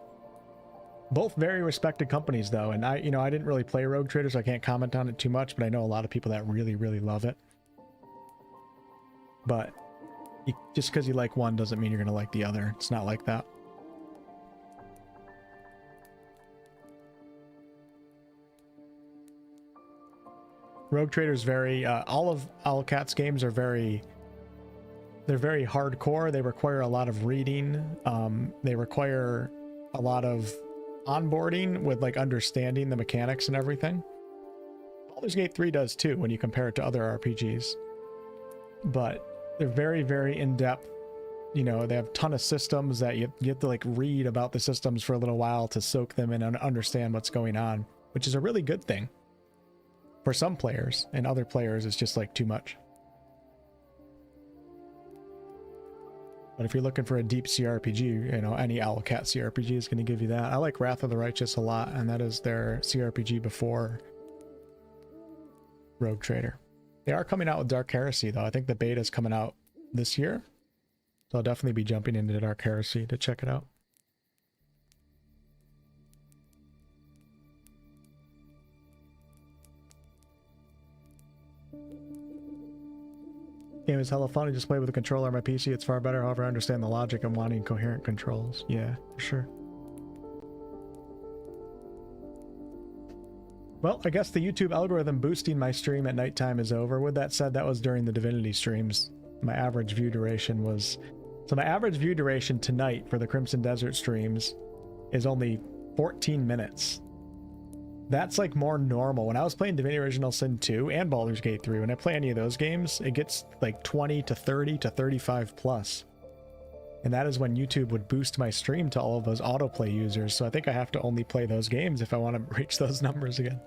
Both very respected companies, though, and I didn't really play Rogue Trader, so I can't comment on it too much, but I know a lot of people that really, really love it. But just because you like one doesn't mean you're going to like the other. It's not like that. Rogue Trader is very, all of Owlcat's games are very, they're very hardcore. They require a lot of reading. They require a lot of onboarding with like understanding the mechanics and everything. Baldur's Gate 3 does too when you compare it to other RPGs. But they're very, very in-depth. You know, they have a ton of systems that you have to like read about the systems for a little while to soak them in and understand what's going on, which is a really good thing for some players, and other players it's just like too much. But if you're looking for a deep CRPG, you know, any Owlcat CRPG is going to give you that. I like Wrath of the Righteous a lot, and that is their CRPG before Rogue Trader. They are coming out with Dark Heresy, though. I think the beta is coming out this year. So I'll definitely be jumping into Dark Heresy to check it out. Game is hella fun. I just play with a controller on my PC. It's far better. However, I understand the logic of wanting coherent controls. Yeah, for sure. Well, I guess the YouTube algorithm boosting my stream at nighttime is over. With that said, that was during the Divinity streams. My average view duration was So my average view duration tonight for the Crimson Desert streams is only 14 minutes. That's like more normal. When I was playing Divinity Original Sin 2 and Baldur's Gate 3, when I play any of those games, it gets like 20 to 30 to 35 plus. And that is when YouTube would boost my stream to all of those autoplay users. So I think I have to only play those games if I want to reach those numbers again.